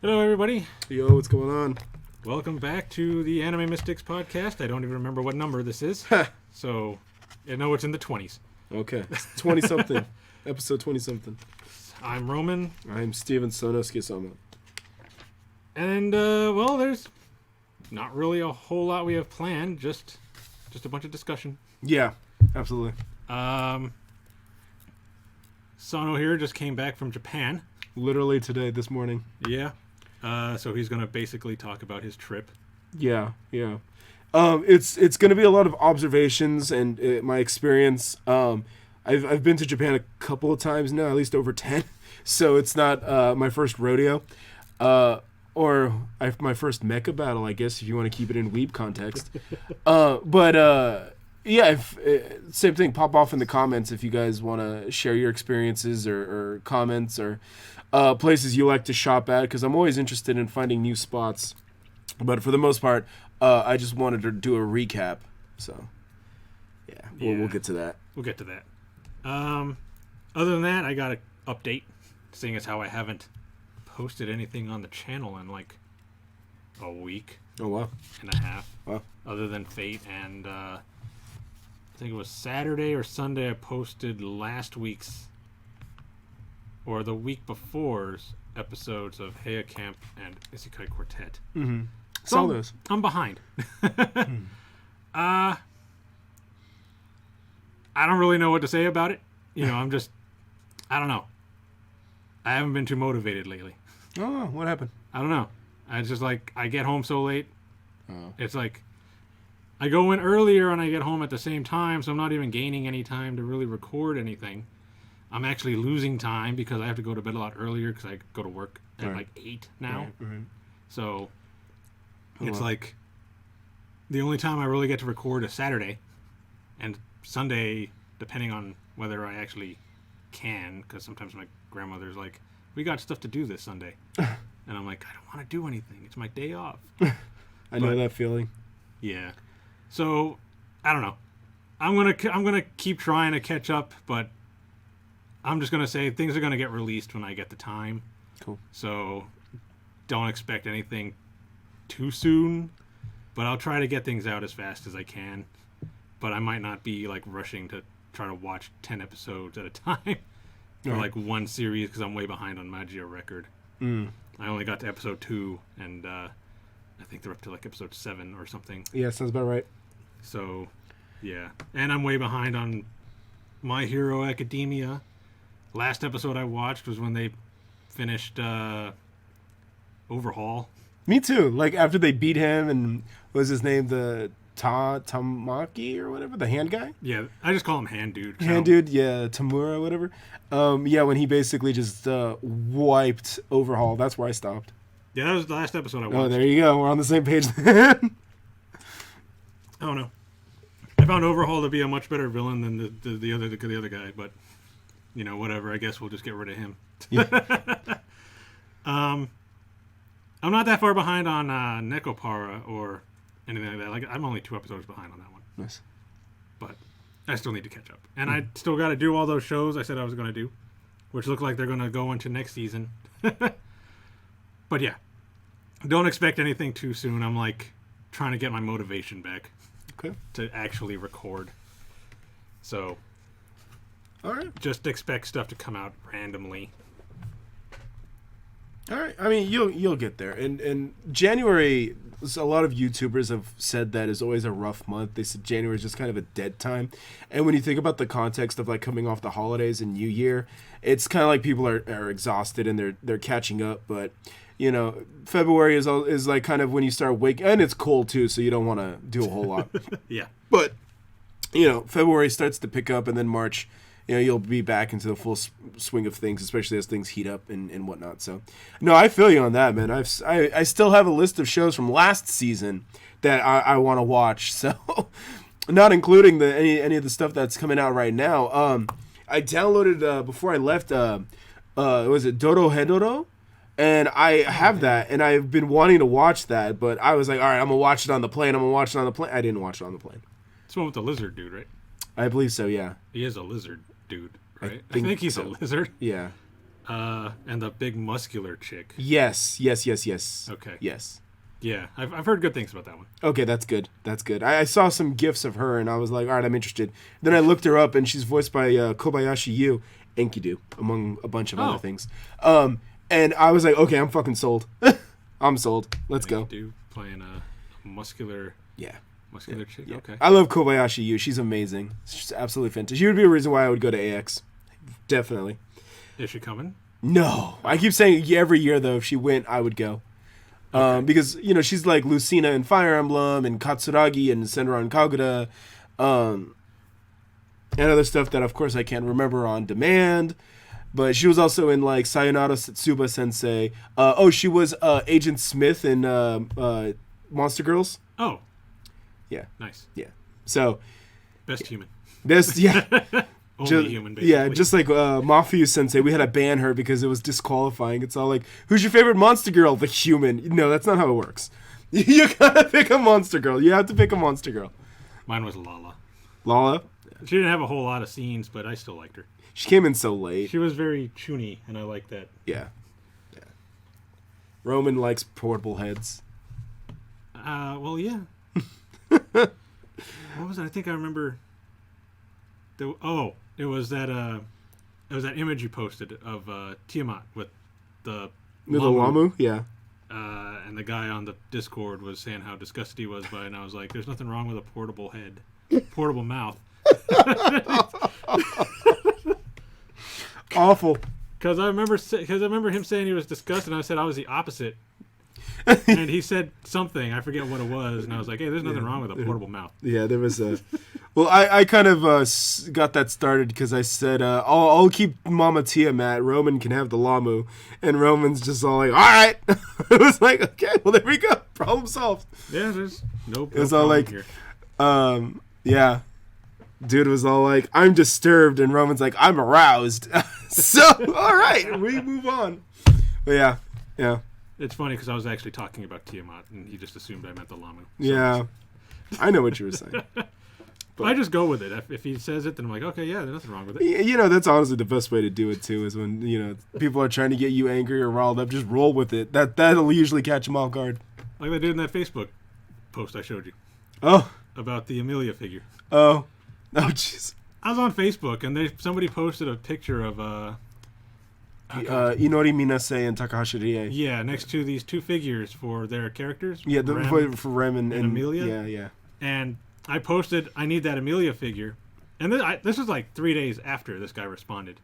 Hello, everybody. Yo, what's going on? Welcome back to the Anime Mystics podcast. I don't even remember what number this is, so I know it's in the 20s. Okay, 20-something. Episode 20-something. I'm Roman, I'm Steven Sonosuke-sama. and well, there's not really a whole lot we have planned. Just a bunch of discussion. Yeah, absolutely. Sano here just came back from Japan. Literally today, this morning. Yeah. So he's gonna basically talk about his trip. Yeah. It's going to be a lot of observations and my experience. I've been to Japan a couple of times now, at least over 10. So it's not my first rodeo. My first mecha battle, I guess, if you want to keep it in weeb context. Yeah, same thing. Pop off in the comments if you guys want to share your experiences or comments or places you like to shop at, because I'm always interested in finding new spots. But for the most part, I just wanted to do a recap. So, yeah, we'll get to that. We'll get to that. Other than that, I got an update, seeing as how I haven't posted anything on the channel in like a week Oh, wow. and a half. Wow. Other than Fate, and I think it was Saturday or Sunday I posted last week's, or the week before's episodes of Heya Camp and Isekai Quartet. Mm-hmm. So Saw those. I'm behind. I don't really know what to say about it. You know, I don't know. I haven't been too motivated lately. Oh, what happened? I don't know. I just like, I get home so late. Oh. It's like, I go in earlier and I get home at the same time, so I'm not even gaining any time to really record anything. I'm actually losing time because I have to go to bed a lot earlier because I go to work at like 8 now. Right. So it's like the only time I really get to record is Saturday and Sunday, depending on whether I actually can, because sometimes my grandmother's like, we got stuff to do this Sunday. And I'm like, I don't want to do anything. It's my day off. I know that feeling. Yeah. So, I don't know. I'm gonna keep trying to catch up, but I'm just gonna say things are gonna get released when I get the time. Cool. So, don't expect anything too soon, but I'll try to get things out as fast as I can. But I might not be like rushing to try to watch 10 episodes at a time for like one series because I'm way behind on Magia Record. I only got to episode 2, and I think they're up to like episode 7 or something. Yeah, sounds about right. So, yeah. And I'm way behind on My Hero Academia. Last episode I watched was when they finished Overhaul. Me too. Like, after they beat him and, what was his name? The Tamaki or whatever? The hand guy? Yeah, I just call him Hand Dude. Hand dude, yeah, Tamura, whatever. Yeah, when he basically just wiped Overhaul. That's where I stopped. Yeah, that was the last episode I watched. Oh, there you go. We're on the same page then. I don't know. I found Overhaul to be a much better villain than the other guy, but you know, whatever. I guess we'll just get rid of him. Yeah. I'm not that far behind on Nekopara or anything like that. Like, I'm only 2 episodes behind on that one, Nice. but I still need to catch up, and I still got to do all those shows I said I was going to do, which look like they're going to go into next season. But yeah, don't expect anything too soon. I'm like trying to get my motivation back. Okay. To actually record. So, All right. just expect stuff to come out randomly. All right. I mean, you'll get there. And January, a lot of YouTubers have said that is always a rough month. They said January is just kind of a dead time. And when you think about the context of like coming off the holidays and New Year, it's kind of like people are exhausted and they're catching up. But you know, February is like kind of when you start waking, and it's cold too, so you don't want to do a whole lot. Yeah. But you know, February starts to pick up, and then March, you know, you'll be back into the full swing of things, especially as things heat up and whatnot. So, no, I feel you on that, man. I still have a list of shows from last season that I want to watch. So, not including any of the stuff that's coming out right now. I downloaded before I left. Was it Doro Hedoro? And I have that, and I've been wanting to watch that, but I was like, all right, I'm gonna watch it on the plane. I didn't watch it on the plane. It's the one with the lizard dude, right? I believe so. Yeah. He is a lizard dude, right? I think think he's so. a lizard. Yeah. And the big muscular chick. Yes. Okay. Yes. Yeah, I've heard good things about that one. Okay, that's good. I saw some gifs of her, and I was like, all right, I'm interested. Then I looked her up, and she's voiced by Kobayashi Yu, Enkidu, among a bunch of other things. And I was like, okay, I'm fucking sold. I'm sold. Let's go. Enkidu playing a muscular chick. Yeah. Okay. I love Kobayashi Yu. She's amazing. She's absolutely fantastic. She would be a reason why I would go to AX. Definitely. Is she coming? No. I keep saying every year, though, if she went, I would go. Because, she's like Lucina in Fire Emblem and Katsuragi and Senran and Kagura. And other stuff that, of course, I can't remember on demand. But she was also in, like, Sayonara Setsuba Sensei. She was Agent Smith in Monster Girls. Oh. Yeah. Nice. Yeah. So. Best human. Yeah. Only human, basically. Yeah, just like Mafia Sensei, we had to ban her because it was disqualifying. It's all like, who's your favorite monster girl? The human. No, that's not how it works. You gotta pick a monster girl. You have to pick a monster girl. Mine was Lala. Lala? She didn't have a whole lot of scenes, but I still liked her. She came in so late. She was very chuny, and I liked that. Yeah. Roman likes portable heads. Well, yeah. What was it? I think I remember. It was that image you posted of Tiamat with the Lamu? Yeah. And the guy on the Discord was saying how disgusted he was by it, and I was like, there's nothing wrong with a portable head. Portable mouth. Awful. Because I remember him saying he was disgusted, and I said I was the opposite. And he said something, I forget what it was, and I was like, hey, there's nothing wrong with a portable mouth. Yeah, there was a... Well, I kind of got that started because I said, I'll keep Mama Tiamat, Roman can have the Lamu, and Roman's just all like, all right! It was like, okay, well, there we go, problem solved. Yeah, there's no it was all like, here. Yeah. Dude was all like, I'm disturbed, and Roman's like, I'm aroused. So, all right, we move on. But yeah. It's funny because I was actually talking about Tiamat, and he just assumed I meant the Lamu. So yeah, I know what you were saying. But I just go with it. If he says it, then I'm like, okay, yeah, there's nothing wrong with it. That's honestly the best way to do it, too, is when, people are trying to get you angry or riled up, just roll with it. That'll usually catch them off guard. Like they did in that Facebook post I showed you. Oh. About the Amelia figure. Oh, jeez. I was on Facebook, and somebody posted a picture of... Inori Minase and Takahashi Rie. Yeah, next to these two figures for their characters. Yeah, for Rem and Amelia. Yeah. And I posted, I need that Amelia figure. And this was like 3 days after this guy responded,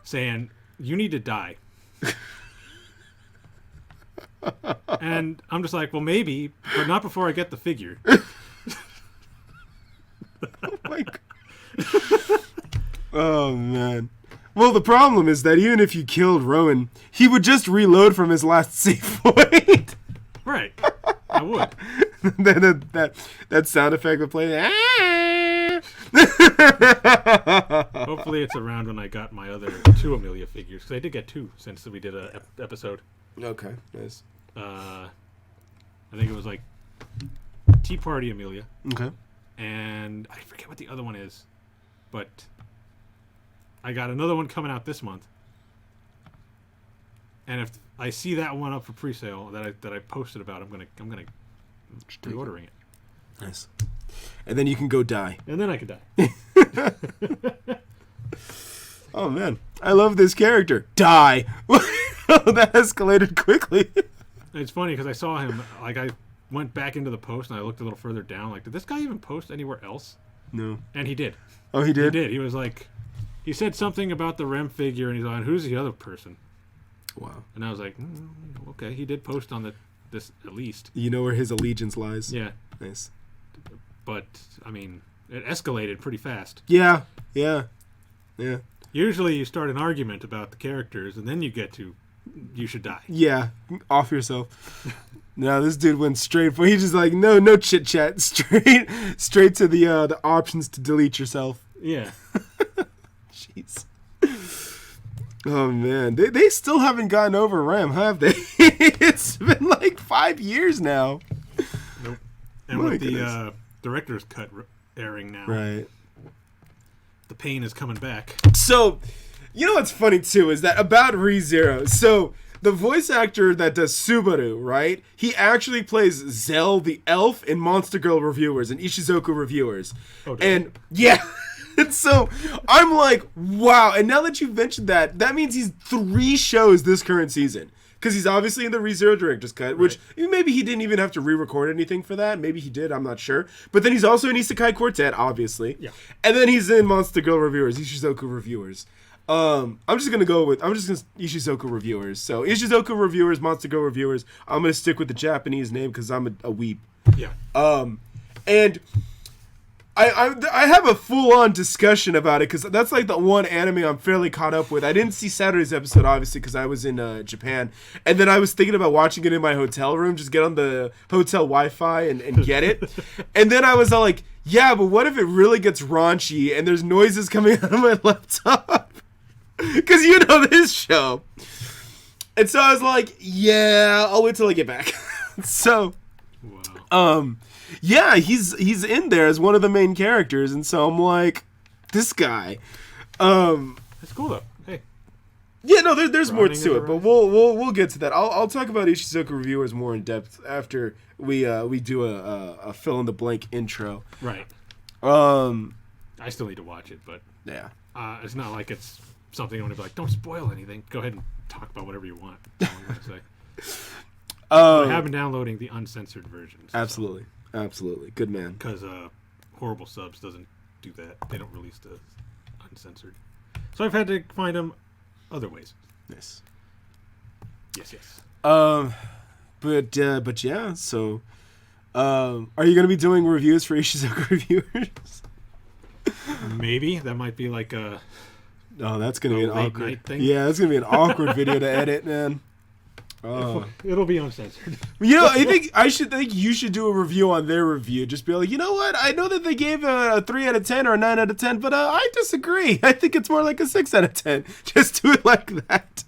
saying, you need to die. And I'm just like, well, maybe, but not before I get the figure. Oh, my God. Oh, man. Well, the problem is that even if you killed Rowan, he would just reload from his last save point. Right. I would. that sound effect would play. Hopefully it's around when I got my other 2 Amelia figures, because I did get 2 since we did a episode. Okay, nice. I think it was like Tea Party Amelia. Okay. And I forget what the other one is, but I got another one coming out this month. And if I see that one up for pre-sale that I posted about, I'm gonna be ordering it. Nice. And then you can go die. And then I can die. Oh man, I love this character. Die. That escalated quickly. It's funny because I saw him. Like I went back into the post and I looked a little further down. Like, did this guy even post anywhere else? No. And he did. Oh, he did. He did. He was like, he said something about the Rem figure, and he's like, "Who's the other person?" Wow. And I was like, okay, he did post on this at least. You know where his allegiance lies. Yeah. Nice. But I mean, it escalated pretty fast. Yeah. Usually, you start an argument about the characters, and then you get to, you should die. Yeah. Off yourself. No, this dude went straight for. He's just like, no chit chat. Straight to the options to delete yourself. Yeah. Jeez. Oh man, they still haven't gotten over Rem, have they? It's been like 5 years now. Nope. And with the director's cut airing now, right? The pain is coming back. So, You know what's funny too is that about ReZero. So the voice actor that does Subaru, right? He actually plays Zell the elf in Monster Girl Reviewers and Ishuzoku Reviewers. Oh, and yeah. And so I'm like, wow. And now that you've mentioned that, that means he's 3 shows this current season. Because he's obviously in the ReZero Director's Cut, which maybe he didn't even have to re-record anything for that. Maybe he did, I'm not sure. But then he's also in Isekai Quartet, obviously. Yeah. And then he's in Monster Girl Reviewers, Ishuzoku Reviewers. I'm just gonna Ishuzoku Reviewers. So Ishuzoku Reviewers, Monster Girl Reviewers. I'm gonna stick with the Japanese name because I'm a weeb. Yeah. And I have a full-on discussion about it because that's like the one anime I'm fairly caught up with. I didn't see Saturday's episode, obviously, because I was in Japan. And then I was thinking about watching it in my hotel room, just get on the hotel Wi-Fi and get it. And then I was all like, yeah, but what if it really gets raunchy and there's noises coming out of my laptop? Because you know this show. And so I was like, yeah, I'll wait till I get back. So, wow. Yeah, he's in there as one of the main characters, and so I'm like, this guy. That's cool though. Hey. Yeah, no, there's more Running to in it, the but we'll get to that. I'll talk about Ishuzoku Reviewers more in depth after we do a fill in the blank intro. Right. I still need to watch it, but yeah, it's not like it's something I'm gonna be like, don't spoil anything. Go ahead and talk about whatever you want. That's all I'm gonna say. I have been downloading the uncensored versions. Absolutely. Absolutely. Good man. Because Horrible Subs doesn't do that. They don't release the uncensored. So I've had to find them other ways. Nice. Yes. But yeah, so are you going to be doing reviews for Ishuzoku Reviewers? Maybe. That might be like a Oh, that's going to be an late awkward night thing. Yeah, that's going to be an awkward video to edit, man. Oh. It'll be uncensored. You know, I think you should do a review on their review. Just be like, you know what? I know that they gave a 3 out of 10 or a 9 out of 10, but I disagree. I think it's more like a 6 out of 10. Just do it like that.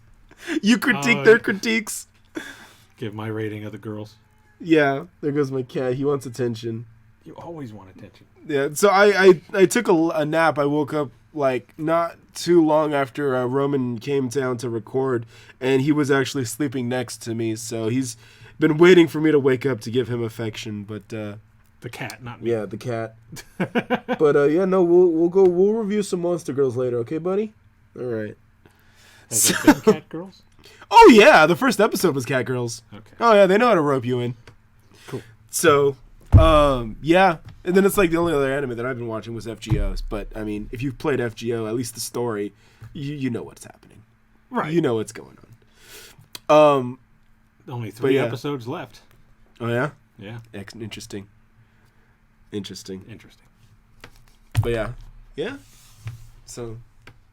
You critique their critiques. Give my rating of the girls. Yeah, there goes my cat. He wants attention. You always want attention. Yeah, so I took a nap. I woke up like not too long after Roman came down to record, and he was actually sleeping next to me, so he's been waiting for me to wake up to give him affection. But the cat, not me. Yeah, the cat. But yeah, no, we'll review some Monster Girls later, okay, buddy? All right. Has there been cat girls? Oh yeah, the first episode was cat girls. Okay. Oh yeah, they know how to rope you in. Cool. So yeah, and then it's like the only other anime that I've been watching was FGOs. But I mean, if you've played FGO, at least the story, you know what's happening. Right. You know what's going on. Only 3 episodes left. Oh yeah. Yeah. Interesting. But yeah. So,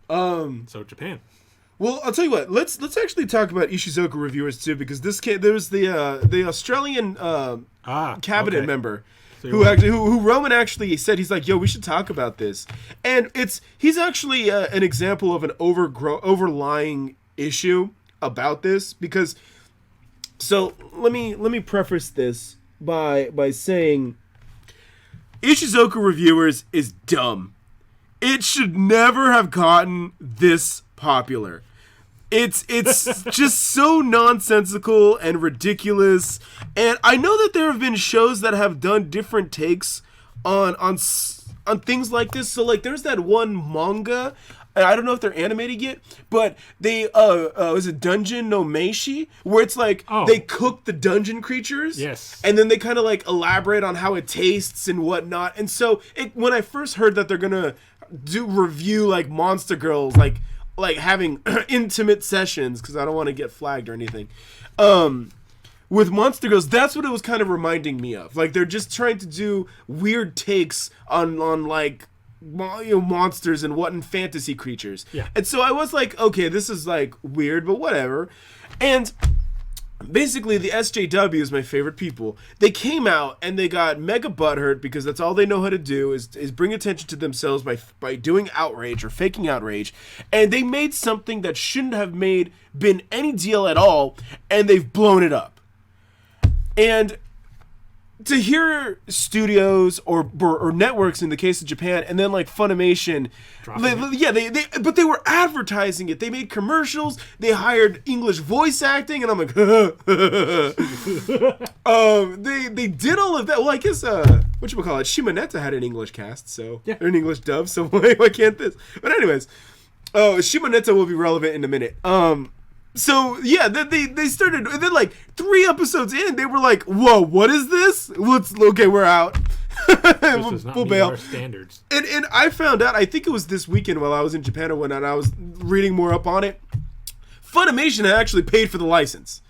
So Japan. Well, I'll tell you what. Let's actually talk about Ishuzoku Reviewers too, because there was the Australian cabinet member who Roman actually said, he's like, yo, we should talk about this, and he's actually an example of an overlying issue about this, because so let me preface this by saying Ishuzoku Reviewers is dumb. It should never have gotten this popular. It's just so nonsensical and ridiculous. And I know that there have been shows that have done different takes on things like this. So like there's that one manga, I don't know if they're animated yet, but they was it Dungeon no Meishi, where it's like they cook the dungeon creatures. Yes. And then they kind of like elaborate on how it tastes and whatnot. And so when I first heard that they're gonna review like Monster Girls, like having intimate sessions, because I don't want to get flagged or anything, with Monster Girls, that's what it was kind of reminding me of. Like they're just trying to do weird takes on like monsters and fantasy creatures. Yeah. And so I was like, okay, this is like weird, but whatever. And basically, the SJW, my favorite people, they came out and they got mega butthurt because that's all they know how to do is bring attention to themselves by doing outrage or faking outrage. And they made something that shouldn't have been any deal at all, and they've blown it up. And to hear studios or networks in the case of Japan, and then like Funimation, but they were advertising it. They made commercials. They hired English voice acting, and I'm like, they did all of that. Well, I guess whatchamacallit, Shimoneta had an English cast, so or an English dub. So why can't this? But anyways, Shimoneta will be relevant in a minute. So yeah, they started, and then like 3 episodes in, they were like, "Whoa, what is this? Okay, we're out. This does not meet our standards." And I found out, I think it was this weekend while I was in Japan or whatnot, I was reading more up on it. Funimation had actually paid for the license,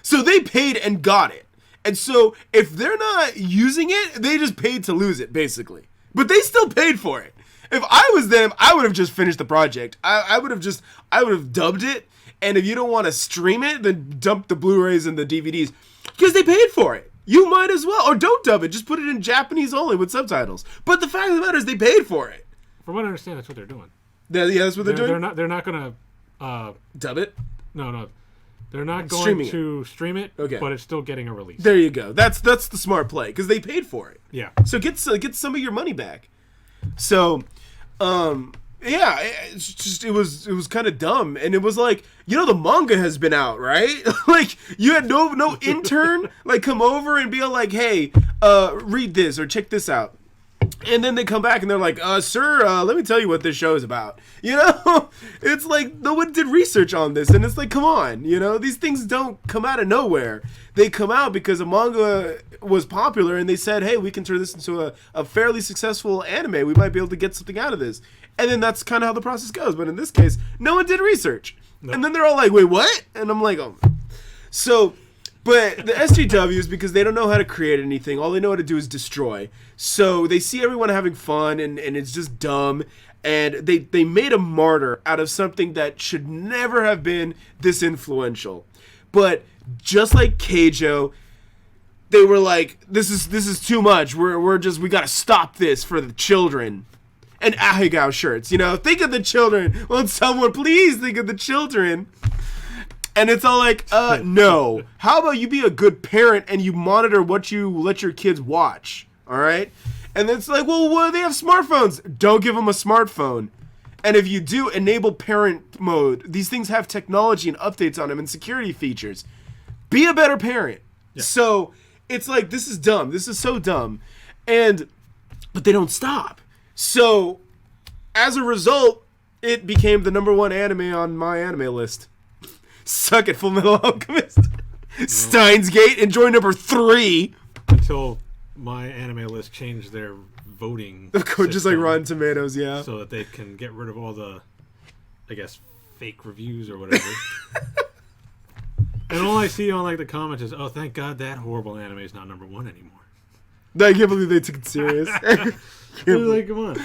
so they paid and got it. And so if they're not using it, they just paid to lose it, basically. But they still paid for it. If I was them, I would have just finished the project. I would have dubbed it. And if you don't want to stream it, then dump the Blu-rays and the DVDs. Because they paid for it. You might as well. Or don't dub it. Just put it in Japanese only with subtitles. But the fact of the matter is they paid for it. From what I understand, that's what they're doing. Yeah, that's what they're doing? They're not going to... dub it? No. They're not going to stream it, okay, but it's still getting a release. There you go. That's the smart play. Because they paid for it. Yeah. So get some of your money back. So... yeah, it was kind of dumb, and it was like, the manga has been out, right? Like, you had no intern like come over and be like, hey, read this or check this out, and then they come back and they're like, sir, let me tell you what this show is about. It's like no one did research on this, and it's like, come on, these things don't come out of nowhere. They come out because a manga was popular, and they said, hey, we can turn this into a fairly successful anime. We might be able to get something out of this. And then that's kind of how the process goes. But in this case, no one did research. Nope. And then they're all like, wait, what? And I'm like, oh. So, but the SJWs, because they don't know how to create anything, all they know how to do is destroy. So they see everyone having fun, and it's just dumb. And they made a martyr out of something that should never have been this influential. But just like Keijo, they were like, this is too much. We gotta stop this for the children. And ahegao shirts, think of the children. Won't someone please think of the children? And it's all like, no. How about you be a good parent and you monitor what you let your kids watch, all right? And it's like, well, they have smartphones. Don't give them a smartphone. And if you do, enable parent mode. These things have technology and updates on them and security features. Be a better parent. Yeah. So it's like, this is dumb. This is so dumb. But they don't stop. So, as a result, it became the #1 anime on my anime list. Suck it, Full Metal Alchemist. Steins Gate, enjoy #3. Until my anime list changed their voting. Of course, just like Rotten Tomatoes, yeah. So that they can get rid of all the, I guess, fake reviews or whatever. And all I see on like the comments is, oh, thank God that horrible anime is not #1 anymore. I can't believe they took it serious. Like, come on.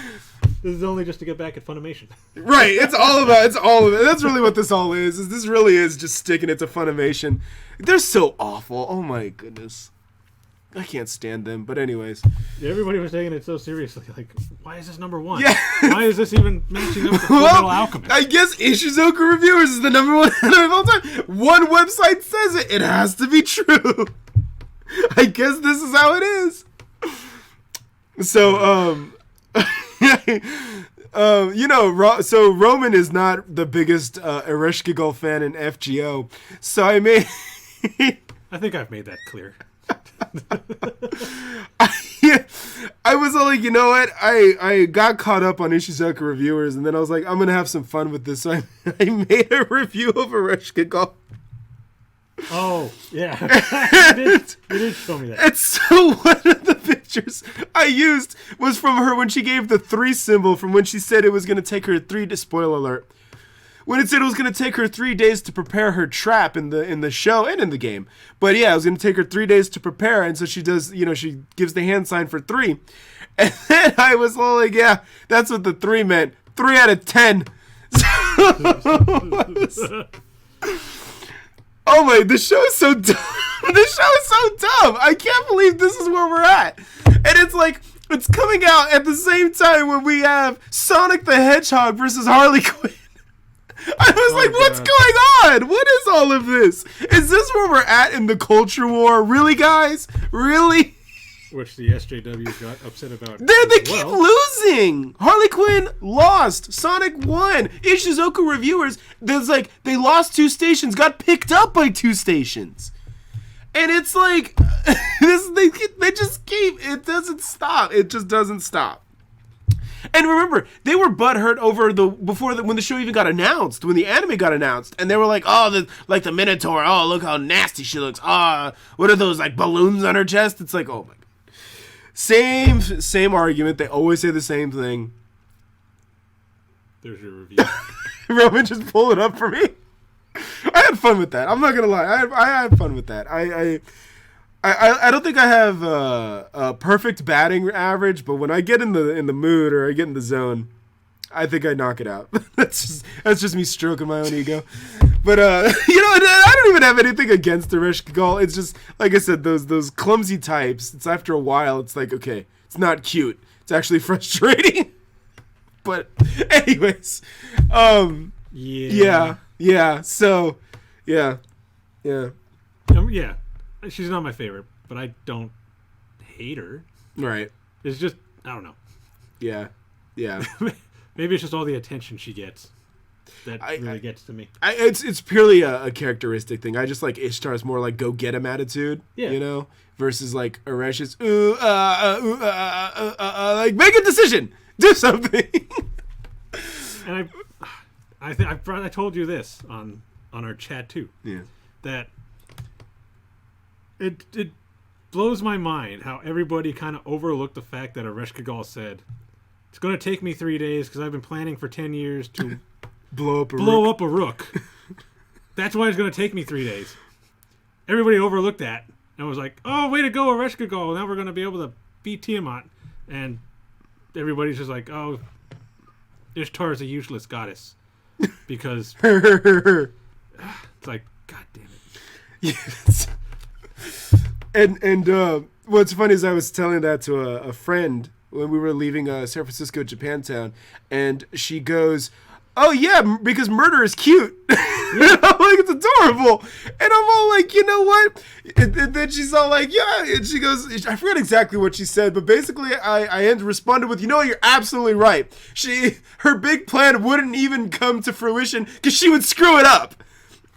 This is only just to get back at Funimation. Right. It's all of it. That's really what this all is. This really is just sticking it to Funimation. They're so awful. Oh my goodness. I can't stand them. But anyways. Yeah, everybody was taking it so seriously. Like, why is this #1? Yeah. Why is this even matching up with Full Metal Alchemist? I guess Ishuzoku Reviewers is the #1 anime of all time. One website says it. It has to be true. I guess this is how it is. So, so Roman is not the biggest Ereshkigal fan in FGO. So I think I've made that clear. I was like, you know what? I got caught up on Ishuzoku Reviewers, and then I was like, I'm going to have some fun with this. So I made a review of Ereshkigal. Oh, yeah. You did show me that. And so one of the pictures I used was from her when she gave the 3 symbol, from when she said it was going to take her 3 days, spoiler alert, when it said it was going to take her 3 days to prepare her trap in the show and in the game. But yeah, it was going to take her 3 days to prepare, and so she does, she gives the hand sign for 3. And then I was all like, yeah, that's what the 3 meant. 3 out of 10. Oh my, the show is so dumb. The show is so dumb. I can't believe this is where we're at. And it's like, it's coming out at the same time when we have Sonic the Hedgehog versus Harley Quinn. I was like, what's going on? What is all of this? Is this where we're at in the culture war? Really, guys? Really? which the SJW got upset about. They keep losing. Harley Quinn lost. Sonic won. Ishuzoku Reviewers, they lost 2 stations, got picked up by 2 stations. And it's like, they just keep, it doesn't stop. It just doesn't stop. And remember, they were butthurt over when the show even got announced, when the anime got announced, and they were like, oh, the Minotaur, oh, look how nasty she looks. What are those, like, balloons on her chest? It's like, oh my God. Same argument. They always say the same thing. There's your review. Roman just pulled it up for me. I had fun with that. I'm not gonna lie. I had fun with that. I don't think I have a perfect batting average, but when I get in the mood or I get in the zone, I think I knock it out. That's just me stroking my own ego. But I don't even have anything against the Resh Kagal. It's just, like I said, those clumsy types. It's after a while, it's like, okay, it's not cute. It's actually frustrating. But anyways, yeah. So, yeah. Yeah. She's not my favorite, but I don't hate her. Right. It's just, I don't know. Yeah. Maybe it's just all the attention she gets that really gets to me. It's purely a characteristic thing. I just like Ishtar's more like go get him attitude, versus like Aresh's like make a decision, do something. And I told you this on our chat too. Yeah. That it blows my mind how everybody kind of overlooked the fact that Aresh Kagal said, it's going to take me 3 days because I've been planning for 10 years to blow up a rook. That's why it's going to take me 3 days. Everybody overlooked that and was like, oh, way to go, Aresh Kagal. Now we're going to be able to beat Tiamat. And everybody's just like, oh, Ishtar is a useless goddess. Because it's like, God damn it. Yes. And what's funny is I was telling that to a friend when we were leaving San Francisco, Japantown, and she goes, oh yeah, because murder is cute. I'm like, it's adorable. And I'm all like, you know what? And then she's all like, yeah. And she goes, I forgot exactly what she said, but basically I responded with, you know what, you're absolutely right. Her big plan wouldn't even come to fruition because she would screw it up.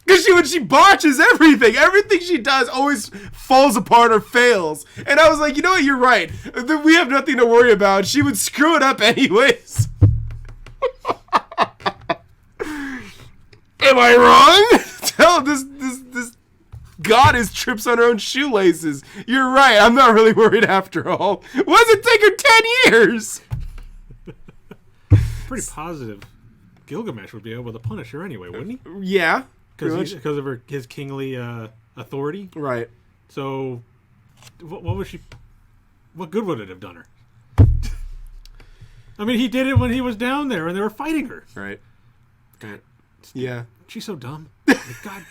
Because she botches everything. Everything she does always falls apart or fails. And I was like, you know what, you're right. We have nothing to worry about. She would screw it up anyways. Am I wrong? Tell this goddess trips on her own shoelaces. You're right. I'm not really worried after all. Why does it take her 10 years? Pretty positive Gilgamesh would be able to punish her anyway, wouldn't he? Yeah. Because of his kingly authority. Right. So, what was she? What good would it have done her? I mean, he did it when he was down there and they were fighting her. Right. God. Yeah. She's so dumb. Like, God.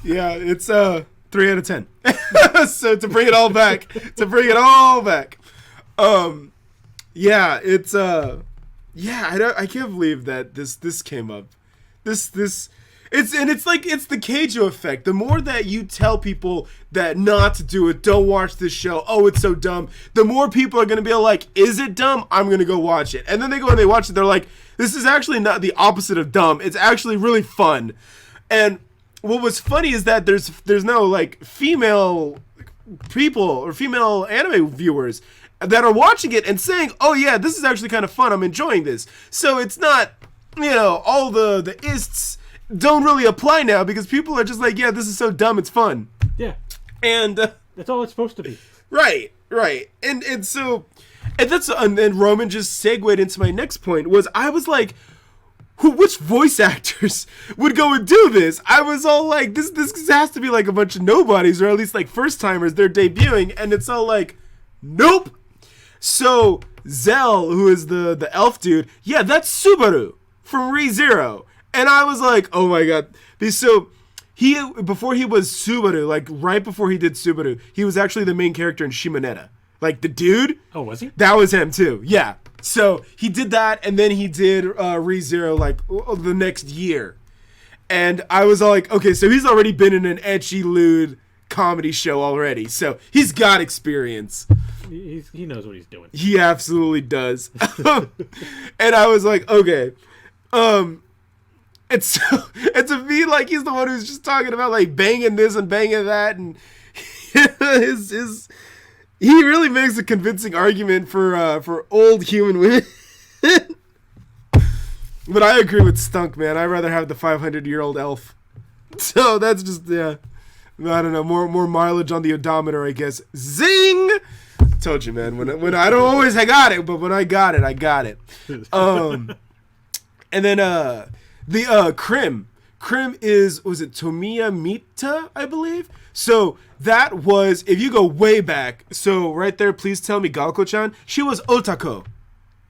Yeah, it's 3 out of 10. So to bring it all back, yeah, it's I can't believe that this came up. It's the Keijo effect. The more that you tell people that not to do it, don't watch this show, oh, it's so dumb, the more people are going to be like, is it dumb? I'm going to go watch it. And then they go and they watch it, they're like, this is actually not the opposite of dumb. It's actually really fun. And what was funny is that there's no like female people or female anime viewers that are watching it and saying, oh yeah, this is actually kind of fun, I'm enjoying this. So it's not, all the ists don't really apply now because people are just like, yeah, this is so dumb, it's fun. Yeah. And that's all it's supposed to be. Right. And then Roman just segued into my next point was I was like, which voice actors would go and do this? I was all like, this has to be like a bunch of nobodies or at least like first timers, they're debuting, and it's all like, nope. So Zell, who is the elf dude, yeah, that's Subaru from ReZero. And I was like, oh my god. So before he was Subaru, like right before he did Subaru, he was actually the main character in Shimoneta. Like the dude. Oh, was he? That was him too. Yeah. So he did that, and then he did ReZero like the next year. And I was all like, okay, so he's already been in an ecchi lewd comedy show already, so he's got experience. He knows what he's doing. He absolutely does. And I was like, okay. And to me, like, he's the one who's just talking about, like, banging this and banging that, and he really makes a convincing argument for old human women. But I agree with Stunk, man. I'd rather have the 500-year-old elf. So that's just, yeah. I don't know, more mileage on the odometer, I guess. Zing! Told you, man. When I don't always I got it, but when I got it, I got it. And then the Crim. Crim was it Tomiya Mita, I believe? So that was, if you go way back, so right there, please tell me, Galko-chan, she was Otako.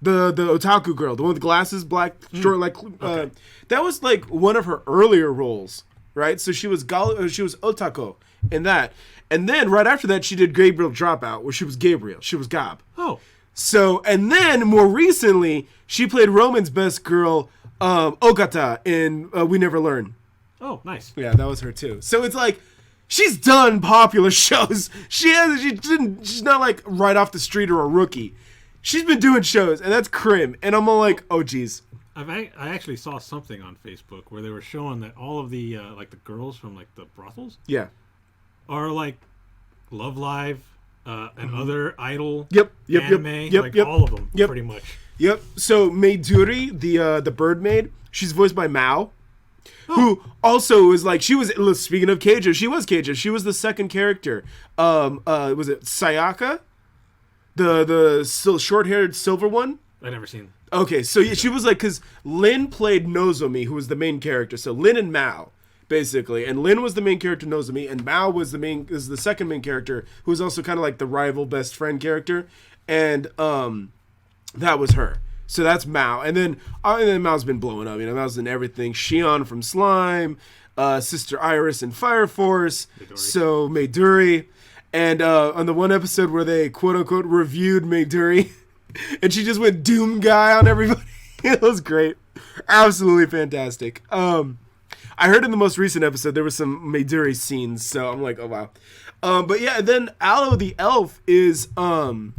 The otaku girl, the one with the glasses, black, short, like, Okay. that was like one of her earlier roles, right? So she was Otako in that. And then right after that, she did Gabriel Dropout, where she was Gabriel. She was Gab. Oh. So, and then more recently, she played Roman's best girl, Ogata, in We Never Learn. Oh, nice. Yeah, that was her too. So it's like, she's done popular shows. She's not like right off the street or a rookie. She's been doing shows, and that's Crim. And I'm all like, oh, geez. I actually saw something on Facebook where they were showing that all of the like the girls from like the brothels Yeah. are like Love Live and other Idol Yep. anime, all of them pretty much. Yep. So Meiduri, the bird maid, she's voiced by Mao, who also was like, speaking of Keijo, she was Keijo. She was the second character. Was it Sayaka? The still short-haired silver one? I never seen. Okay, so yeah, she was like, because Lin played Nozomi, who was the main character. So Lin and Mao, basically. And Lin was the main character, Nozomi, and Mao was the second main character, who was also kind of like the rival best friend character. And that was her. So that's Mao. And then Mao's been blowing up. You know, Mao's in everything. Shion from Slime, Sister Iris in Fire Force. Midori. So Meiduri. And on the one episode where they quote-unquote reviewed Meiduri, and she just went Doom Guy on everybody. It was great. Absolutely fantastic. I heard in the most recent episode there was some Meiduri scenes, so I'm like, oh, wow. But yeah, then Aloe the Elf is... I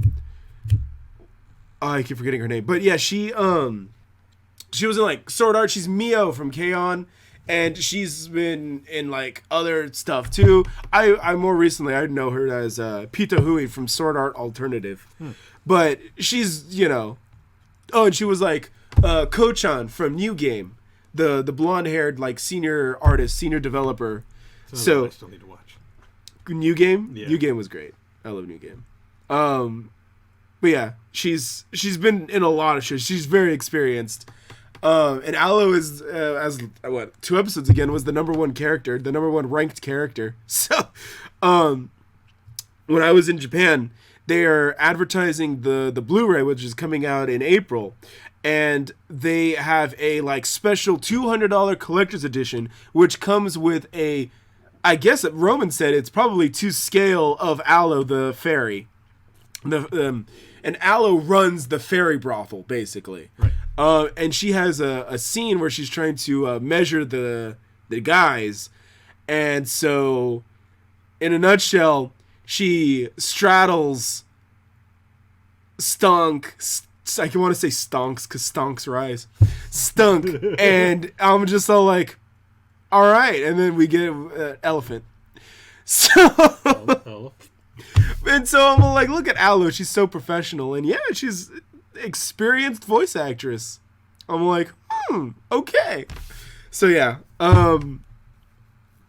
keep forgetting her name. But yeah, she was in like Sword Art. She's Mio from K-On! And she's been in like other stuff too. I more recently I know her as Pita Hui from Sword Art Alternative, but she's and she was like Ko-chan from New Game, the blonde haired like senior artist, senior developer. So I still need to watch. New Game, Yeah. New Game was great. I love New Game. But yeah, she's been in a lot of shows. She's very experienced. And Aloe is, as 2 episodes again, was the number one character, the number one ranked character. So, when I was in Japan, they are advertising the Blu-ray, which is coming out in April, and they have a like special $200 collector's edition, which comes with I guess Roman said it's probably to scale of Aloe the fairy. And Aloe runs the fairy brothel, basically. Right. And she has a scene where she's trying to measure the guys. And so, in a nutshell, she straddles Stunk. I want to say Stonks because Stonks rise. Stunk. And I'm just all like, all right. And then we get elephant. So... And so I'm like, look at Aloe. She's so professional. And yeah, she's experienced voice actress. I'm like, okay. So yeah,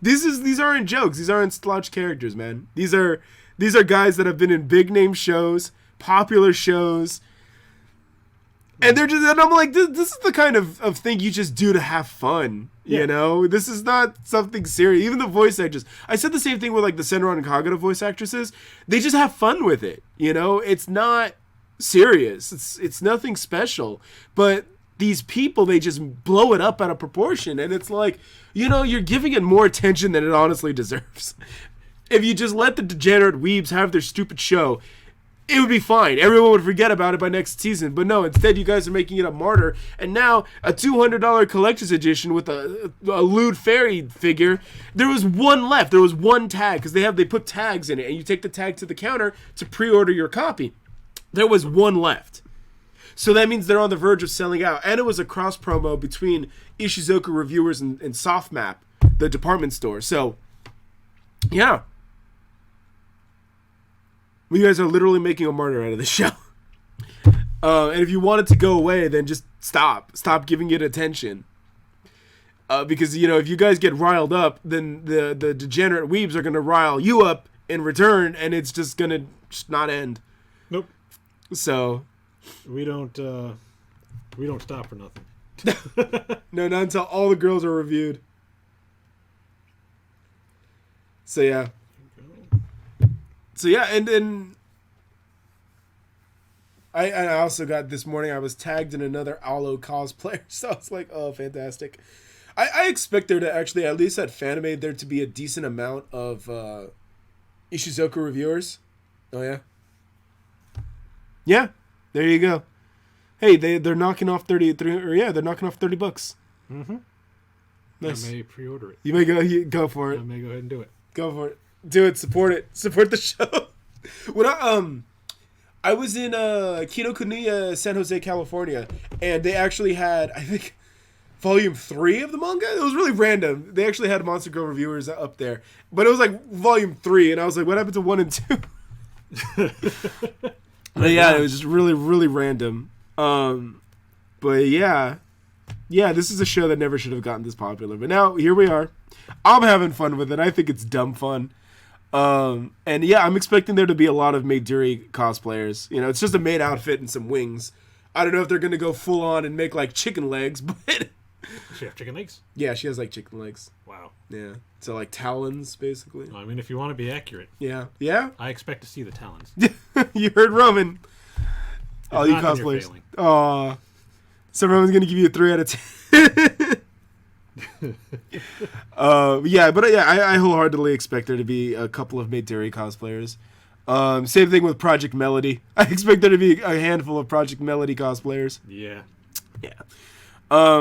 these aren't jokes. These aren't slouch characters, man. These are guys that have been in big name shows, popular shows. And and I'm like, this is the kind of thing you just do to have fun. Yeah. You know, this is not something serious. Even the voice actors. I said the same thing with like the Senran and Kagura voice actresses. They just have fun with it. You know, it's not serious. It's nothing special. But these people, they just blow it up out of proportion. And it's like, you're giving it more attention than it honestly deserves. If you just let the degenerate weebs have their stupid show, it would be fine. Everyone would forget about it by next season. But no, instead you guys are making it a martyr. And now a $200 collector's edition with a lewd fairy figure. There was one left. There was one tag because they put tags in it, and you take the tag to the counter to pre-order your copy. There was one left. So that means they're on the verge of selling out. And it was a cross promo between Ishuzoku Reviewers and Softmap, the department store. So, yeah. You guys are literally making a martyr out of this show. And if you want it to go away, then just stop. Stop giving it attention. Because, if you guys get riled up, then the degenerate weebs are going to rile you up in return, and it's just going to not end. Nope. So... We don't stop for nothing. No, not until all the girls are reviewed. So, yeah. And then I also got this morning, I was tagged in another Alo cosplayer, so I was like, oh, fantastic. I expect there to actually, at least at Fanime, there to be a decent amount of Ishuzoku Reviewers. Oh, yeah? Yeah, there you go. Hey, they're knocking off they're knocking off $30. Mm-hmm. Nice. I may pre-order it. You may go for it. I may go ahead and do it. Go for it. Do it. Support it. Support the show. When I was in Kinokuniya, San Jose, California, and they actually had, I think, volume 3 of the manga. It was really random. They actually had Monster Girl Reviewers up there, but it was like volume 3, and I was like, what happened to 1 and 2? But yeah, it was just really, really random. But yeah, this is a show that never should have gotten this popular. But now here we are. I'm having fun with it. I think it's dumb fun. And yeah, I'm expecting there to be a lot of Maiduri cosplayers. It's just a maid outfit and some wings. I don't know if they're gonna go full on and make like chicken legs, but Does she have chicken legs? Yeah, she has like chicken legs. Wow. Yeah, so like talons basically. I mean, if you want to be accurate. Yeah. I expect to see the talons. You heard Roman. All you cosplayers. So Roman's gonna give you a 3 out of 10. I wholeheartedly expect there to be a couple of Maiduri cosplayers. Same thing with Project Melody. I expect there to be a handful of Project Melody cosplayers. Yeah.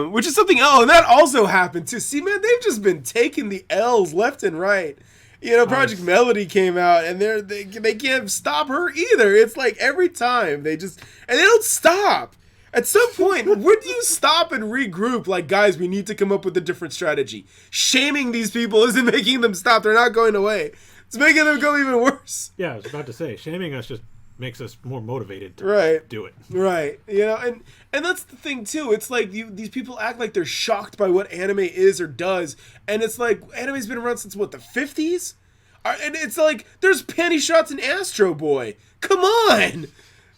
Which is something else, and that also happened too. See, man, they've just been taking the L's left and right. Project Melody came out, and they can't stop her either. It's like every time they don't stop. At some point, would you stop and regroup? Like, guys, we need to come up with a different strategy. Shaming these people isn't making them stop. They're not going away. It's making them go even worse. Yeah, I was about to say, shaming us just makes us more motivated to do it. Right. And that's the thing, too. It's like these people act like they're shocked by what anime is or does. And it's like, anime's been around since, the 50s? And it's like, there's panty shots in Astro Boy. Come on!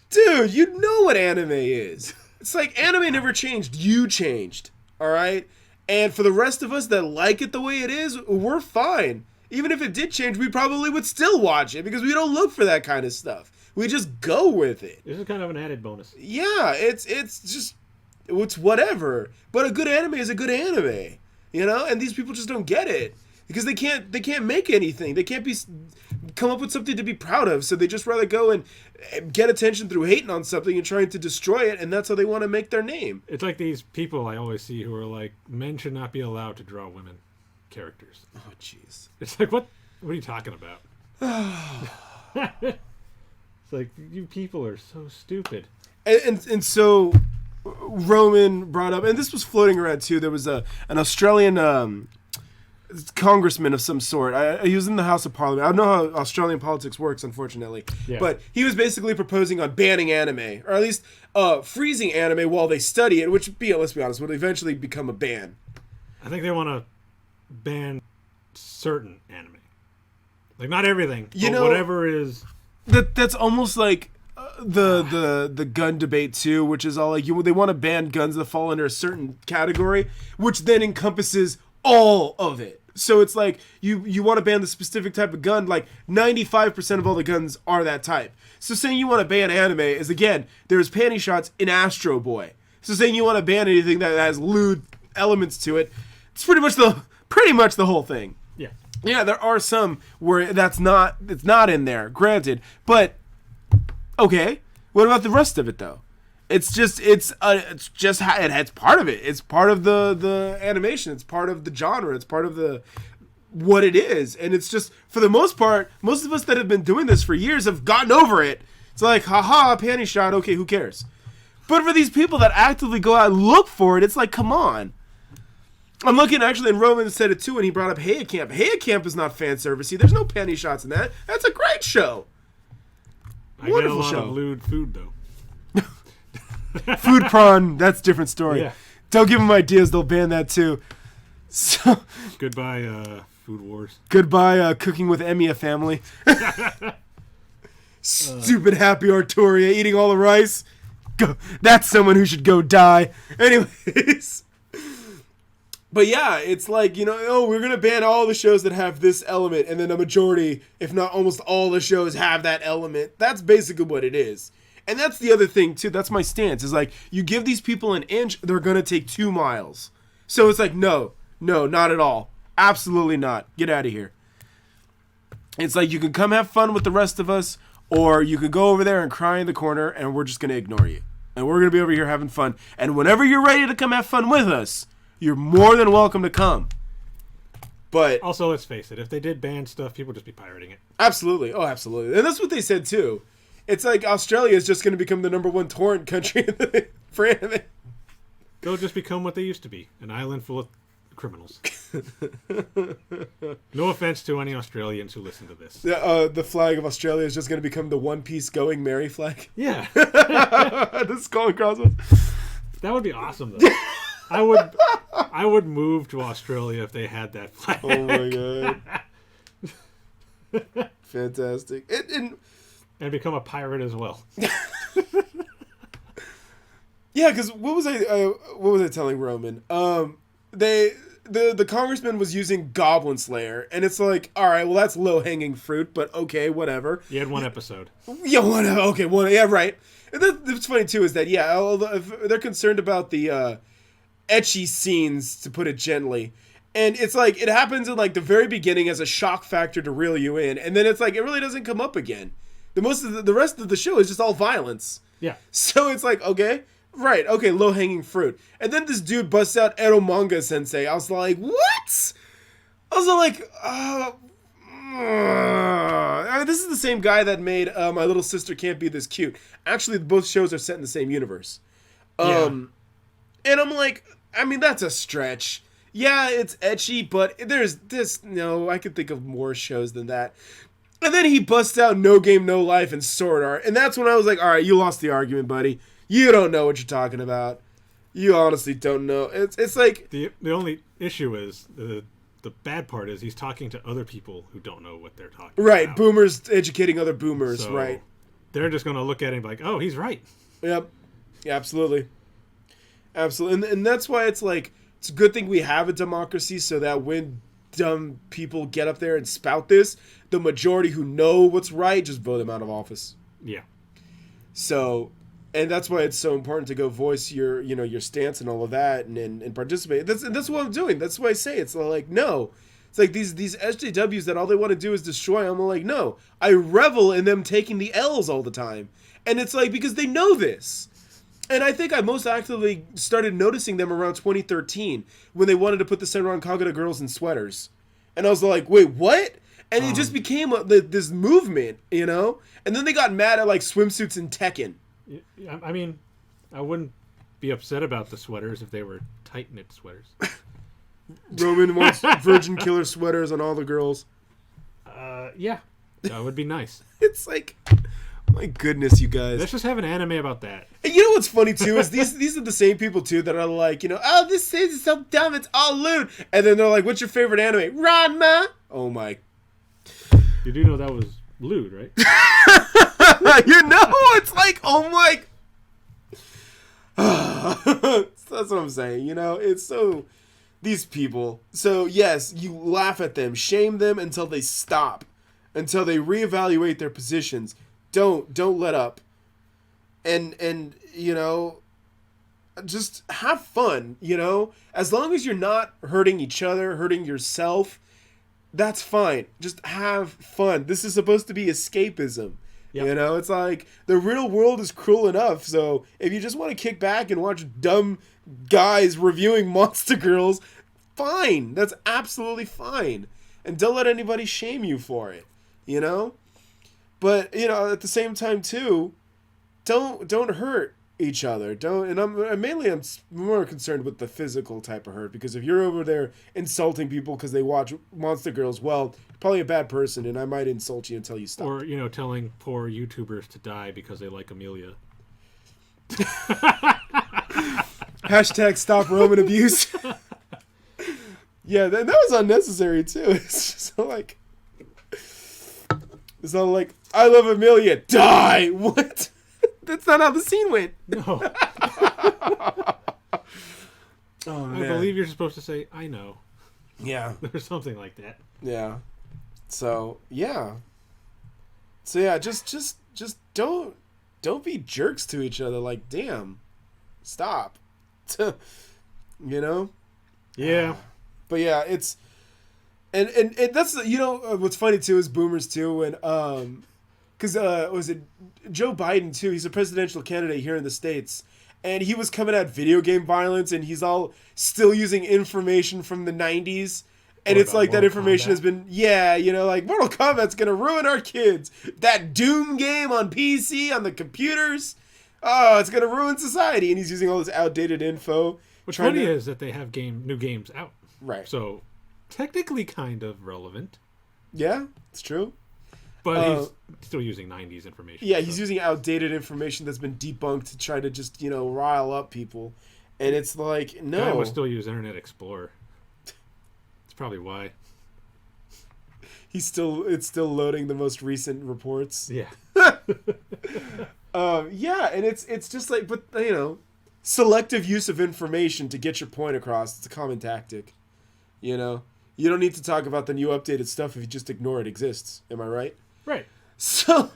Dude, you know what anime is. It's like, anime never changed. You changed. Alright? And for the rest of us that like it the way it is, we're fine. Even if it did change, we probably would still watch it because we don't look for that kind of stuff. We just go with it. This is kind of an added bonus. Yeah, it's whatever. But a good anime is a good anime. And these people just don't get it. Because they can't make anything. They can't come up with something to be proud of. So they just rather go and get attention through hating on something and trying to destroy it, and that's how they want to make their name. It's like these people I always see who are like, men should not be allowed to draw women characters. Oh, jeez. It's like, what are you talking about? It's like, you people are so stupid. And so Roman brought up, and this was floating around too, there was an Australian congressman of some sort. He was in the House of Parliament. I don't know how Australian politics works, unfortunately. Yeah. But he was basically proposing on banning anime, or at least freezing anime while they study it, which, let's be honest, would eventually become a ban. I think they want to ban certain anime. Like, not everything, but whatever is... That's almost like the gun debate, too, which is all like, they want to ban guns that fall under a certain category, which then encompasses all of it. So it's like you want to ban the specific type of gun, like 95% of all the guns are that type. So saying you want to ban anime is, again, there's panty shots in Astro Boy. So saying you want to ban anything that has lewd elements to it, it's pretty much the whole thing. Yeah. Yeah, there are some where it's not in there, granted, but Okay, what about the rest of it though? It's part of it. It's part of the animation. It's part of the genre. It's part of the what it is. And it's just, for the most part, most of us that have been doing this for years have gotten over it. It's like, haha, panty shot. Okay, who cares? But for these people that actively go out and look for it, it's like, come on. I'm looking, actually, and Roman said it too when he brought up Heya Camp. Heya Camp is not fan servicey. There's no panty shots in that. That's a great show. I get a lot of lewd food, though. Food prawn, that's a different story. Yeah. Don't give them ideas, they'll ban that too. So Goodbye, Food Wars. Goodbye, Cooking with Emiya family. Stupid Happy Arturia eating all the rice. Go. That's someone who should go die. Anyways. But yeah, it's like, we're going to ban all the shows that have this element, and then a majority, if not almost all the shows have that element. That's basically what it is. And that's the other thing, too. That's my stance. Is like, you give these people an inch, they're going to take 2 miles. So it's like, no, not at all. Absolutely not. Get out of here. It's like, you can come have fun with the rest of us, or you could go over there and cry in the corner, and we're just going to ignore you. And we're going to be over here having fun. And whenever you're ready to come have fun with us, you're more than welcome to come. But also, let's face it, if they did ban stuff, people would just be pirating it. Absolutely. Oh, absolutely. And that's what they said, too. It's like Australia is just going to become the #1 torrent country for anime. They'll just become what they used to be, an island full of criminals. No offense to any Australians who listen to this. The flag of Australia is just going to become the One Piece Going Merry flag. Yeah. The skull and crossbones. That would be awesome, though. I would move to Australia if they had that flag. Oh my god. Fantastic. And become a pirate as well. Yeah, because what was I telling Roman? The congressman was using Goblin Slayer, and it's like, all right, well that's low hanging fruit, but okay, whatever. You had one episode. Yeah, one. Yeah, right. And that's funny too. Is that if they're concerned about the ecchi scenes, to put it gently. And it's like, it happens in like the very beginning as a shock factor to reel you in, and then it's like it really doesn't come up again. The rest of the show is just all violence. Yeah. So it's like, okay, right, okay, low hanging fruit. And then this dude busts out Eromanga Sensei. I was like, what? I was like, this is the same guy that made My Little Sister Can't Be This Cute. Actually, both shows are set in the same universe. And I'm like, I mean, that's a stretch. Yeah, it's ecchi, but there's this, I could think of more shows than that. And then he busts out No Game, No Life and Sword Art. And that's when I was like, all right, you lost the argument, buddy. You don't know what you're talking about. You honestly don't know. It's like... The only issue is, the bad part is he's talking to other people who don't know what they're talking about. Right, boomers educating other boomers, so right. They're just going to look at him and be like, oh, he's right. Yep. Yeah, absolutely. Absolutely. And that's why it's like, it's a good thing we have a democracy, so that when dumb people get up there and spout this, the majority who know what's right just vote them out of office. Yeah. So, and that's why it's so important to go voice your stance and all of that and participate. That's what I'm doing. That's why I say it's like, no. It's like these SJWs that all they want to do is destroy. I'm like, no. I revel in them taking the L's all the time. And it's like, because they know this. And I think I most actively started noticing them around 2013 when they wanted to put the Senran Kagura girls in sweaters. And I was like, wait, what? And it just became this movement, And then they got mad at like swimsuits in Tekken. I mean, I wouldn't be upset about the sweaters if they were tight knit sweaters. Roman wants virgin killer sweaters on all the girls. Yeah, that would be nice. It's like... My goodness, you guys. Let's just have an anime about that. And you know what's funny, too, is these are the same people, too, that are like, oh, this is so dumb, it's all lewd. And then they're like, what's your favorite anime? Ranma! Oh, my. You do know that was lewd, right? It's like, oh, my. That's what I'm saying, It's so... These people. So, yes, you laugh at them, shame them until they stop. Until they reevaluate their positions. Don't let up. And just have fun, As long as you're not hurting each other, hurting yourself, that's fine. Just have fun. This is supposed to be escapism. Yep. You know, it's like the real world is cruel enough. So if you just want to kick back and watch dumb guys reviewing Monster Girls, fine. That's absolutely fine. And don't let anybody shame you for it, you know? But, you know, at the same time too, don't hurt each other. I'm more concerned with the physical type of hurt, because if you're over there insulting people because they watch Monster Girls, well, you're probably a bad person, and I might insult you until you stop. Or, you know, telling poor YouTubers to die because they like Amelia. Hashtag stop Roman abuse. Yeah, that was unnecessary too. It's just like, it's not like, I love Amelia, die. What? That's not how the scene went. No. Oh man. I believe you're supposed to say, I know. Yeah. Or something like that. Yeah. So yeah. Just don't be jerks to each other. Like, damn, stop. You know. Yeah. But yeah, it's and that's, you know, what's funny too is boomers too, and because was it Joe Biden too? He's a presidential candidate here in the States, and he was coming at video game violence, and he's all still using information from the 90s. And it's like that information has been, you know, like Mortal Kombat's gonna ruin our kids. That Doom game on PC, on the computers, oh, it's gonna ruin society. And he's using all this outdated info. What's funny is that they have new games out. Right. So, technically kind of relevant. Yeah, it's true. But he's still using 90s information. Yeah, he's using outdated information that's been debunked to try to just, you know, rile up people. And it's like, no. I would still use Internet Explorer. That's probably why. It's still loading the most recent reports. Yeah. Yeah, and it's just like, but, you know, selective use of information to get your point across. It's a common tactic. You know? You don't need to talk about the new updated stuff if you just ignore it exists. Am I right? Right. So,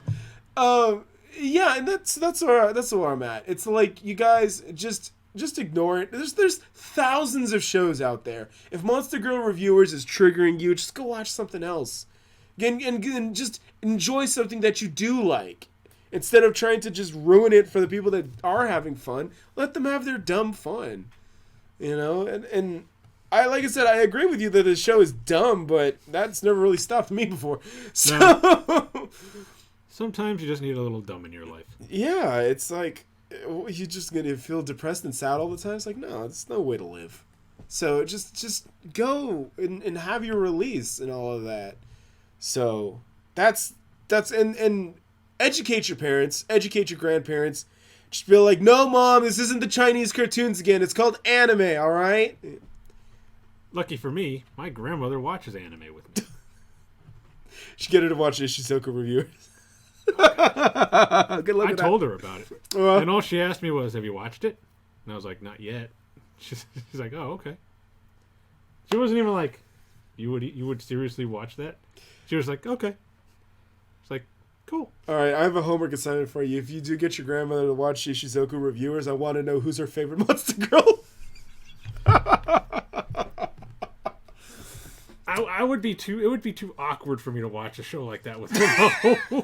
yeah, and that's where I'm at. It's like, you guys just ignore it. There's thousands of shows out there. If Monster Girl Reviewers is triggering you, just go watch something else. And just enjoy something that you do like. Instead of trying to just ruin it for the people that are having fun, let them have their dumb fun. You know? And like I said, I agree with you that the show is dumb, but that's never really stopped me before. So no. Sometimes you just need a little dumb in your life. Yeah, it's like, you're just going to feel depressed and sad all the time. It's like, no, it's no way to live. So just go and have your release and all of that. So that's and educate your parents, educate your grandparents. Just be like, no, Mom, this isn't the Chinese cartoons again. It's called anime, all right? Lucky for me, my grandmother watches anime with me. Should get her to watch Ishuzoku Reviewers. Good luck I with told that. her about it. And all she asked me was, have you watched it? And I was like, not yet. She's like, oh, okay. She wasn't even like, you would seriously watch that? She was like, okay. It's like, cool. All right, I have a homework assignment for you. If you do get your grandmother to watch Ishuzoku Reviewers, I want to know who's her favorite Monster Girl. It would be too awkward for me to watch a show like that with her.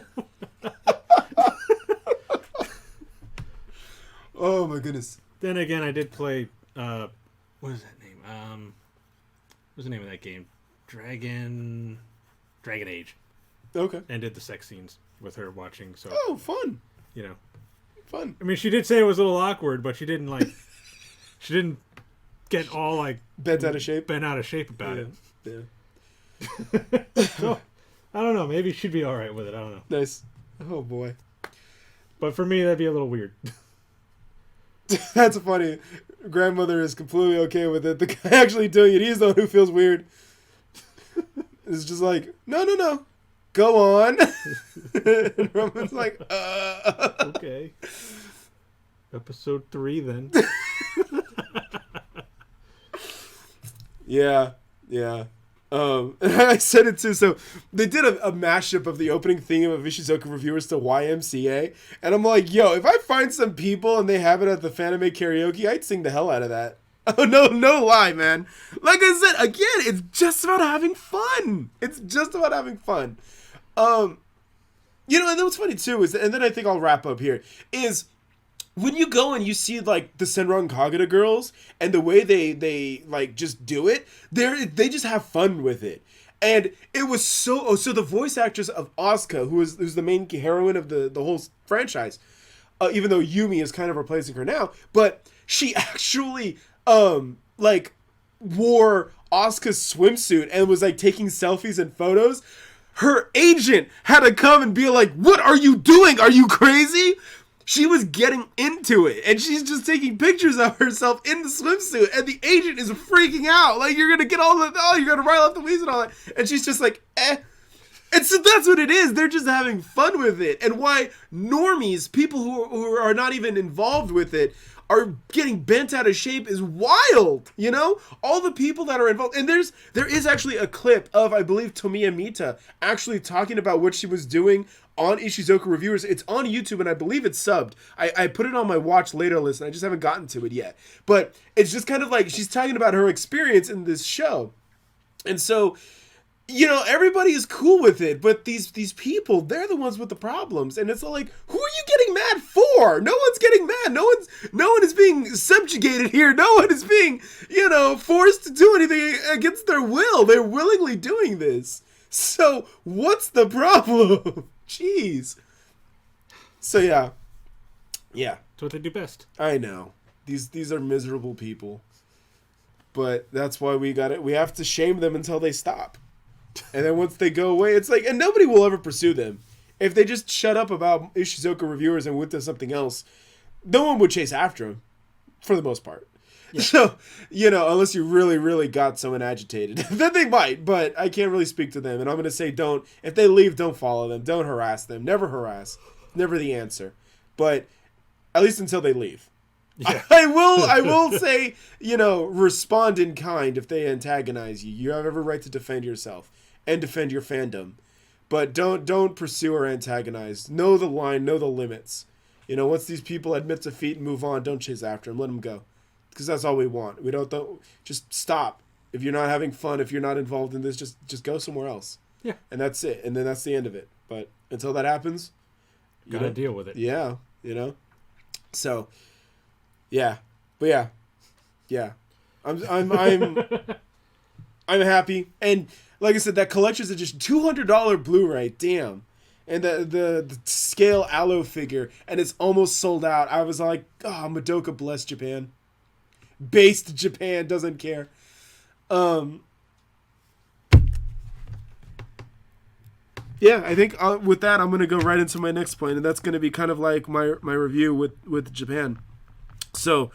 Oh my goodness. Then again, I did play what is that name? What's the name of that game? Dragon Age. Okay. And did the sex scenes with her watching, so Oh, fun. you know. Fun. I mean, she did say it was a little awkward, but she didn't get all like Bent out of shape about it. Yeah. So, I don't know. Maybe she'd be all right with it. I don't know. Nice. Oh boy. But for me, that'd be a little weird. That's funny. Grandmother is completely okay with it. The guy actually doing it, he's the one who feels weird. It's just like, no. Go on. And Roman's like, Okay. Episode 3 then. Yeah. I said it too. So they did a mashup of the opening theme of Ishuzoku Reviewers to YMCA, and I'm like, yo, if I find some people and they have it at the Fanime karaoke, I'd sing the hell out of that. Oh no lie, man. Like I said again, it's just about having fun. You know, and then what's funny too is, and then I think I'll wrap up here, is when you go and you see like the Senran Kagura girls and the way they like just do it, they just have fun with it. And it was so the voice actress of Asuka, who's the main heroine of the whole franchise, even though Yumi is kind of replacing her now, but she actually like wore Asuka's swimsuit and was like taking selfies and photos. Her agent had to come and be like, "What are you doing? Are you crazy?" She was getting into it, and she's just taking pictures of herself in the swimsuit, and the agent is freaking out. Like, you're gonna get you're gonna rile up the police and all that. And she's just like, eh. And so that's what it is. They're just having fun with it. And why normies, people who are not even involved with it, are getting bent out of shape is wild, you know? All the people that are involved. And there is actually a clip of, I believe, Tomiya Mita actually talking about what she was doing on Ishuzoku Reviewers. It's on YouTube, and I believe it's subbed. I put it on my watch later list, and I just haven't gotten to it yet. But it's just kind of like she's talking about her experience in this show. And so, you know, everybody is cool with it, but these people, they're the ones with the problems. And it's all like, who are you getting mad for? No one's getting mad. No one is being subjugated here. No one is being, you know, forced to do anything against their will. They're willingly doing this. So what's the problem? Jeez. So yeah. That's what they do best. I know. These are miserable people. But that's why we have to shame them until they stop. And then once they go away, it's like, and nobody will ever pursue them. If they just shut up about Ishuzoku Reviewers and went to something else, no one would chase after them, for the most part. Yeah. So, you know, unless you really, really got someone agitated, then they might, but I can't really speak to them. And I'm going to say if they leave, don't follow them. Don't harass them. Never harass. Never the answer. But at least until they leave. Yeah. I will say, you know, respond in kind if they antagonize you. You have every right to defend yourself and defend your fandom. But don't pursue or antagonize. Know the line, know the limits. You know, once these people admit defeat and move on, don't chase after them. Let them go. Because that's all we want. We don't just stop. If you're not having fun, if you're not involved in this, just go somewhere else. Yeah. And that's it. And then that's the end of it. But until that happens, you gotta deal with it. Yeah, you know. So, yeah. But yeah. I'm happy. And like I said, that collector's edition, $200 Blu-ray, damn. And the scale aloe figure, and it's almost sold out. I was like, oh, Madoka bless Japan. Based Japan, doesn't care. Yeah, I think with that, I'm going to go right into my next point, and that's going to be kind of like my review with Japan. So,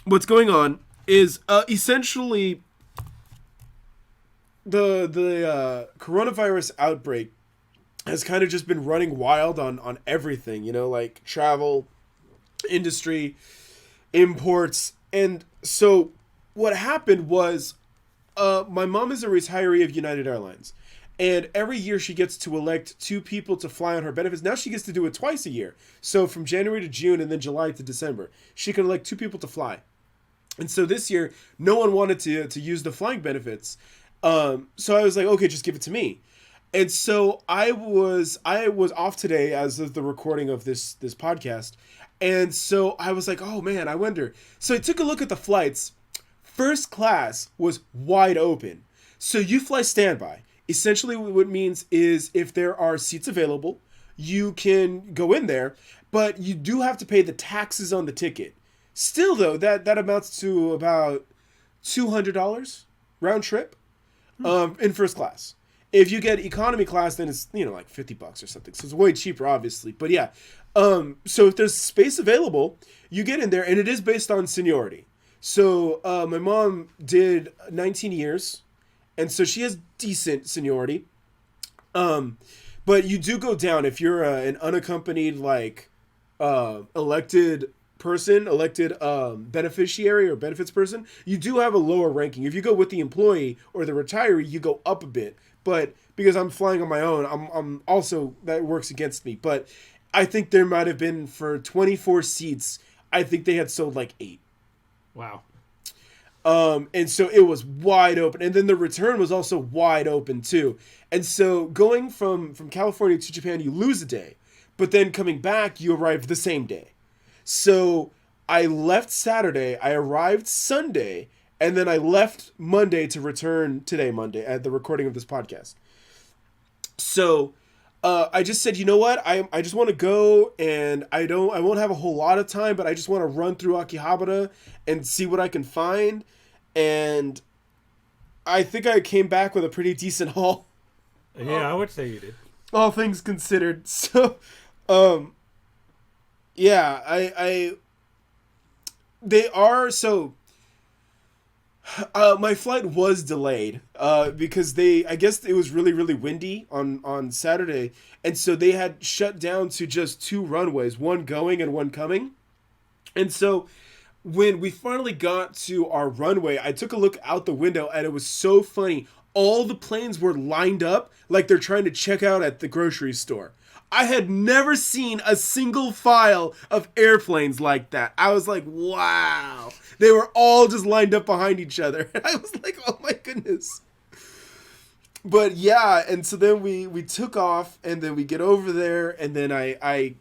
what's going on is essentially the coronavirus outbreak has kind of just been running wild on everything, you know, like travel, industry, imports. And so what happened was my mom is a retiree of United Airlines. And every year she gets to elect 2 people to fly on her benefits. Now she gets to do it twice a year. So from January to June and then July to December, she can elect 2 people to fly. And so this year, no one wanted to use the flying benefits. So I was like, okay, just give it to me. And so I was off today as of the recording of this podcast. And so I was like, oh man, I wonder. So I took a look at the flights. First class was wide open. So you fly standby. Essentially what it means is if there are seats available, you can go in there, but you do have to pay the taxes on the ticket. Still though, that amounts to about $200 round trip in first class. If you get economy class, then it's, you know, like $50 or something. So it's way cheaper, obviously. But yeah, so if there's space available, you get in there, and it is based on seniority. So my mom did 19 years, and so she has decent seniority. But you do go down if you're an unaccompanied, like, elected beneficiary or benefits person. You do have a lower ranking. If you go with the employee or the retiree, you go up a bit. But because I'm flying on my own, I'm also, that works against me. But I think there might have been, for 24 seats, I think they had sold like 8. Wow. And so it was wide open. And then the return was also wide open too. And so going from California to Japan, you lose a day. But then coming back, you arrive the same day. So I left Saturday, I arrived Sunday, and then I left Monday to return today, Monday, at the recording of this podcast. So I just said, you know what? I just want to go, and I won't have a whole lot of time, but I just want to run through Akihabara and see what I can find. And I think I came back with a pretty decent haul. Yeah, I would say you did. All things considered. So, yeah, they are, so, my flight was delayed, because I guess it was really, really windy on Saturday, and so they had shut down to just 2 runways, one going and one coming, and so when we finally got to our runway, I took a look out the window, and it was so funny. All the planes were lined up like they're trying to check out at the grocery store. I had never seen a single file of airplanes like that. I was like, wow. They were all just lined up behind each other. And I was like, oh my goodness. But yeah, and so then we took off, and then we get over there, and then I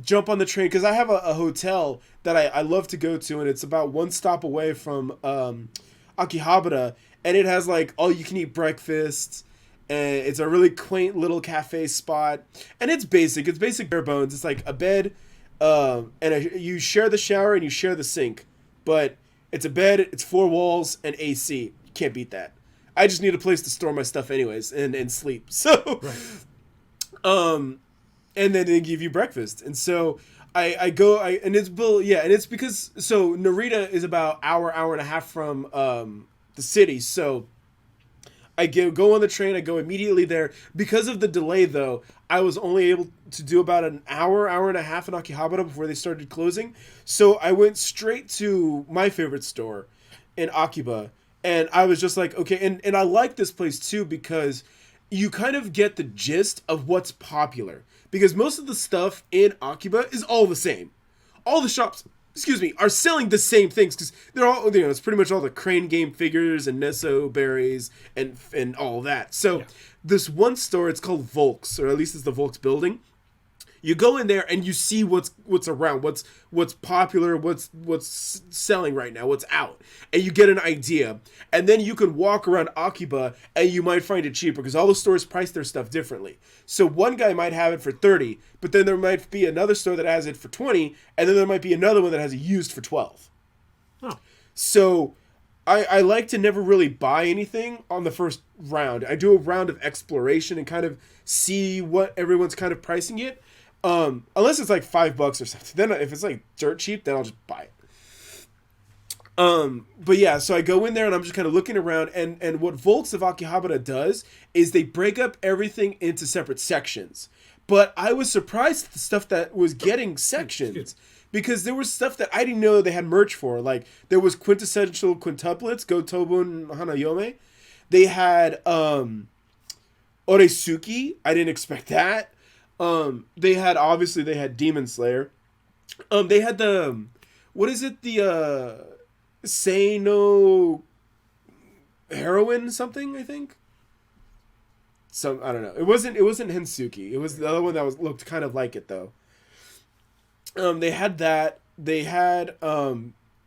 jump on the train, because I have a hotel that I love to go to, and it's about 1 stop away from Akihabara, and it has like all you can eat breakfast, and it's a really quaint little cafe spot, and it's basic bare bones. It's like a bed, you share the shower and you share the sink, but it's a bed, it's 4 walls and AC. You can't beat that. I just need a place to store my stuff anyways and sleep. So right. And then they give you breakfast, and so I go, and it's because, so Narita is about hour and a half from the city, so I go on the train, I go immediately there. Because of the delay, though, I was only able to do about an hour and a half in Akihabara before they started closing, so I went straight to my favorite store in Akiba, and I was just like, okay, and I like this place too, because you kind of get the gist of what's popular. Because most of the stuff in Akiba is all the same. All the shops, are selling the same things, because they're all, it's pretty much all the Crane game figures and Nesso berries and all that. So This one store, it's called Volks, or at least it's the Volks building. You go in there and you see what's around, what's popular, what's selling right now, what's out, and you get an idea. And then you can walk around Akiba and you might find it cheaper, because all the stores price their stuff differently. So one guy might have it for 30, but then there might be another store that has it for 20, and then there might be another one that has it used for 12. Oh. So I like to never really buy anything on the first round. I do a round of exploration and kind of see what everyone's kind of pricing it. Unless it's like $5 or something. Then if it's like dirt cheap, then I'll just buy it. But yeah, so I go in there and I'm just kind of looking around, and what Volks of Akihabara does is they break up everything into separate sections. But I was surprised at the stuff that was getting sections, because there was stuff that I didn't know they had merch for. Like, there was quintessential quintuplets, Gotobun Hanayome. They had Oresuki. I didn't expect that. They had Demon Slayer. They had the, what is it? The, Sano heroine something, I think. I don't know. It wasn't Hensuki. It was the other one that looked kind of like it, though. They had that. They had,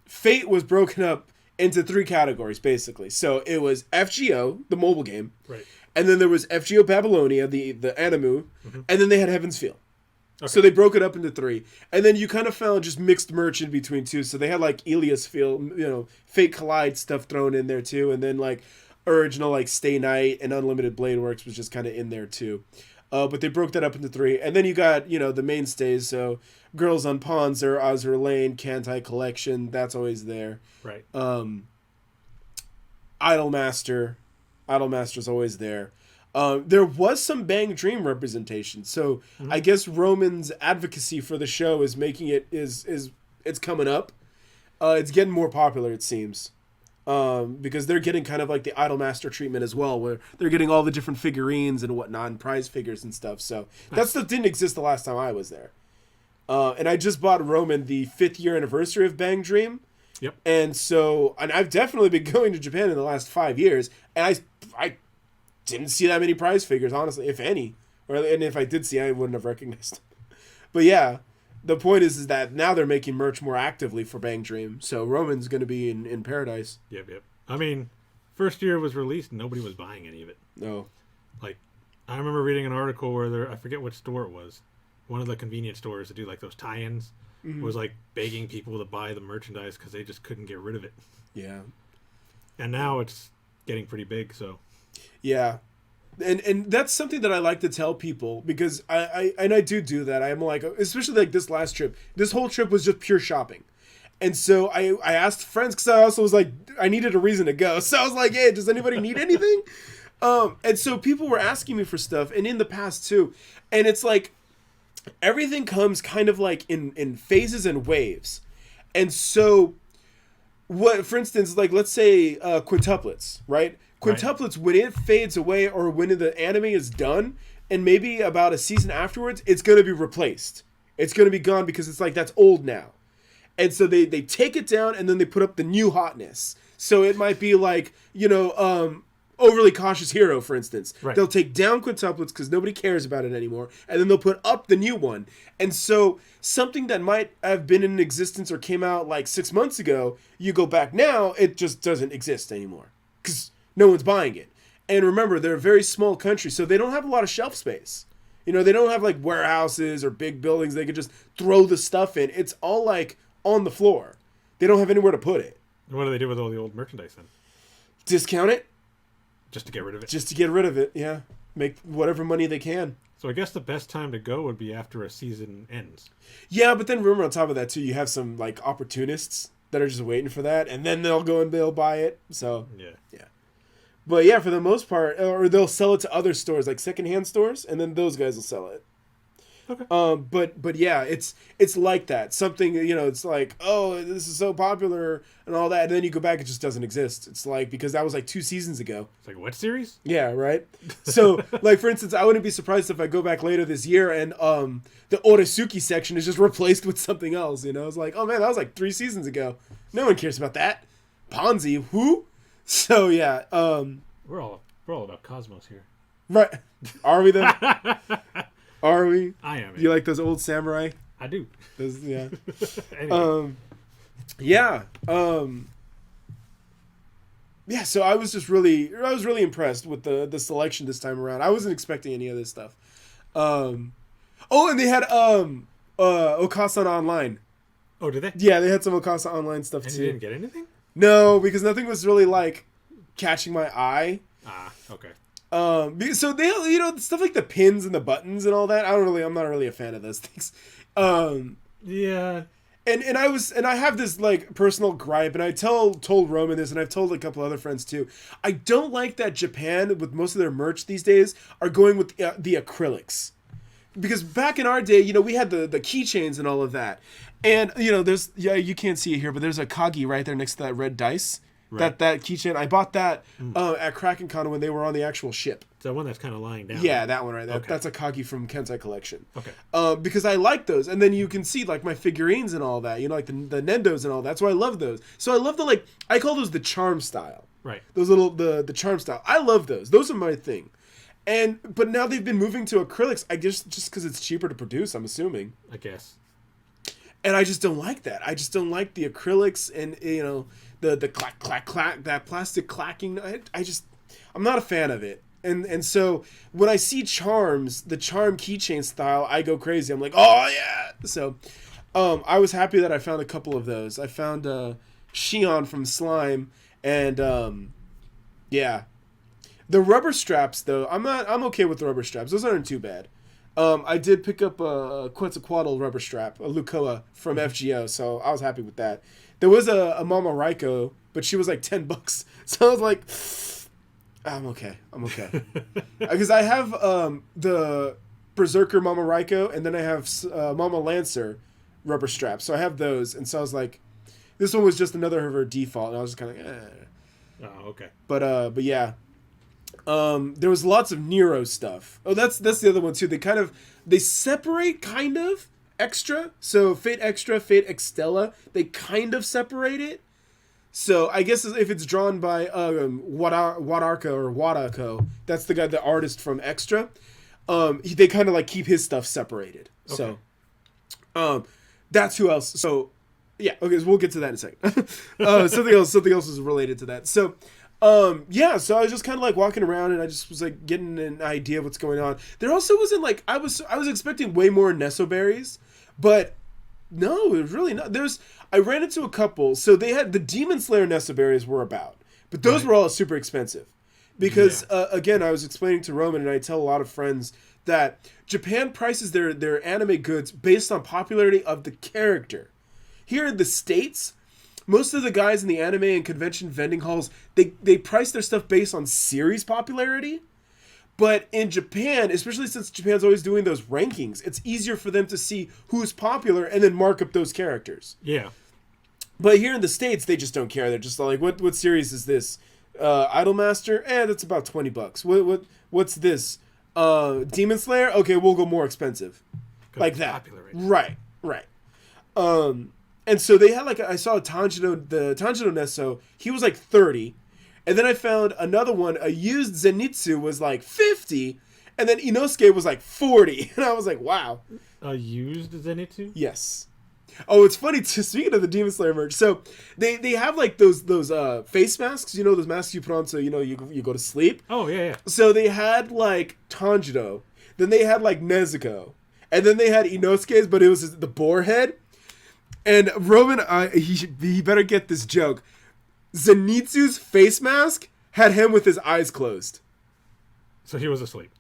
Fate was broken up into 3 categories, basically. So it was FGO, the mobile game. Right. And then there was FGO Babylonia, the animu, and then they had Heaven's Feel. Okay. So they broke it up into 3. And then you kind of found just mixed merch in between, too. So they had, like, Elias Feel, Fate Collide stuff thrown in there, too. And then, like, original, like, Stay Night and Unlimited Blade Works was just kind of in there, too. But they broke that up into 3. And then you got, the mainstays. So Girls on Panzer, Azur Lane, Kantai Collection. That's always there. Right. Idolmaster's always there. There was some Bang Dream representation. So I guess Roman's advocacy for the show is making it, it's coming up. It's getting more popular, it seems. Because they're getting kind of like the Idolmaster treatment as well, where they're getting all the different figurines and whatnot, and prize figures and stuff. So that stuff didn't exist the last time I was there. And I just bought Roman the 5th year anniversary of Bang Dream. Yep. And I've definitely been going to Japan in the last 5 years, and I didn't see that many prize figures, honestly, if any. And if I did see, I wouldn't have recognized them. But yeah, the point is that now they're making merch more actively for Bang Dream. So Roman's going to be in paradise. Yep. I mean, first year it was released, nobody was buying any of it. No. Like, I remember reading an article where I forget which store it was. One of the convenience stores that do like those tie-ins was like begging people to buy the merchandise because they just couldn't get rid of it. Yeah. And now it's getting pretty big, so. Yeah. And that's something that I like to tell people, because I do that. I'm like, especially like this last trip. This whole trip was just pure shopping. And so I asked friends, because I also was like, I needed a reason to go. So I was like, hey, does anybody need anything? And so people were asking me for stuff, and in the past too. And it's like, everything comes kind of like in phases and waves. And so, for instance, like let's say quintuplets, right? Quintuplets, when it fades away or when the anime is done, and maybe about a season afterwards, it's going to be replaced. It's going to be gone because it's like, that's old now. And so they take it down and then they put up the new hotness. So it might be like, Overly Cautious Hero, for instance. Right. They'll take down quintuplets because nobody cares about it anymore, and then they'll put up the new one. And so something that might have been in existence or came out like 6 months ago, you go back now, it just doesn't exist anymore because no one's buying it. And remember, they're a very small country, so they don't have a lot of shelf space. They don't have like warehouses or big buildings they could just throw the stuff in. It's all like on the floor. They don't have anywhere to put it. What do they do with all the old merchandise then? Discount it. Just to get rid of it? Just to get rid of it, yeah. Make whatever money they can. So I guess the best time to go would be after a season ends. Yeah, but then remember, on top of that too, you have some like opportunists that are just waiting for that, and then they'll go and they'll buy it. So yeah. But yeah, for the most part, or they'll sell it to other stores, like secondhand stores, and then those guys will sell it. Okay. But yeah, it's like that. Something, it's like, oh, this is so popular and all that, and then you go back, it just doesn't exist. It's like, because that was like 2 seasons ago. It's like, what series? Yeah, right? So, like, for instance, I wouldn't be surprised if I go back later this year and the Oresuki section is just replaced with something else, It's like, oh man, that was like 3 seasons ago. No one cares about that. Ponzi, who? So, yeah. We're all about Cosmos here. Right. Are we though? Are we? I am. You like those old samurai? I do. Those, yeah. Anyway. Yeah. Yeah, so I was really impressed with the selection this time around. I wasn't expecting any of this stuff. And they had Okasa Online. Oh, did they? Yeah, they had some Okasa Online stuff and too. You didn't get anything? No, because nothing was really like catching my eye. Ah, okay. So they, stuff like the pins and the buttons and all that. I'm not really a fan of those things. Yeah. And I have this like personal gripe, and I told Roman this, and I've told a couple other friends too. I don't like that Japan, with most of their merch these days, are going with the acrylics, because back in our day, we had the keychains and all of that, and there's you can't see it here, but there's a Kagi right there next to that red dice. Right. That keychain, I bought that at KrakenCon when they were on the actual ship. It's that one that's kind of lying down. Yeah, that one right there. Okay. That's a Kagi from Kensai Collection. Okay. Because I like those, and then you can see like my figurines and all that. Like the Nendos and all that. So I love those. So I love I call those the charm style. Right. Those little the charm style. I love those. Those are my thing. But now they've been moving to acrylics. I guess just because it's cheaper to produce. I'm assuming. I guess. And I just don't like that. I just don't like the acrylics and the clack clack clack, that plastic clacking. I'm not a fan of it. And so when I see charms, the charm keychain style, I go crazy. I'm like, oh yeah. So I was happy that I found a couple of those. I found Shion from Slime, and yeah. The rubber straps though, I'm okay with the rubber straps. Those aren't too bad. I did pick up a Quetzalcoatl rubber strap, a Lucoa from FGO, so I was happy with that. There was a Mama Raiko, but she was like $10. So I was like, I'm okay. Because I have the Berserker Mama Raiko, and then I have Mama Lancer rubber straps. So I have those, and so I was like, this one was just another of her default, and I was just kind of like, eh. Oh, okay. But yeah. There was lots of Nero stuff. Oh, that's the other one too. They separate kind of extra. So Fate Extra, Fate Extella, they kind of separate it. So I guess if it's drawn by Wadarka or Wadako, that's the guy, the artist from Extra. They kind of like keep his stuff separated. Okay. So, that's who else. So, yeah. Okay, so we'll get to that in a second. Something else is related to that. So, yeah. So I was just kind of like walking around, and I just was like getting an idea of what's going on. There also wasn't like I was expecting way more Nesso berries, but no, it was really not. I ran into a couple. So they had the Demon Slayer Nesso berries were about, but those were all super expensive. Because, again, I was explaining to Roman, and I tell a lot of friends that Japan prices their anime goods based on popularity of the character. Here in the States, most of the guys in the anime and convention vending halls, they price their stuff based on series popularity. But in Japan, especially since Japan's always doing those rankings, it's easier for them to see who's popular and then mark up those characters. Yeah. But here in the States, they just don't care. They're just like, what series is this? Idolmaster, that's about $20. What's this? Demon Slayer, okay, we'll go more expensive, like that. Right. And so they had I saw the Tanjiro Nesso, he was like 30, and then I found another one, a used Zenitsu was like 50, and then Inosuke was like 40, and I was like, wow. A used Zenitsu? Yes. Oh, it's funny too. Speaking of the Demon Slayer merch, so they have like those face masks, those masks you put on so you go to sleep. Oh yeah. So they had like Tanjiro, then they had like Nezuko, and then they had Inosuke's, but it was the boar head. And Roman, he better get this joke. Zenitsu's face mask had him with his eyes closed. So he was asleep.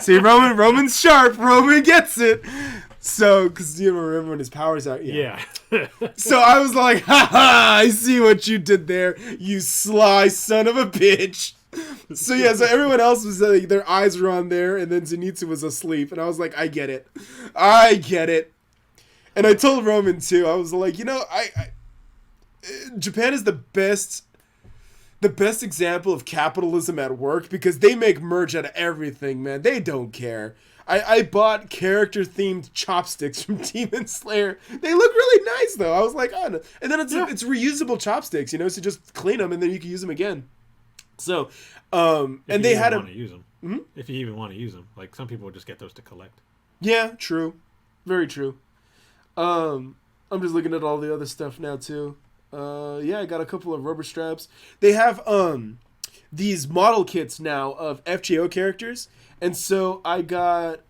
See, Roman's sharp. Roman gets it. So, because you remember when his power's out? Yeah. So I was like, I see what you did there, you sly son of a bitch. So yeah, so everyone else was like, their eyes were on there, and then Zenitsu was asleep, and I was like, I get it. And I told Roman too, I was like, Japan is the best example of capitalism at work, because they make merch out of everything, man. They don't care. I bought character-themed chopsticks from Demon Slayer. They look really nice, though. I was like, oh, no. And then it's reusable chopsticks, so just clean them, and then you can use them again. So, and they had them. Use them. Mm-hmm? If you even want to use them. Like, some people would just get those to collect. Yeah, true. Very true. I'm just looking at all the other stuff now, too. I got a couple of rubber straps. They have these model kits now of FGO characters. And so I got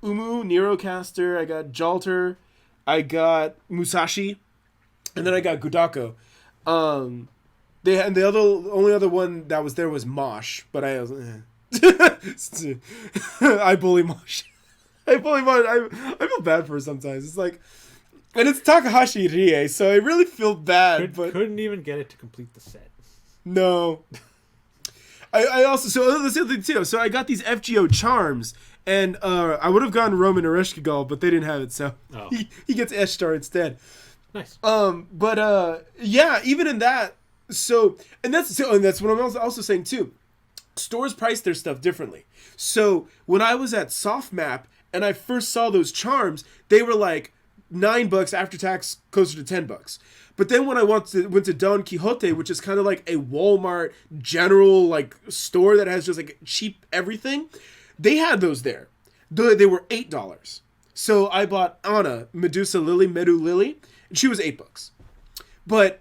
Umu, Nerocaster, I got Jalter, I got Musashi, and then I got Gudako. The only other one that was there was Mosh, but I was I bully Mosh. I feel bad for her sometimes. It's like, and it's Takahashi Rie, so I really feel bad. But couldn't even get it to complete the set. No. I also, so that's the other thing too. So I got these FGO charms, and I would have gotten Roman Ereshkigal, but they didn't have it, so he gets Eshtar instead. Nice. Even in that. So that's what I'm also saying too. Stores price their stuff differently. So when I was at Softmap and I first saw those charms, they were like $9 after tax, closer to $10. But then when I went to Don Quixote, which is kind of like a Walmart general like store that has just like cheap everything, they had those there. They were $8. So I bought Anna, Medusa Lily, Medu Lily, and she was $8. But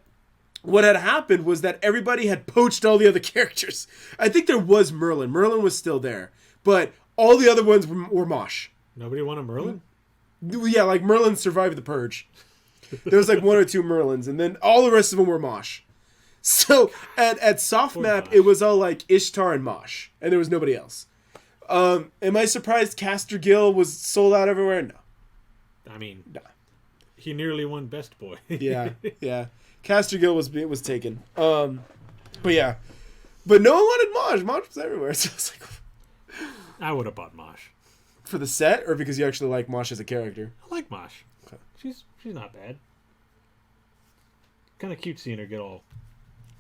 what had happened was that everybody had poached all the other characters. I think there was Merlin. Merlin was still there. But all the other ones were Mosh. Nobody wanted Merlin? Yeah, like Merlin survived the purge. There was like one or two Merlins, and then all the rest of them were Mosh. So at Softmap, it was all like Ishtar and Mosh, and there was nobody else. Am I surprised Caster Gill was sold out everywhere? No. I mean, no. He nearly won Best Boy. yeah. Caster Gill was taken. But yeah. But no one wanted Mosh. Mosh was everywhere. So I was like, I would have bought Mosh. For the set, or because you actually like Mosh as a character? I like Mosh. Okay. She's not bad. Kind of cute seeing her get all.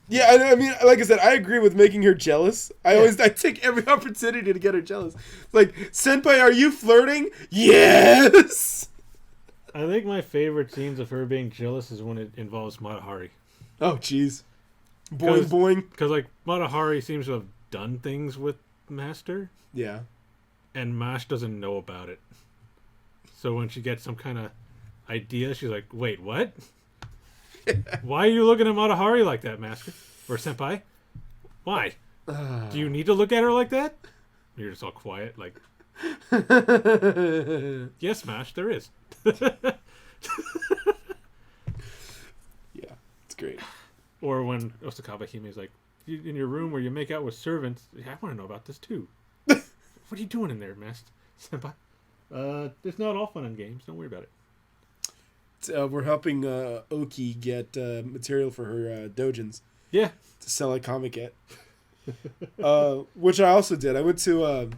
Yeah, I mean, like I said, I agree with making her jealous. I take every opportunity to get her jealous. Like, Senpai, are you flirting? Yes! I think my favorite scenes of her being jealous is when it involves Matahari. Oh, jeez. Boing, boing. Because, like, Matahari seems to have done things with Master, Yeah. and Mash doesn't know about it. So when she gets some kind of idea, she's like, wait, what? Why are you looking at Matahari like that, Master? Or Senpai? Why? Do you need to look at her like that? You're just all quiet, like... Yes, Mash, there is. Yeah, it's great. Or when Osakawa Hime's like, in your room where you make out with servants, I want to know about this too. What are you doing in there, Master Senpai? It's not all fun and games. Don't worry about it. We're helping Oki get material for her dojins. Yeah. To sell at Comic at. Which I also did. I went to...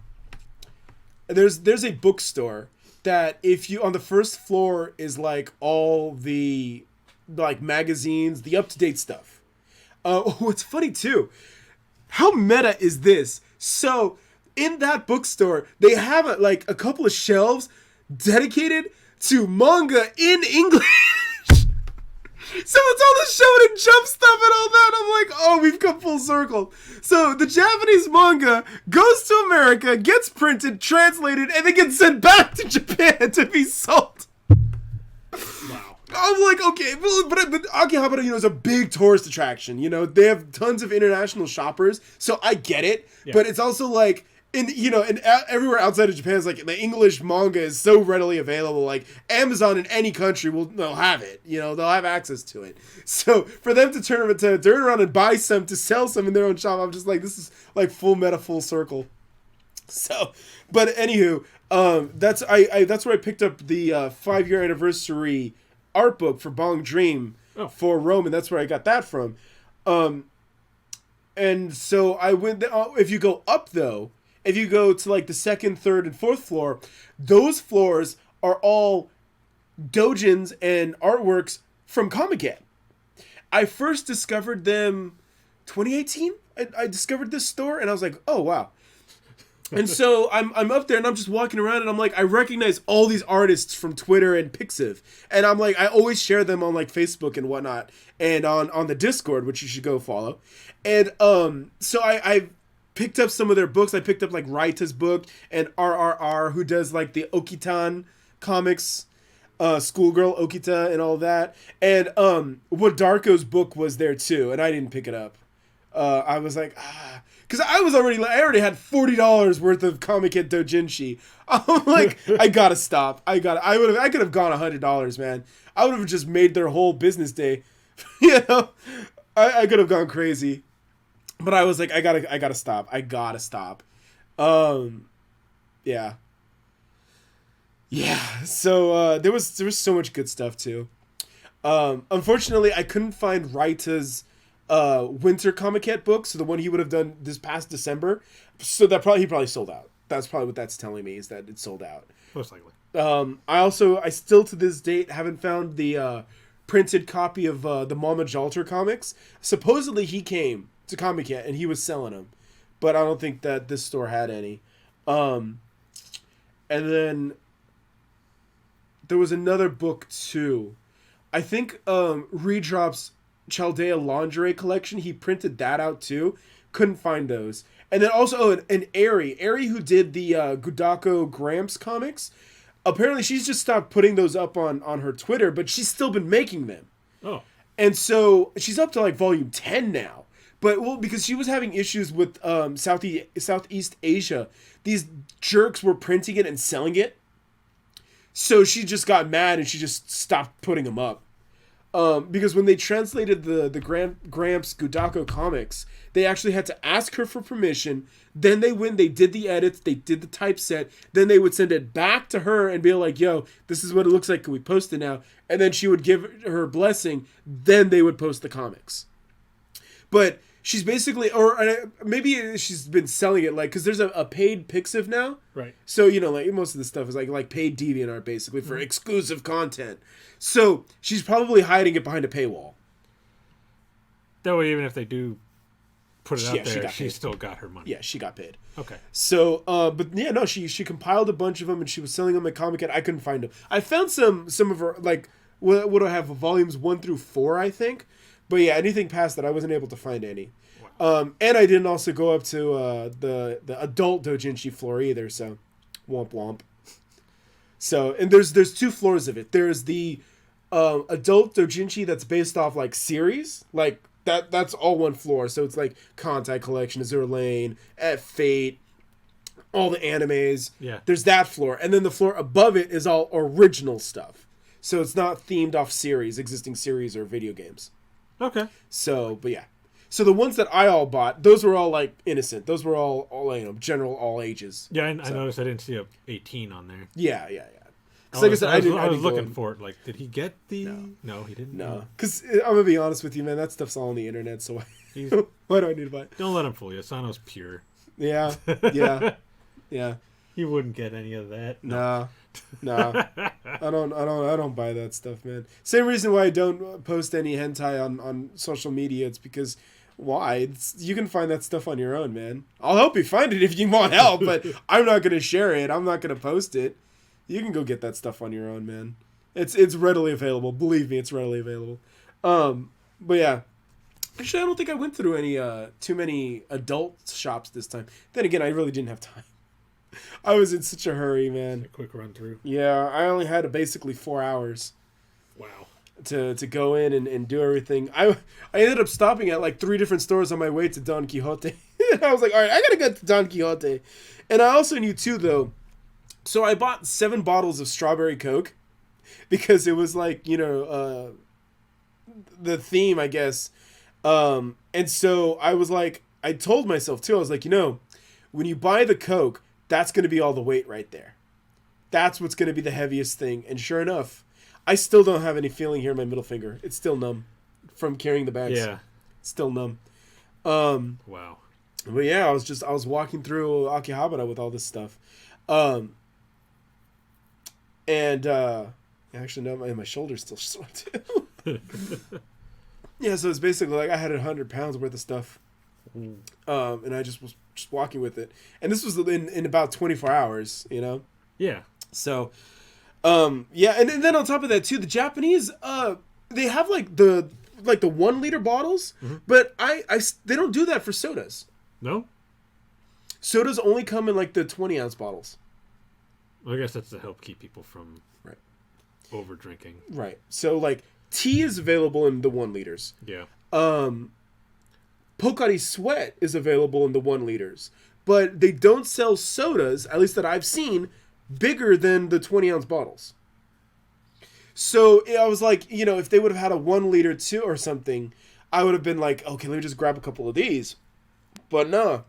There's a bookstore that if you... On the first floor is like all the like magazines, the up-to-date stuff. What's funny too, how meta is this? So in that bookstore, they have a couple of shelves dedicated to manga in English. So it's all the Shonen Jump stuff and all that. I'm like, oh, we've come full circle. So the Japanese manga goes to America, gets printed, translated, and then gets sent back to Japan to be sold. Wow. I'm like, okay, but Akihabara, is a big tourist attraction. They have tons of international shoppers, so I get it. Yeah. But it's also like, everywhere outside of Japan, it's like the English manga is so readily available. Like Amazon in any country they'll have it. They'll have access to it. So for them to turn around and buy some to sell some in their own shop, I'm just like, this is like full meta, full circle. So, but anywho, that's where I picked up the 5-year anniversary art book for Bong Dream for Rome, and that's where I got that from. And so I went. If you go up though, if you go to like the 2nd, 3rd, and 4th floor, those floors are all dojins and artworks from Comic-Con. I first discovered them 2018. I discovered this store, and I was like, oh wow. And so I'm up there and I'm just walking around and I'm like, I recognize all these artists from Twitter and Pixiv. And I'm like, I always share them on like Facebook and whatnot and on the Discord, which you should go follow. And so I picked up some of their books. I picked up like Raita's book and RRR, who does like the Okitan comics, Schoolgirl Okita and all that. And Wadarko's book was there too, and I didn't pick it up. I was like, because I already had $40 worth of Comic-Con Dojinshi. I'm like, I gotta stop. I could have gone $100, man. I would have just made their whole business day. I could have gone crazy. But I was like, I gotta stop. I gotta stop. Yeah. Yeah. So there was so much good stuff too. Unfortunately, I couldn't find Raita's winter Comic-Con book, so the one he would have done this past December. So he probably sold out. That's probably what that's telling me, is that it's sold out. Most likely. I still to this date haven't found the printed copy of the Mama Jalter comics. Supposedly he came to Comic-Con and he was selling them, but I don't think that this store had any. And then there was another book too. I think Redrop's Chaldea Lingerie collection, he printed that out too. Couldn't find those. And then also an Ari who did the Gudako Gramps comics. Apparently she's just stopped putting those up on her Twitter, but she's still been making them. Oh. And so she's up to like volume 10 now. But because she was having issues with Southeast Asia, these jerks were printing it and selling it. So she just got mad and she just stopped putting them up. Because when they translated the Gramps Gudako comics, they actually had to ask her for permission. Then they did the edits, they did the typeset. Then they would send it back to her and be like, yo, this is what it looks like. Can we post it now? And then she would give her blessing. Then they would post the comics. But she's basically, or maybe she's been selling it, like, because there's a paid Pixiv now. Right. So, like most of the stuff is like paid DeviantArt basically for exclusive content. So she's probably hiding it behind a paywall. That way, even if they do put it out there, she paid. Still got her money. Yeah, she got paid. Okay. So, but yeah, no, she compiled a bunch of them and she was selling them at Comic-Con. I couldn't find them. I found some of her, like, what do I have, volumes 1 through 4, I think. But yeah, anything past that, I wasn't able to find any. Wow. And I didn't also go up to the adult doujinshi floor either. So, womp womp. So, and there's two floors of it. There's the adult doujinshi that's based off like series, like that's all one floor. So it's like Kantai Collection, Azure Lane, at Fate, all the animes. Yeah. There's that floor, and then the floor above it is all original stuff. So it's not themed off series, existing series or video games. Okay. So, but yeah. So the ones that I all bought, those were all like innocent. Those were all general all ages. Yeah, I noticed I didn't see a 18 on there. Yeah. Like I said, I was looking for it. Like, did he get the? No, he didn't. No, because I'm gonna be honest with you, man. That stuff's all on the internet. So why do I need to buy it? Don't let him fool you. Sano's pure. Yeah. He wouldn't get any of that. No. I don't buy that stuff, man. Same reason why I don't post any hentai on social media. It's because why? You can find that stuff on your own, man. I'll help you find it if you want help, but I'm not gonna share it. I'm not gonna post it. You can go get that stuff on your own, man. It's readily available. Believe me, it's readily available. But yeah. Actually, I don't think I went through any too many adult shops this time. Then again, I really didn't have time. I was in such a hurry, man. A quick run through. Yeah, I only had basically 4 hours. Wow. To go in and do everything. I ended up stopping at like 3 different stores on my way to Don Quixote. And I was like, all right, I gotta go to Don Quixote. And I also knew too, though. So I bought 7 bottles of strawberry Coke because it was like, the theme, I guess. And so I was like, I told myself too, I was like, when you buy the Coke, that's going to be all the weight right there. That's what's going to be the heaviest thing. And sure enough, I still don't have any feeling here in my middle finger. It's still numb from carrying the bags. Yeah. Still numb. Wow. But yeah, I was walking through Akihabara with all this stuff. Actually, no, my shoulder's still sore too. Yeah, so it's basically like I had 100 pounds worth of stuff. And I just was walking with it. And this was in about 24 hours, Yeah. So, yeah, and then on top of that too, the Japanese, they have like the 1 liter bottles, but they don't do that for sodas. No? Sodas only come in like the 20 ounce bottles. Well, I guess that's to help keep people from over drinking. Right. So like tea is available in the 1 liters. Yeah. Pocari Sweat is available in the 1 liters, but they don't sell sodas, at least that I've seen, bigger than the 20 ounce bottles. So I was like, if they would have had a 1 liter too or something, I would have been like, okay, let me just grab a couple of these. But no.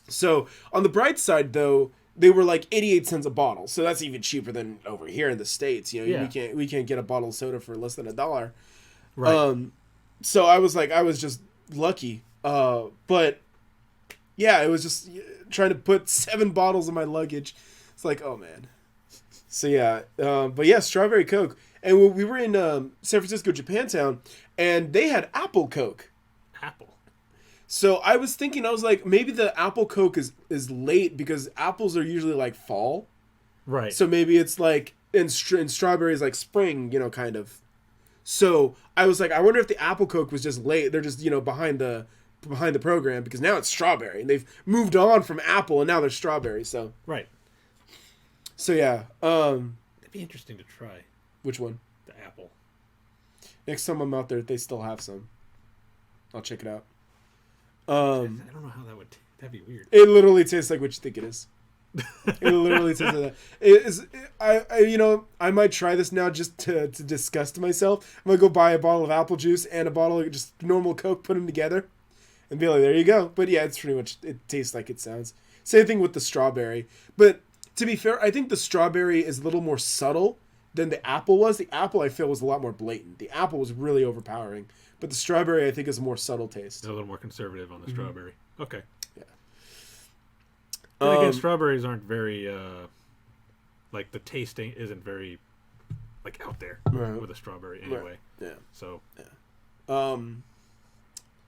So on the bright side though, they were like 88 cents a bottle. So that's even cheaper than over here in the States. We can't get a bottle of soda for less than $1. Right. So I was just lucky. But yeah, it was just trying to put 7 bottles in my luggage. It's like, oh man. So yeah, but yeah, strawberry Coke. And we were in San Francisco, Japantown, and they had apple Coke. Apple. So I was thinking, I was like, maybe the apple Coke is late because apples are usually like fall. Right. So maybe it's like, and strawberries like spring, kind of. So I was like, I wonder if the apple Coke was just late. They're just, behind the program because now it's strawberry and they've moved on from apple and now they're strawberry. So right. So yeah. It'd be interesting to try. Which one? The apple. Next time I'm out there, they still have some. I'll check it out. I don't know how that'd be weird. It literally tastes like what you think it is. It literally tastes like that. I might try this now just to disgust myself. I'm gonna go buy a bottle of apple juice and a bottle of just normal Coke, put them together, and be like, there you go. But yeah, it's pretty much, it tastes like it sounds. Same thing with the strawberry. But to be fair, I think the strawberry is a little more subtle than the apple was. The apple, I feel, was a lot more blatant. The apple was really overpowering. But the strawberry, I think, is a more subtle taste. A little more conservative on the strawberry. Okay. Yeah. Then again, strawberries aren't very, like, the tasting isn't very, like, out there with a strawberry anyway. Right. Yeah. So. Yeah.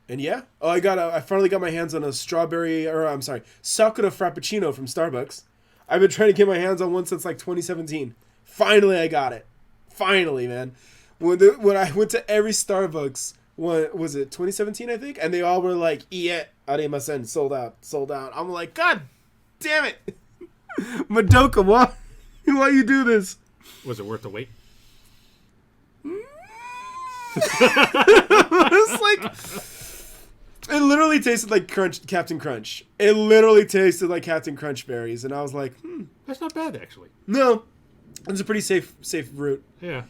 And yeah. Oh, I finally got my hands on a Sakura Frappuccino from Starbucks. I've been trying to get my hands on one since, like, 2017. Finally, I got it. Finally, man. When I went to every Starbucks what was it, 2017, I think? And they all were like, "Iet, arimasen, sold out, sold out." I'm like, God damn it, Madoka, why you do this? Was it worth the wait? It's like, it literally tasted like Captain Crunch. It literally tasted like Captain Crunch berries, and I was like, That's not bad, actually. no, it's a pretty safe route. Yeah.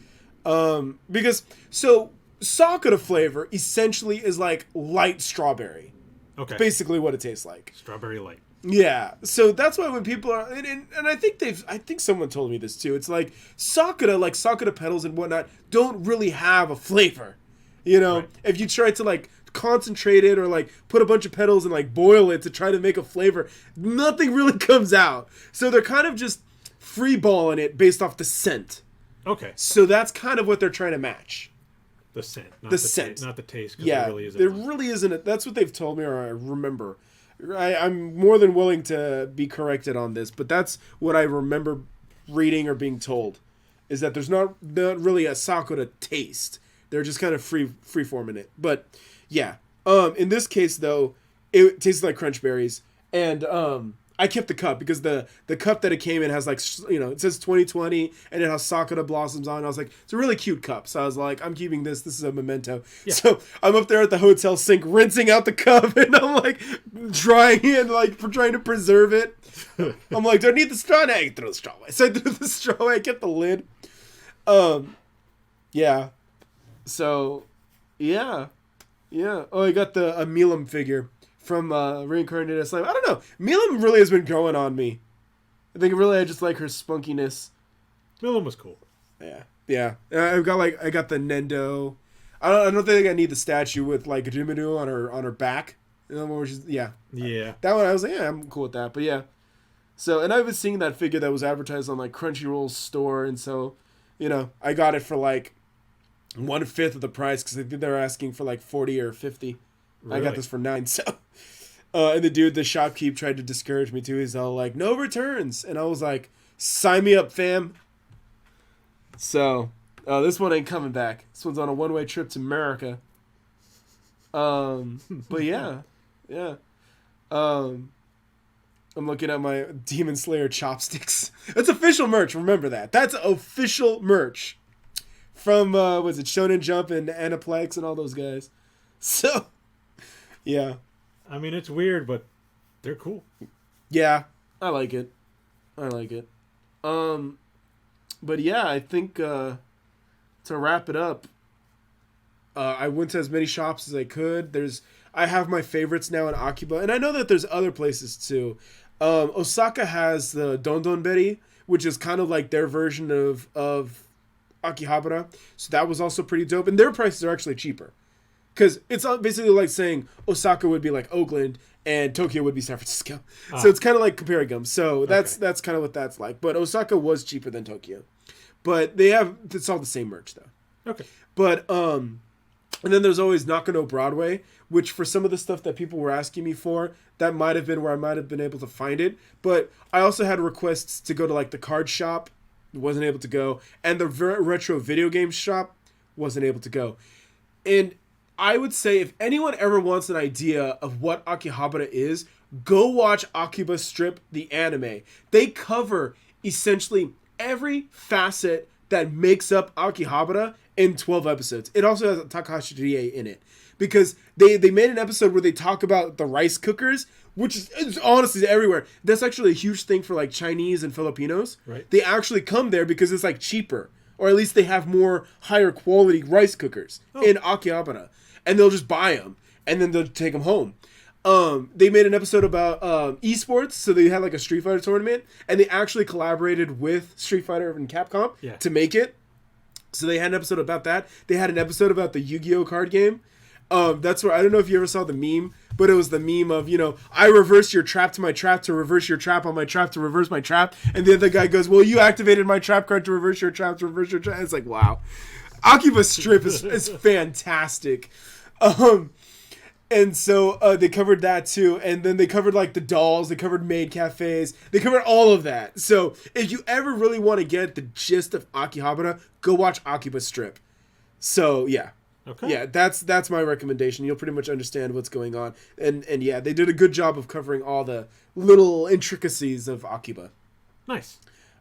Because so Sakura flavor essentially is like light strawberry. Okay. Basically, what it tastes like. Strawberry light. Yeah, so that's why when people are, and I think someone told me this too. It's like Sakura petals and whatnot don't really have a flavor. You know, Right. if you try to like concentrate it or like put a bunch of petals and like boil it to try to make a flavor, nothing really comes out. So they're kind of just freeballing it based off the scent. Okay. So that's kind of what they're trying to match. The scent. Not The scent. Not the taste. 'Cause Yeah, there really isn't. there one. really isn't. That's what they've told me, or I remember. I'm more than willing to be corrected on this, but that's what I remember reading or being told, is that there's not really a Sakura taste. They're just kind of free forming it. But yeah, in this case though, it tastes like crunch berries, and I kept the cup because the cup that it came in has like, you know, it says 2020 and it has Sakura blossoms on. I was like, it's a really cute cup, so I was like, I'm keeping this. This is a memento. Yeah. So I'm up there at the hotel sink rinsing out the cup, and I'm like drying it, like trying to preserve it. I'm like, do I need the straw? No, I can throw the straw away. So I threw the straw away. I kept the lid. Yeah. So, yeah. Oh, I got the Milam figure from Reincarnated Slime. I don't know. Milam really has been growing on me. I think really I just like her spunkiness. Milam was cool. Yeah. I got the Nendo. I don't think I need the statue with like Rimuru on her back. You know, where she's, yeah. That one I was like, yeah, I'm cool with that. But yeah. So, and I was seeing that figure that was advertised on like Crunchyroll's store, and so, you know, I got it for like 1/5 of the price because I think they were asking for like 40 or 50. Really? I got this for 9. So, and the shopkeep tried to discourage me too. He's all like, "No returns," and I was like, "Sign me up, fam." So, this one ain't coming back. This one's on a one-way trip to America. But yeah. I'm looking at my Demon Slayer chopsticks. That's official merch. Remember that. That's official merch from was it Shonen Jump and Aniplex and all those guys. So, yeah. I mean, it's weird, but they're cool. Yeah, I like it. But yeah, I think to wrap it up, I went to as many shops as I could. I have my favorites now in Akiba, and I know that there's other places too. Osaka has the Dondonberi, which is kind of like their version of Akihabara. So that was also pretty dope, and their prices are actually cheaper. Because it's basically like saying Osaka would be like Oakland and Tokyo would be San Francisco. So it's kind of like comparing them. So that's kind of what that's like. But Osaka was cheaper than Tokyo. But it's all the same merch though. Okay. But and then there's always Nakano Broadway, which for some of the stuff that people were asking me for, that might have been where I might have been able to find it. But I also had requests to go to like the card shop, wasn't able to go, and the retro video game shop, wasn't able to go. And I would say if anyone ever wants an idea of what Akihabara is, go watch Akiba Strip, the anime. They cover essentially every facet that makes up Akihabara in 12 episodes. It also has Takahashi Rie in it. Because they made an episode where they talk about the rice cookers, which is honestly everywhere. That's actually a huge thing for like Chinese and Filipinos. Right. They actually come there because it's like cheaper. Or at least they have more higher quality rice cookers in Akihabara. And they'll just buy them. And then they'll take them home. They made an episode about esports. So they had like a Street Fighter tournament. And they actually collaborated with Street Fighter and Capcom to make it. So they had an episode about that. They had an episode about the Yu-Gi-Oh card game. That's where, I don't know if you ever saw the meme, but it was the meme of, you know, I reversed your trap to my trap to reverse your trap on my trap to reverse my trap. And the other guy goes, well, you activated my trap card to reverse your trap to reverse your trap. It's like, wow. Akiba Strip is fantastic. And so they covered that too. And then they covered like the dolls. They covered maid cafes. They covered all of that. So if you ever really want to get the gist of Akihabara, go watch Akiba Strip. So yeah. Okay. Yeah, that's my recommendation. You'll pretty much understand what's going on. And yeah, they did a good job of covering all the little intricacies of Akiba. Nice.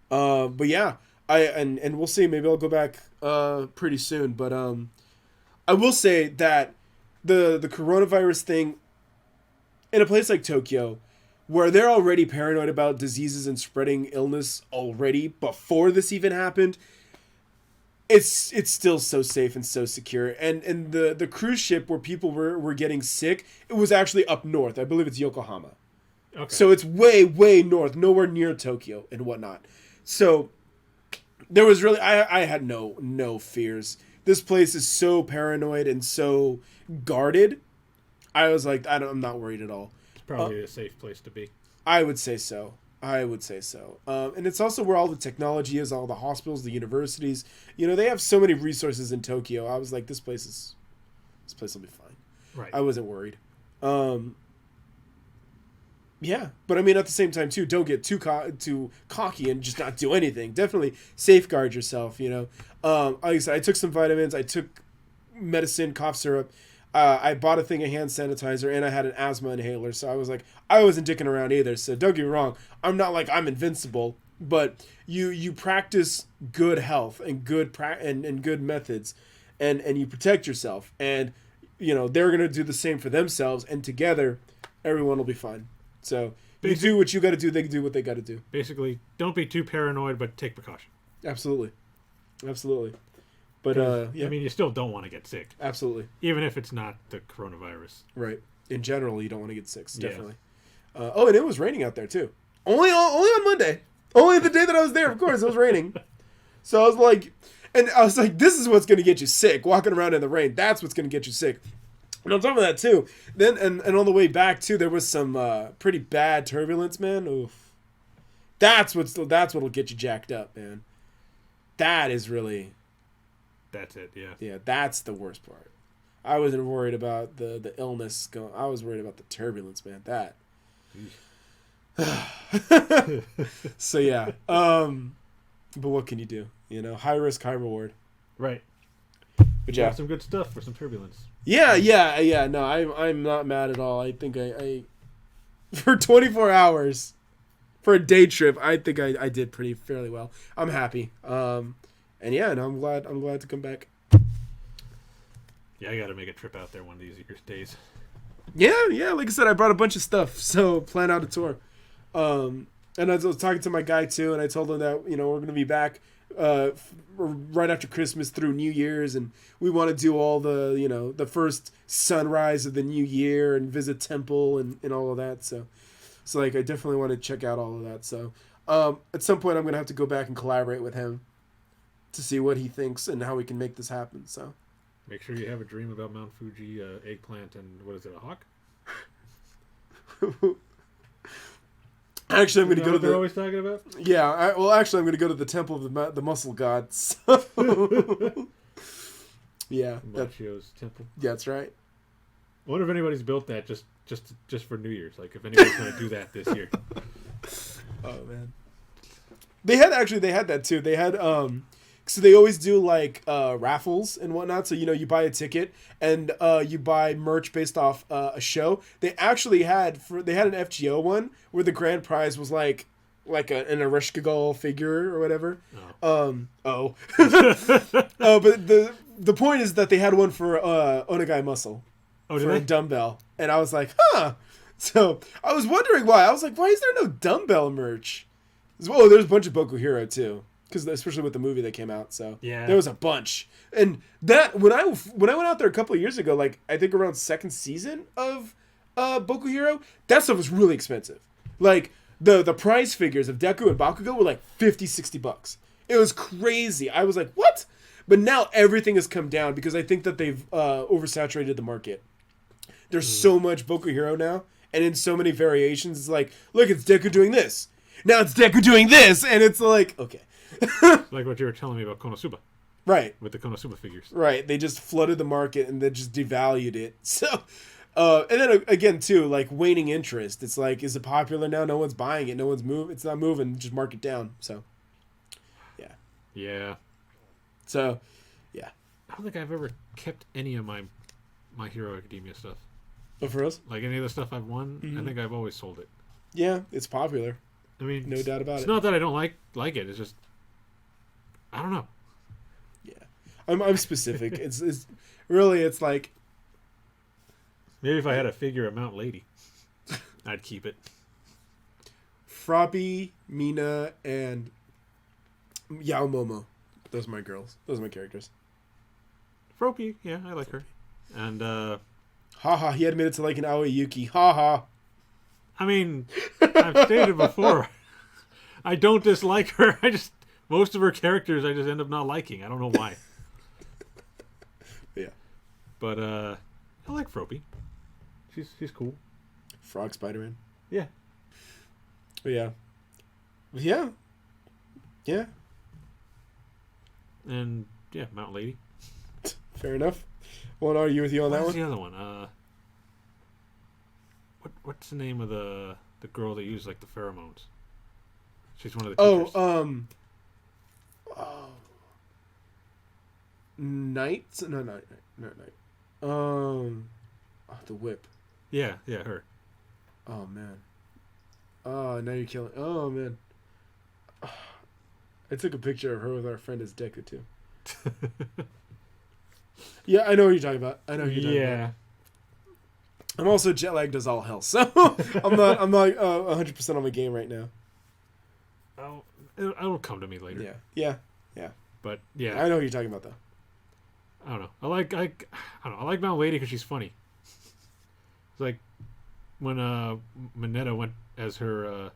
But yeah, and we'll see. Maybe I'll go back pretty soon. But I will say that the coronavirus thing in a place like Tokyo, where they're already paranoid about diseases and spreading illness already before this even happened, it's still so safe and so secure. And the cruise ship where people were getting sick, it was actually up north. I believe it's Yokohama. Okay. So it's way north, nowhere near Tokyo and whatnot. So there was really I had no fears. This place is so paranoid and so guarded. I was like, I'm not worried at all. It's probably a safe place to be. I would say so. And it's also where all the technology is, all the hospitals, the universities. You know, they have so many resources in Tokyo. I was like, this place will be fine. Right. I wasn't worried. Yeah, but I mean, at the same time, too, don't get too cocky and just not do anything. Definitely safeguard yourself, you know. Like I said, I took some vitamins. I took medicine, cough syrup. I bought a thing of hand sanitizer, and I had an asthma inhaler. So I was like, I wasn't dicking around either. So don't get me wrong. I'm not like I'm invincible, but you practice good health and good and good methods, and you protect yourself. And, you know, they're going to do the same for themselves, and together, everyone will be fine. So you do what you got to do. They do what they got to do. Basically, don't be too paranoid, but take precaution. Absolutely. But yeah. I mean, you still don't want to get sick. Absolutely. Even if it's not the coronavirus. Right. In general, you don't want to get sick. Yeah. Definitely. Oh, and it was raining out there too. Only on Monday. Only the day that I was there. Of course, it was raining. So I was like, this is what's going to get you sick. Walking around in the rain. That's what's going to get you sick. And on top of that too, then and on the way back too, there was some pretty bad turbulence, man. Oof. That's what'll get you jacked up, man. That is really. That's it. Yeah. Yeah, that's the worst part. I wasn't worried about the illness going. I was worried about the turbulence, man. That. So yeah. But what can you do? You know, high risk, high reward. Right. But yeah, some good stuff for some turbulence. Yeah. No, I'm not mad at all. I think I for 24 hours, for a day trip, I think I did fairly well. I'm happy. And yeah, no, I'm glad to come back. Yeah, I got to make a trip out there one of these days. Yeah. Like I said, I brought a bunch of stuff, so plan out a tour. And I was talking to my guy too, and I told him that, you know, we're gonna be back right after Christmas through New Year's, and we want to do all the, you know, the first sunrise of the new year and visit temple and all of that. So like I definitely want to check out all of that. So at some point I'm gonna have to go back and collaborate with him to see what he thinks and how we can make this happen. So make sure you have a dream about Mount Fuji, eggplant, and what is it, a hawk? Actually, I'm going to go to they're always talking about? Yeah, actually, I'm going to go to the temple of the muscle god. So. Yeah. Machio's temple. That's right. I wonder if anybody's built that just for New Year's. Like, if anybody's going to do that this year. Oh, man. They had that too. They had, so they always do like raffles and whatnot. So, you know, you buy a ticket and you buy merch based off a show. They actually had an FGO one where the grand prize was like an Ereshkigal figure or whatever. Oh. But the point is that they had one for Onegai Muscle for a dumbbell, and I was like, huh. So I was wondering why. I was like, why is there no dumbbell merch? Oh, there's a bunch of Boku Hero too. Because especially with the movie that came out, so yeah, there was a bunch. And that when I went out there a couple of years ago, like I think around second season of Boku Hero, that stuff was really expensive. Like the prize figures of Deku and Bakugo were like $50-$60. It was crazy. I was like, what? But now everything has come down because I think that they've oversaturated the market. There's so much Boku Hero now, and in so many variations. It's like, look, it's Deku doing this. Now it's Deku doing this, and it's like, okay. Like what you were telling me about Konosuba. Right. With the Konosuba figures. Right. They just flooded the market and they just devalued it. So, and then again, too, like waning interest. It's like, is it popular now? No one's buying it. No one's moving. It's not moving. Just mark it down. So, yeah. Yeah. So, yeah. I don't think I've ever kept any of my Hero Academia stuff. But for us, Like any of the stuff I've won, I think I've always sold it. yeah, it's popular. I mean, No doubt about it's it. not that I don't like it. It's just I don't know. Yeah, I'm specific. it's really it's like Maybe if I had a figure of Mount Lady, I'd keep it. Froppy, Mina, and Yao Momo. Those are my girls. Those are my characters. Froppy, yeah, I like her. And Haha, he admitted to liking Aoi Yuki. Haha. I mean, I've stated before, I don't dislike her. Most of her characters I just end up not liking. I don't know why. Yeah. But I like Froppy. She's cool. Frog Spider-Man. Yeah. But yeah. Yeah. Yeah. And yeah, Mount Lady. Fair enough. Won't argue with you on that What's one. the other one? What's the name of the girl that used like the pheromones? She's one of the teachers. Knights? No, not Knight. The whip. Yeah, her. Oh man. Oh, now you're killing. Oh man. I took a picture of her with our friend as Deku too. Yeah, I know what you're talking about. I know who you're talking about. I'm also jet lagged as all hell, so I'm not 100% on my game right now. It'll come to me later. Yeah. But yeah, I know what you're talking about though. I don't know. I like Mount Lady because she's funny. It's like when Mineta went as her,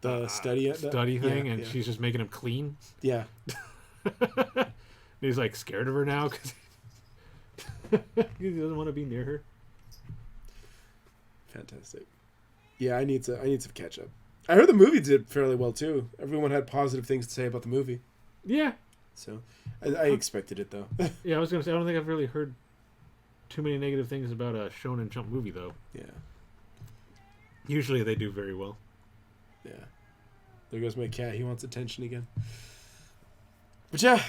The study thing, and yeah. she's just making him clean. Yeah. He's like scared of her now because he doesn't want to be near her. Fantastic. Yeah, I need to catch up. I heard the movie did fairly well too. Everyone had positive things to say about the movie. Yeah. So I expected it though. Yeah, I was gonna say I don't think I've really heard too many negative things about a Shonen Jump movie though. Yeah. Usually they do very well. Yeah. There goes my cat. He wants attention again. But yeah,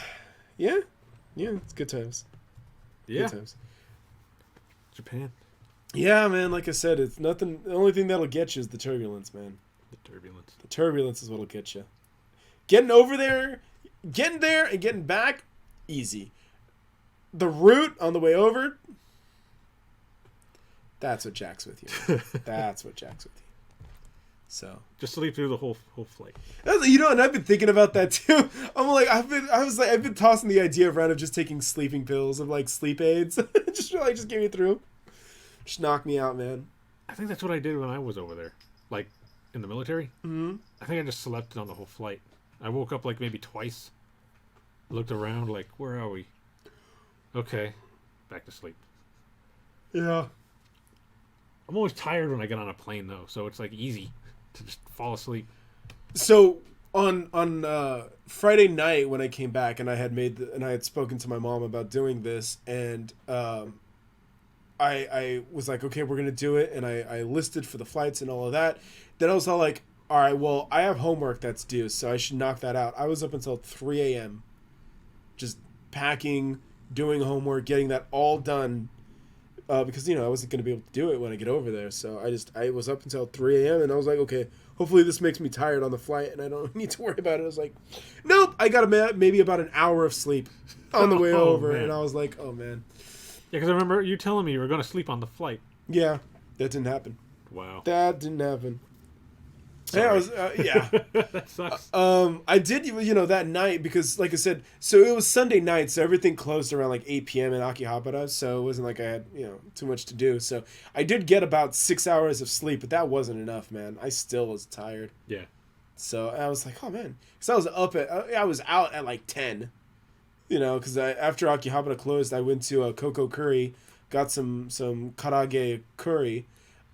it's good times. Yeah. Good times. Japan. Yeah, man. Like I said, it's nothing. The only thing that'll get you is the turbulence, man. The turbulence. The turbulence is what'll get you. Getting over there, getting there, and getting back, easy. The route on the way over, that's what jacks with you. That's what jacks with you. So just sleep through the whole flight. And I've been thinking about that too. I've been tossing the idea around of just taking sleeping pills of like sleep aids, just get me through, just knock me out, man. I think that's what I did when I was over there, like in the military. Mm-hmm. I think I just slept on the whole flight. I woke up like maybe twice, looked around like, where are we? Okay, back to sleep. Yeah. I'm always tired when I get on a plane though, so it's like easy to just fall asleep. So on Friday night when I came back and I had spoken to my mom about doing this, and I was like, okay, we're gonna do it, and I listed for the flights and all of that. Then I was all like, all right, well, I have homework that's due, so I should knock that out. I was up until 3 a.m. just packing, doing homework, getting that all done. Because, I wasn't going to be able to do it when I get over there. So I was up until 3 a.m. and I was like, okay, hopefully this makes me tired on the flight and I don't need to worry about it. I was like, nope, I got maybe about an hour of sleep on the way over. Man. And I was like, oh, man. Yeah, because I remember you telling me you were going to sleep on the flight. Yeah, that didn't happen. Wow. That didn't happen. Sorry. Yeah, I was, yeah. That sucks. I did, that night because, like I said, so it was Sunday night, so everything closed around like 8 p.m. in Akihabara, so it wasn't like I had, too much to do. So I did get about 6 hours of sleep, but that wasn't enough, man. I still was tired. Yeah. So I was like, oh, man. Because I was out at like 10, because after Akihabara closed, I went to Coco Curry, got some karage curry,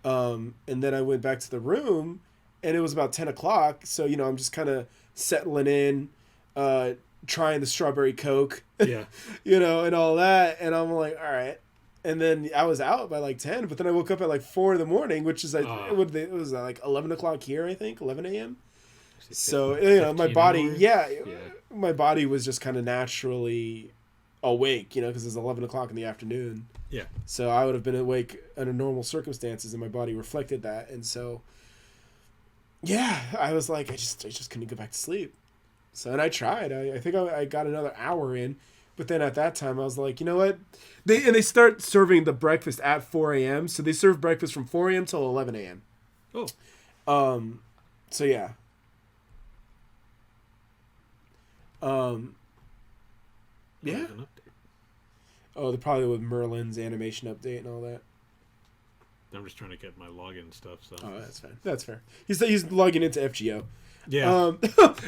and then I went back to the room. And it was about 10 o'clock, so, I'm just kind of settling in, trying the strawberry Coke, Yeah. And all that. And I'm like, all right. And then I was out by like 10, but then I woke up at like 4 in the morning, which is like, it was like 11 o'clock here, I think, 11 a.m. So, you know, my 15 body, hours? yeah, Yeah. my body was just kind of naturally awake, you know, because it's 11 o'clock in the afternoon. Yeah. So I would have been awake under normal circumstances, and my body reflected that. And so, yeah, I was like, I just couldn't go back to sleep. So, and I tried. I think I got another hour in, but then at that time I was like, you know what? They start serving the breakfast at 4 a.m. So they serve breakfast from 4 a.m. till 11 a.m. Oh. So yeah. Yeah. There's an update. Oh, they're probably with Merlin's animation update and all that. I'm just trying to get my login stuff. So. Oh, that's fair. That's fair. He's logging into FGO. Yeah.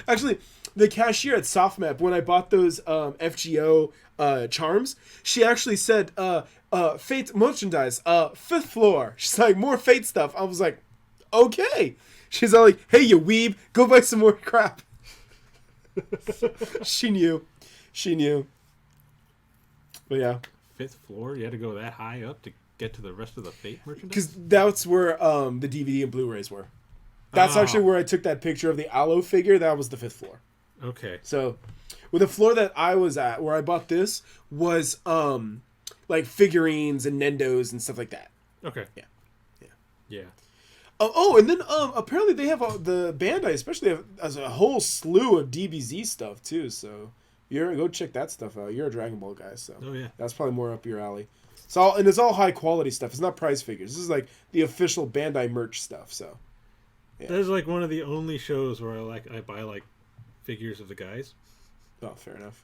Actually, the cashier at SoftMap, when I bought those FGO charms, she actually said, Fate merchandise, 5th floor. She's like, more Fate stuff. I was like, okay. She's all like, hey, you weeb, go buy some more crap. She knew. But yeah. 5th floor? You had to go that high up to get to the rest of the Fate merchandise? Because that's where the DVD and Blu-rays were. That's actually where I took that picture of the Aloe figure. That was the 5th floor. Okay. So, with the floor that I was at, where I bought this, was like figurines and Nendos and stuff like that. Okay. Yeah. Oh, and then apparently they have the Bandai especially has a whole slew of DBZ stuff too. So go check that stuff out. You're a Dragon Ball guy, so yeah. that's probably more up your alley. And it's all high quality stuff. It's not prize figures. This is like the official Bandai merch stuff. So yeah. That is like one of the only shows where I buy like figures of the guys. Oh, fair enough.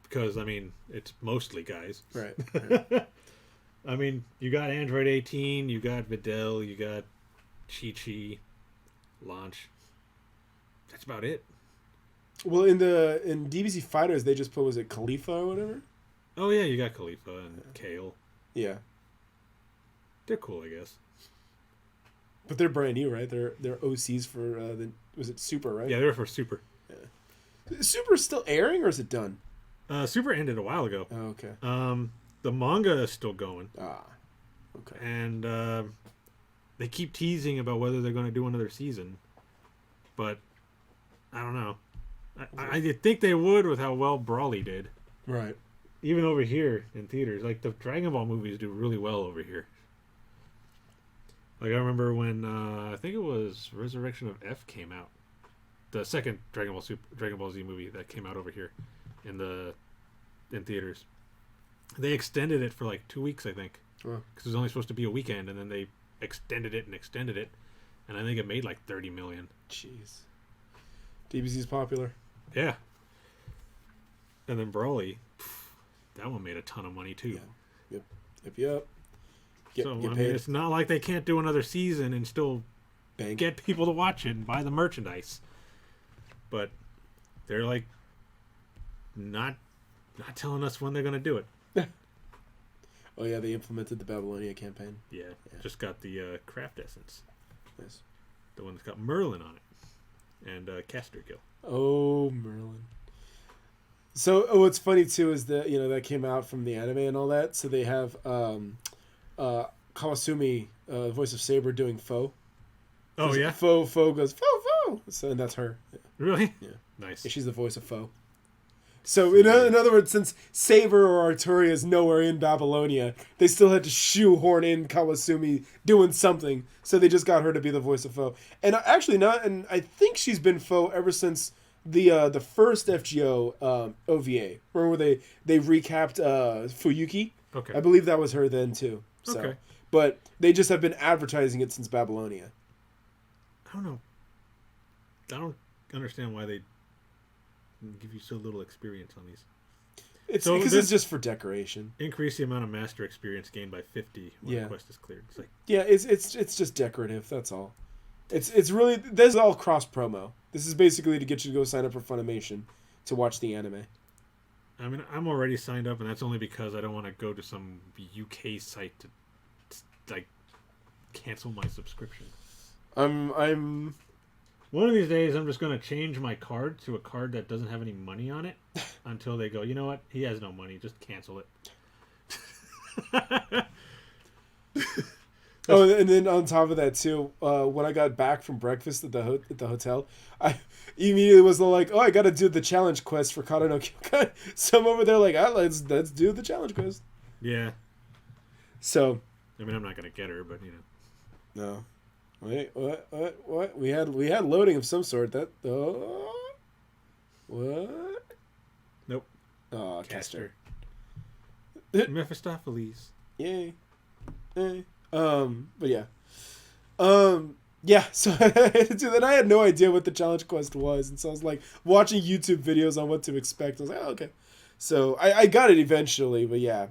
Because I mean, it's mostly guys. Right. I mean, you got Android 18, you got Videl, you got Chi-Chi, Launch. That's about it. Well, in DBZ Fighters, they just put, was it Khalifa or whatever? Oh yeah, you got Khalifa and Kale. Yeah. They're cool, I guess. But they're brand new, right? They're OCs for was it Super, right? Yeah, they're for Super. Yeah. Is Super still airing or is it done? Super ended a while ago. Oh, okay. The manga is still going. Ah, okay. And they keep teasing about whether they're going to do another season, but I don't know. I think they would with how well Brawly did. Right. Even over here in theaters, like the Dragon Ball movies do really well over here. Like I remember when I think it was Resurrection of F came out, the second Dragon Ball Z movie that came out over here in theaters. They extended it for like 2 weeks, I think, because it was only supposed to be a weekend, and then they extended it, and I think it made like 30 million. Jeez. DBZ's popular. Yeah. And then Brawly, that one made a ton of money too. Yeah. Yep. Get I paid. mean, it's not like they can't do another season and still Bang. get people to watch it and buy the merchandise. But they're like not telling us when they're going to do it. Oh yeah, they implemented the Babylonia campaign. Yeah. Just got the craft essence. Nice. The one that's got Merlin on it. And Caster Gill. Oh, Merlin. So what's funny too is that that came out from the anime and all that. So they have Kawasumi, voice of Saber, doing Foe. Oh yeah. Foe goes Foe. So and that's her. Yeah. Really? Yeah. Nice. Yeah, she's the voice of Foe. So in other words, since Saber or Arturia is nowhere in Babylonia, they still had to shoehorn in Kawasumi doing something. So they just got her to be the voice of Foe. And actually not, and I think she's been Foe ever since the first FGO OVA. Remember where they recapped Fuyuki? Okay. I believe that was her then too. So, okay. But they just have been advertising it since Babylonia. I don't know. I don't understand why they give you so little experience on these. It's because it's just for decoration. Increase the amount of master experience gained by 50 when the quest is cleared. It's like, yeah, it's just decorative. That's all. It's really, this is all cross promo. This is basically to get you to go sign up for Funimation to watch the anime. I mean, I'm already signed up, and that's only because I don't want to go to some UK site to like cancel my subscription. I'm One of these days, I'm just going to change my card to a card that doesn't have any money on it until they go, you know what? He has no money. Just cancel it. Oh, and then on top of that too, when I got back from breakfast at the hotel, I immediately was like, "Oh, I got to do the challenge quest for Kara no Kyokai." So I'm over there like, let's do the challenge quest." Yeah. So, I mean, I'm not gonna get her, but you know. no, wait, what? We had loading of some sort. That what? Nope. Oh, Kester. Mephistopheles. Yay. But yeah. Yeah, so then I had no idea what the challenge quest was, and so I was like watching YouTube videos on what to expect. I was like, oh, okay. So I got it eventually, but yeah.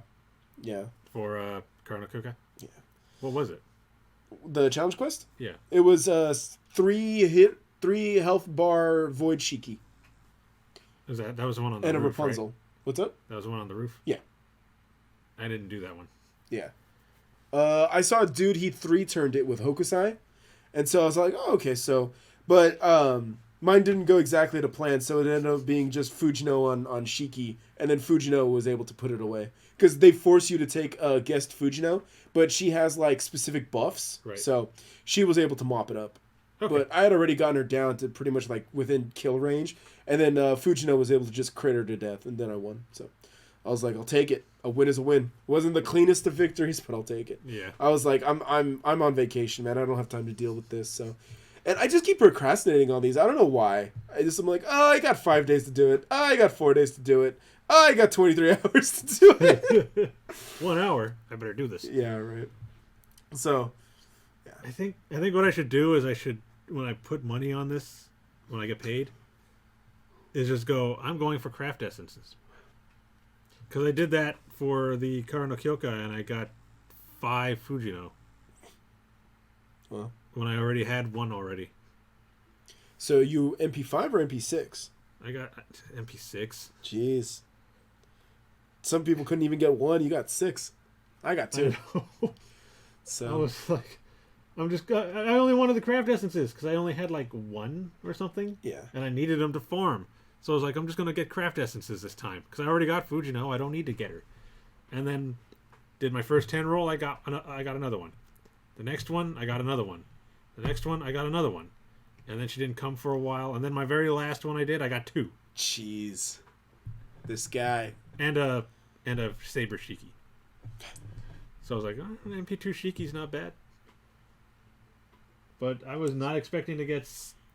For Kara no Kyokai? Yeah. What was it? The challenge quest? Yeah. It was 3 health bar void shiki. That was the one on the and roof, a Rapunzel. right? What's up? That was the one on the roof? Yeah. I didn't do that one. Yeah. I saw a dude, he 3-turned it with Hokusai. And so I was like, oh, okay, so... But mine didn't go exactly to plan, so it ended up being just Fujino on Shiki, and then Fujino was able to put it away. Because they force you to take guest Fujino, but she has, like, specific buffs, right. So she was able to mop it up. Okay. But I had already gotten her down to pretty much, like, within kill range, and then Fujino was able to just crit her to death, and then I won, so... I was like, I'll take it. A win is a win. Wasn't the cleanest of victories, but I'll take it. Yeah. I was like, I'm on vacation, man. I don't have time to deal with this. So, and I just keep procrastinating on these. I don't know why. I'm like, oh, I got 5 days to do it. Oh, I got 4 days to do it. Oh, I got 23 hours to do it. 1 hour. I better do this. Yeah, right. So, yeah. I think what I should do is when I put money on this, when I get paid, is just go, I'm going for craft essences. Because I did that for the Kara no Kyokai, and I got 5 Fujino. Well, when I already had 1 already. So you MP5 or MP6? I got MP6. Jeez. Some people couldn't even get 1. You got 6. I got 2. So I was like, I only wanted the craft essences because I only had like 1 or something. Yeah. And I needed them to farm. So I was like, I'm just going to get craft essences this time. Because I already got Fujino. I don't need to get her. And then did my first 10 roll. I got another one. The next one, I got another one. The next one, I got another one. And then she didn't come for a while. And then my very last one I did, I got 2. Jeez. This guy. And a Saber Shiki. So I was like, oh, an MP2 Shiki's not bad. But I was not expecting to get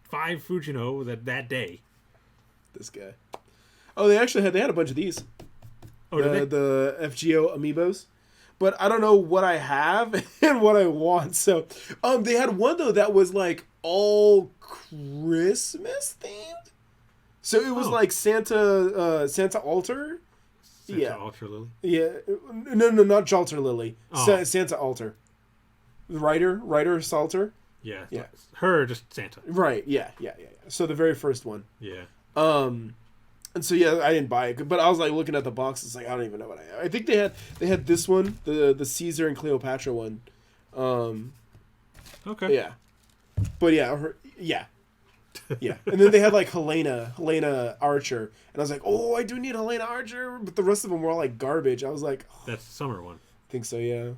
5 Fujino that day. This guy. Oh, they had a bunch of these. Oh, did they? The FGO amiibos. But I don't know what I have and what I want. So, they had one though that was like all Christmas themed. So it was like Santa Altar. Santa Altar Lily. Yeah, no, not Jalter Lily. Oh. Santa Altar. Writer Salter. Yeah. Her, just Santa. Right. Yeah. So the very first one. Yeah. And so yeah, I didn't buy it, but I was like looking at the box. It's like I don't even know what I have. I think they had this one, the Caesar and Cleopatra one. Okay. Yeah. But yeah. And then they had like Helena Archer, and I was like, oh, I do need Helena Archer, but the rest of them were all like garbage. I was like, oh. That's the summer one. I think so. Yeah.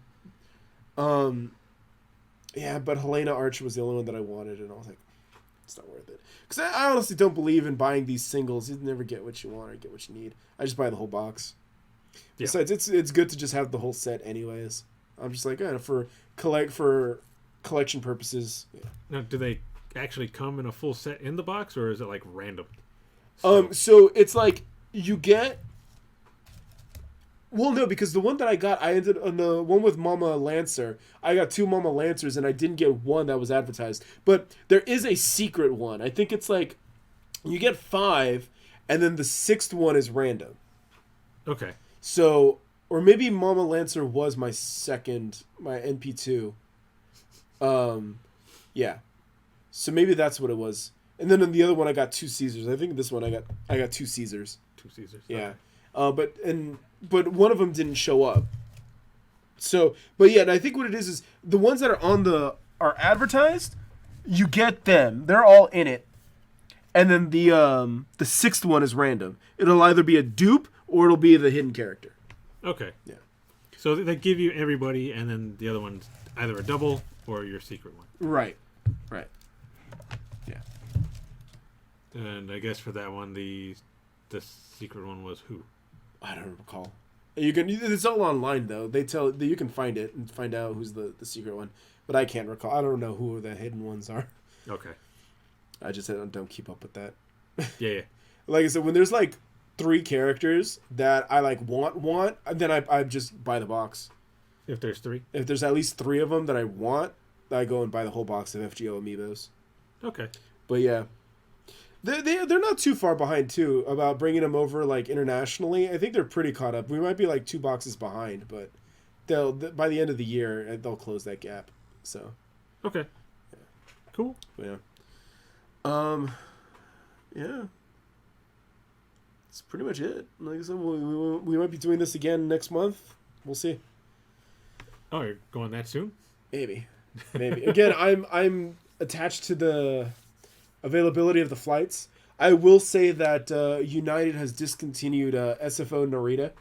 Yeah, but Helena Archer was the only one that I wanted, and I was like, it's not worth it. Because I honestly don't believe in buying these singles. You never get what you want or get what you need. I just buy the whole box. Yeah. Besides, it's good to just have the whole set anyways. I'm just like, for collection purposes. Yeah. Now, do they actually come in a full set in the box, or is it like random? So it's like you get... Well, no, because the one that I got, I ended on the one with Mama Lancer. I got 2 Mama Lancers, and I didn't get one that was advertised. But there is a secret one. I think it's like you get 5, and then the 6th one is random. Okay. So, or maybe Mama Lancer was my NP2. Yeah. So maybe that's what it was. And then in the other one, I got 2 Caesars. I think this one I got 2 Caesars. 2 Caesars. Yeah. Okay. But one of them didn't show up. So, but yeah, and I think what it is the ones that are advertised, you get them. They're all in it. And then the 6th one is random. It'll either be a dupe or it'll be the hidden character. Okay. Yeah. So they give you everybody, and then the other one's either a double or your secret one. Right. Yeah. And I guess for that one, the secret one was who? I don't recall. You can. It's all online though. They tell you can find it and find out who's the secret one. But I can't recall. I don't know who the hidden ones are. Okay. I just don't keep up with that. Yeah. Like I said, when there's like 3 characters that I like want, then I just buy the box. If there's 3. If there's at least 3 of them that I want, I go and buy the whole box of FGO amiibos. Okay. But yeah, they're not too far behind too about bringing them over like internationally. I think they're pretty caught up. We might be like 2 boxes behind, but they'll by the end of the year they'll close that gap. So. Okay. Yeah. Cool. Yeah. Yeah. That's pretty much it. Like I said, we might be doing this again next month. We'll see. Oh, you're going that soon? Maybe. Again, I'm attached to the availability of the flights. I will say that United has discontinued SFO Narita.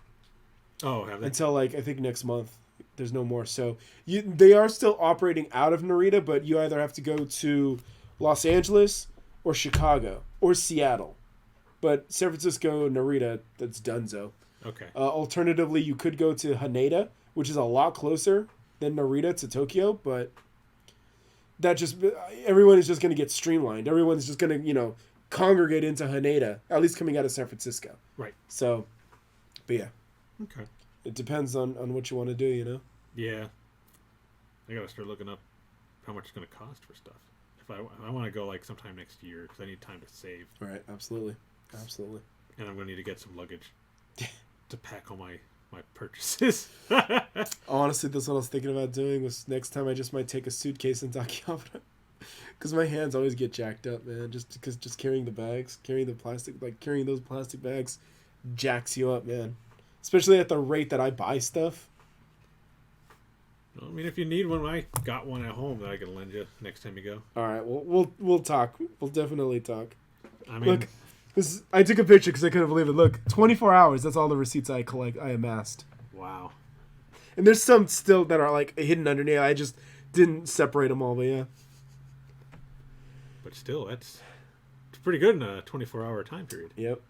Oh, have they? Until like I think next month. There's no more. So they are still operating out of Narita, but you either have to go to Los Angeles or Chicago or Seattle. But San Francisco, Narita, that's donezo. Okay. Alternatively, you could go to Haneda, which is a lot closer than Narita to Tokyo, but everyone is just going to get streamlined. Everyone's just going to, congregate into Haneda, at least coming out of San Francisco. Right. So, but yeah. Okay. It depends on what you want to do, Yeah. I got to start looking up how much it's going to cost for stuff. If I want to go like sometime next year because I need time to save. Right, absolutely. And I'm going to need to get some luggage to pack all my purchases. Honestly, that's what I was thinking about doing was next time I just might take a suitcase into Akihabara. Because my hands always get jacked up, man. Just carrying the bags, carrying the plastic, like carrying those plastic bags jacks you up, man. Especially at the rate that I buy stuff. Well, I mean, if you need one, I got one at home that I can lend you next time you go. All right, we'll talk. We'll definitely talk. I mean, look, I took a picture because I couldn't believe it. Look, 24 hours. That's all the receipts I amassed. Wow. And there's some still that are like hidden underneath. I just didn't separate them all, but yeah. But still, it's pretty good in a 24-hour time period. Yep.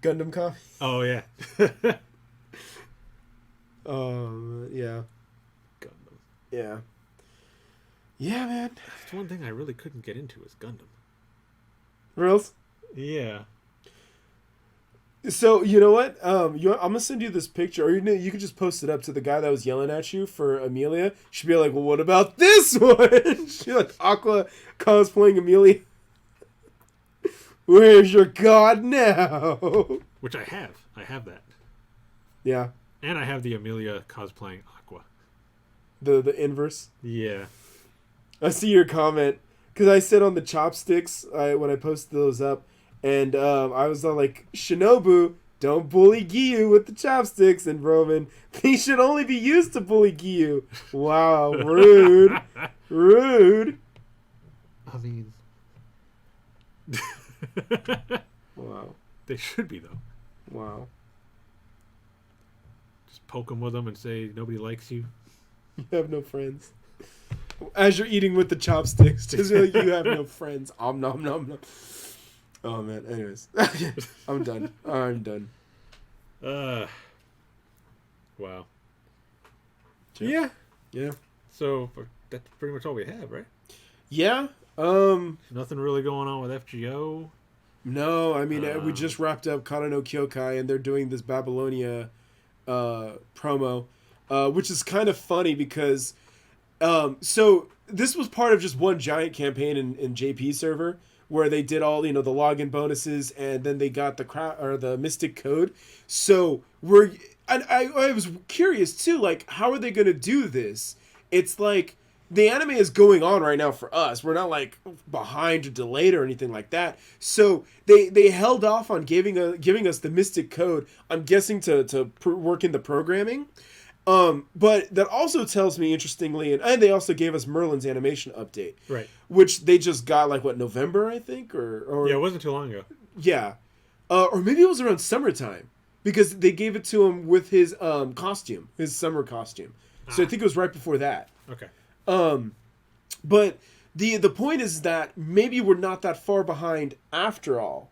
Gundam coffee. Oh yeah. Yeah. Gundam. Yeah. Yeah, man. That's one thing I really couldn't get into is Gundam. Reals? Yeah. So you know what? I'm gonna send you this picture, or you could just post it up to the guy that was yelling at you for Amelia. She'd be like, "Well, what about this one?" She like Aqua cosplaying Amelia. Where's your god now? Which I have. I have that. Yeah. And I have the Amelia cosplaying Aqua. The inverse. Yeah. I see your comment because I said on the chopsticks when I posted those up. And I was all like, Shinobu, don't bully Giyu with the chopsticks. And Roman, these should only be used to bully Giyu. Wow, rude. Rude. I mean... Wow. They should be, though. Wow. Just poke them with them and say, nobody likes you. You have no friends. As you're eating with the chopsticks, just like, you have no friends. Om nom nom nom. Oh man. Anyways, I'm done. Wow. Yeah. So that's pretty much all we have, right? Yeah. Nothing really going on with FGO. No, I mean we just wrapped up Kana no Kyokai, and they're doing this Babylonia promo, which is kind of funny because so this was part of just one giant campaign in JP server, where they did all, the login bonuses, and then they got the Mystic Code. So I was curious too, like, how are they going to do this? It's like the anime is going on right now for us. We're not like behind or delayed or anything like that. So they held off on giving us the Mystic Code. I'm guessing to work in the programming. But that also tells me, interestingly, and they also gave us Merlin's animation update, right? Which they just got November, I think, or yeah, it wasn't too long ago. Yeah, or maybe it was around summertime. because they gave it to him with his costume, his summer costume. So I think it was right before that. Okay. But the point is that maybe we're not that far behind after all.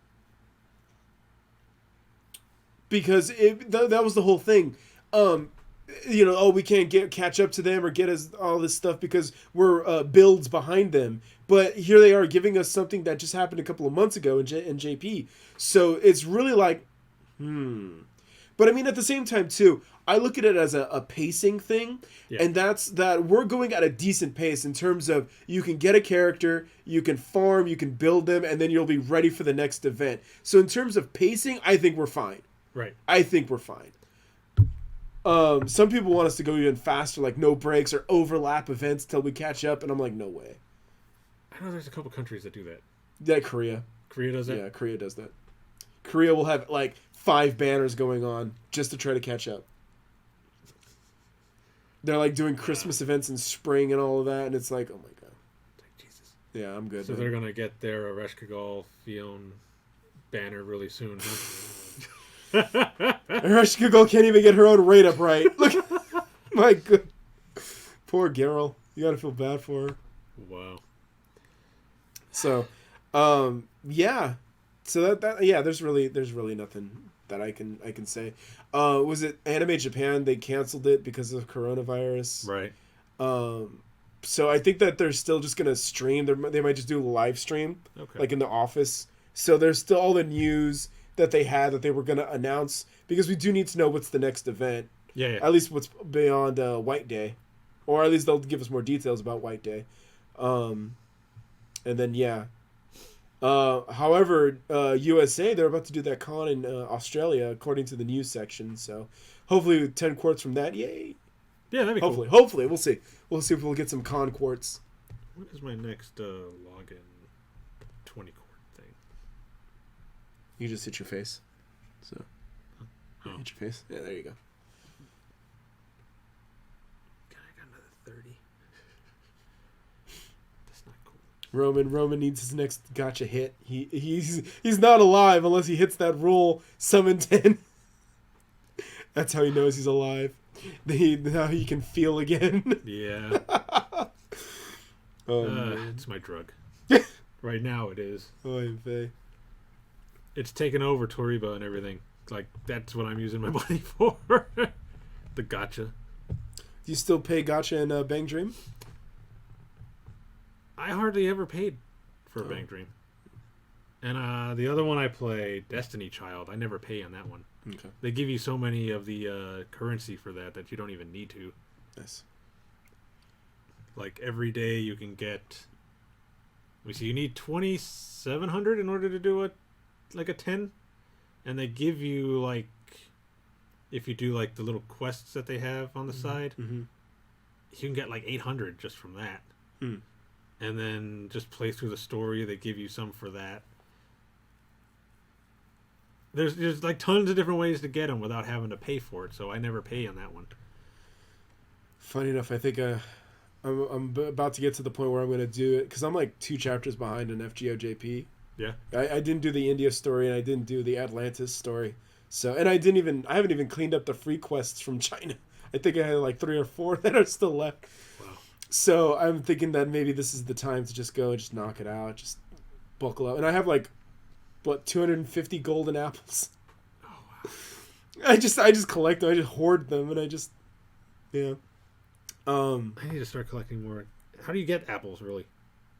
Because that was the whole thing. We can't catch up to them or get us all this stuff because we're builds behind them. But here they are giving us something that just happened a couple of months ago in JP. So it's really like, But I mean, at the same time, too, I look at it as a pacing thing. Yeah. And that's that we're going at a decent pace in terms of you can get a character, you can farm, you can build them, and then you'll be ready for the next event. So in terms of pacing, I think we're fine. Right. I think we're fine. Some people want us to go even faster, like no breaks or overlap events till we catch up, and I'm like, no way. I know there's a couple countries that do that. Yeah, Korea. Korea does that? Yeah, Korea does that. Korea will have like 5 banners going on just to try to catch up. They're like doing Christmas events in spring and all of that, and it's like, oh my god. Jesus. Yeah, I'm good. So they're gonna get their Ereshkigal Fion banner really soon, huh? Ereshkigal can't even get her own rate up right. Look, my god, poor girl. You gotta feel bad for her. Wow. So, yeah. So there's really nothing that I can say. Was it Anime Japan? They canceled it because of coronavirus. Right. So I think that they're still just gonna stream. They might just do a live stream, like in the office. So there's still all the news that they had that they were gonna announce because we do need to know what's the next event. Yeah. At least what's beyond White Day, or at least they'll give us more details about White Day. And then yeah. However, USA, they're about to do that con in Australia, according to the news section. So, hopefully, 10 quarts from that. Yay! Yeah, that'd be cool. Hopefully, we'll see. We'll see if we'll get some con quarts. What is my next login 20 quart thing? You just hit your face. So, hit your face. Yeah, there you go. God, I got another 30. Roman needs his next gotcha hit. He's not alive unless he hits that roll summon 10. That's how he knows he's alive. Now he can feel again. Yeah. It's my drug. Right now it is. It's taken over Toriba and everything. Like, that's what I'm using my money for. The gotcha. Do you still pay gotcha in Bang Dream? I hardly ever paid for a Bang Dream. And the other one I play, Destiny Child, I never pay on that one. Okay. They give you so many of the currency for that you don't even need to. Nice. Like, every day you can get... Let me see, you need 2,700 in order to do a 10. And they give you, like... If you do, like, the little quests that they have on the side, you can get, like, 800 just from that. And then just play through the story. They give you some for that. There's like tons of different ways to get them without having to pay for it. So I never pay on that one. Funny enough, I think I'm about to get to the point where I'm going to do it because I'm like 2 chapters behind in FGOJP. Yeah. I didn't do the India story and I didn't do the Atlantis story. So and I haven't even cleaned up the free quests from China. I think I had like 3 or 4 that are still left. Wow. So I'm thinking that maybe this is the time to just go and just knock it out, just buckle up. And I have like, 250 golden apples. Oh wow! I just collect them. I just hoard them, and yeah. I need to start collecting more. How do you get apples, really?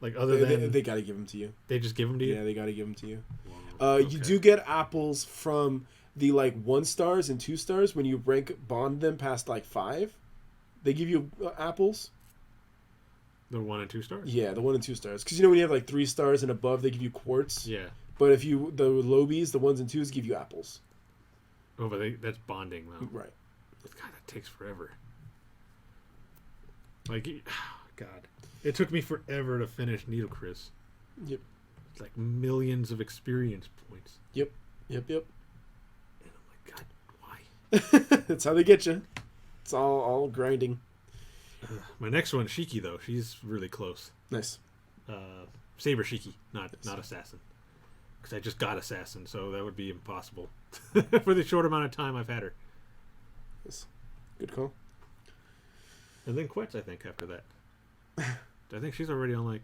Like other than they gotta give them to you. They just give them to you. Yeah, they gotta give them to you. Wow. Okay. You do get apples from the 1 stars and 2 stars when you bond them past 5. They give you apples. The 1 and 2 stars? Yeah, the 1 and 2 stars. Because when you have 3 stars and above, they give you quartz. Yeah. But if the lobies, the 1s and 2s, give you apples. Oh, but that's bonding, though. Right. God, that takes forever. God. It took me forever to finish Needle Chris. Yep. It's like millions of experience points. Yep. And I'm like, God, why? That's how they get you. It's all grinding. My next one, Shiki, though. She's really close. Nice. Saber Shiki, not assassin. because I just got Assassin, so that would be impossible for the short amount of time I've had her. Yes. Good call. And then Quetz, I think, after that. I think she's already on like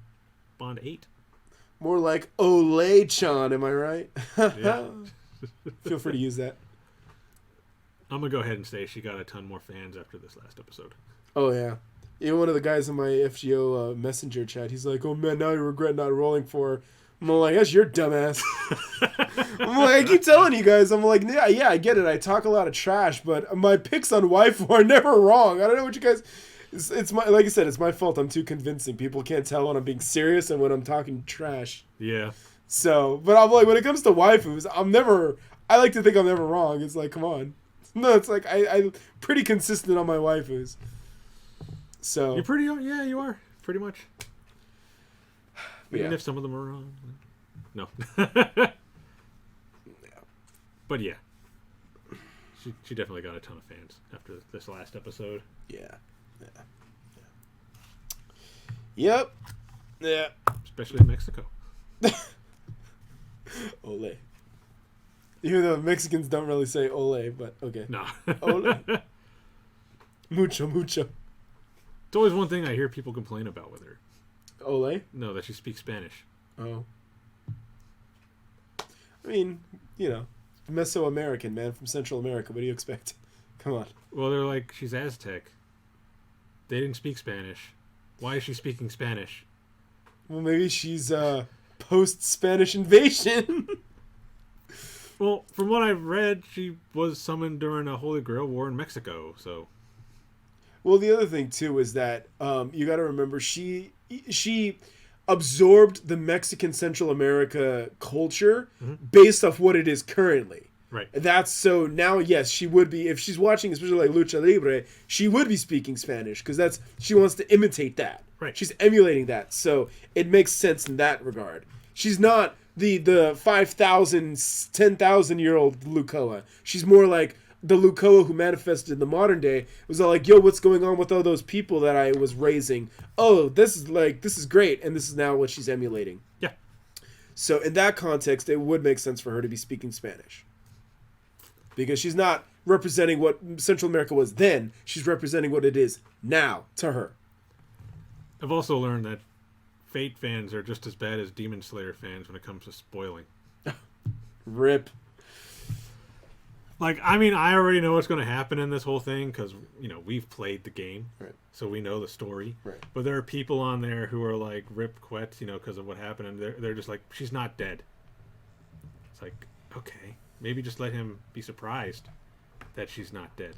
Bond 8. More like Olay-chan, am I right? Yeah. Feel free to use that. I'm going to go ahead and say she got a ton more fans after this last episode. Oh, yeah. Even one of the guys in my FGO messenger chat, he's like, oh, man, now you regret not rolling for her. I'm like, that's your dumbass. I'm like, I keep telling you guys. I'm like, yeah, I get it. I talk a lot of trash, but my picks on waifu are never wrong. I don't know what you guys... It's my, like I said, it's my fault. I'm too convincing. People can't tell when I'm being serious and when I'm talking trash. Yeah. So, but I'm like, when it comes to waifus, I like to think I'm never wrong. It's like, come on. No, it's like, I'm pretty consistent on my waifus. So. You're pretty, yeah, you are. Pretty much. Even Yeah. if some of them are wrong. No. Yeah. But yeah. She definitely got a ton of fans after this last episode. Yeah. Yep. Yeah. Especially in Mexico. Ole. Even though Mexicans don't really say ole, but okay. No. Ole. Mucho. It's always one thing I hear people complain about with her. Ole? No, that she speaks Spanish. Oh. I mean, you know, Mesoamerican, man, from Central America. What do you expect? Come on. Well, they're like, she's Aztec. They didn't speak Spanish. Why is she speaking Spanish? Well, maybe she's post-Spanish invasion. Well, from what I've read, she was summoned during a Holy Grail War in Mexico, so... Well, the other thing, too, is that you got to remember she absorbed the Mexican Central America culture based off what it is currently. Right. That's so now, yes, she would be, if she's watching, especially like Lucha Libre, she would be speaking Spanish because she wants to imitate that. Right. She's emulating that. So it makes sense in that regard. She's not the 5,000, 10,000-year-old Lucoa. She's more like the Lucoa who manifested in the modern day. It was all like, yo, what's going on with all those people that I was raising? Oh, this is great. And this is now what she's emulating. Yeah. So in that context, it would make sense for her to be speaking Spanish. Because she's not representing what Central America was then. She's representing what it is now to her. I've also learned that Fate fans are just as bad as Demon Slayer fans when it comes to spoiling. Rip. Like, I mean, I already know what's going to happen in this whole thing because, you know, we've played the game. Right. So we know the story. Right. But there are people on there who are like, Rip Quetz, you know, because of what happened. And they're just like, she's not dead. It's like, okay. Maybe just let him be surprised that she's not dead.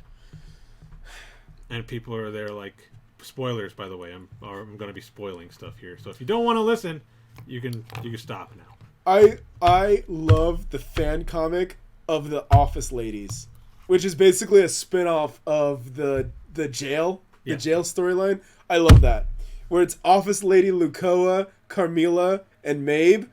And people are there like, spoilers, by the way. I'm going to be spoiling stuff here. So if you don't want to listen, you can stop now. I love the fan comic of the Office Ladies, which is basically a spin-off of the jail storyline. I love that. Where it's Office Lady Lucoa, Carmilla, and Mabe.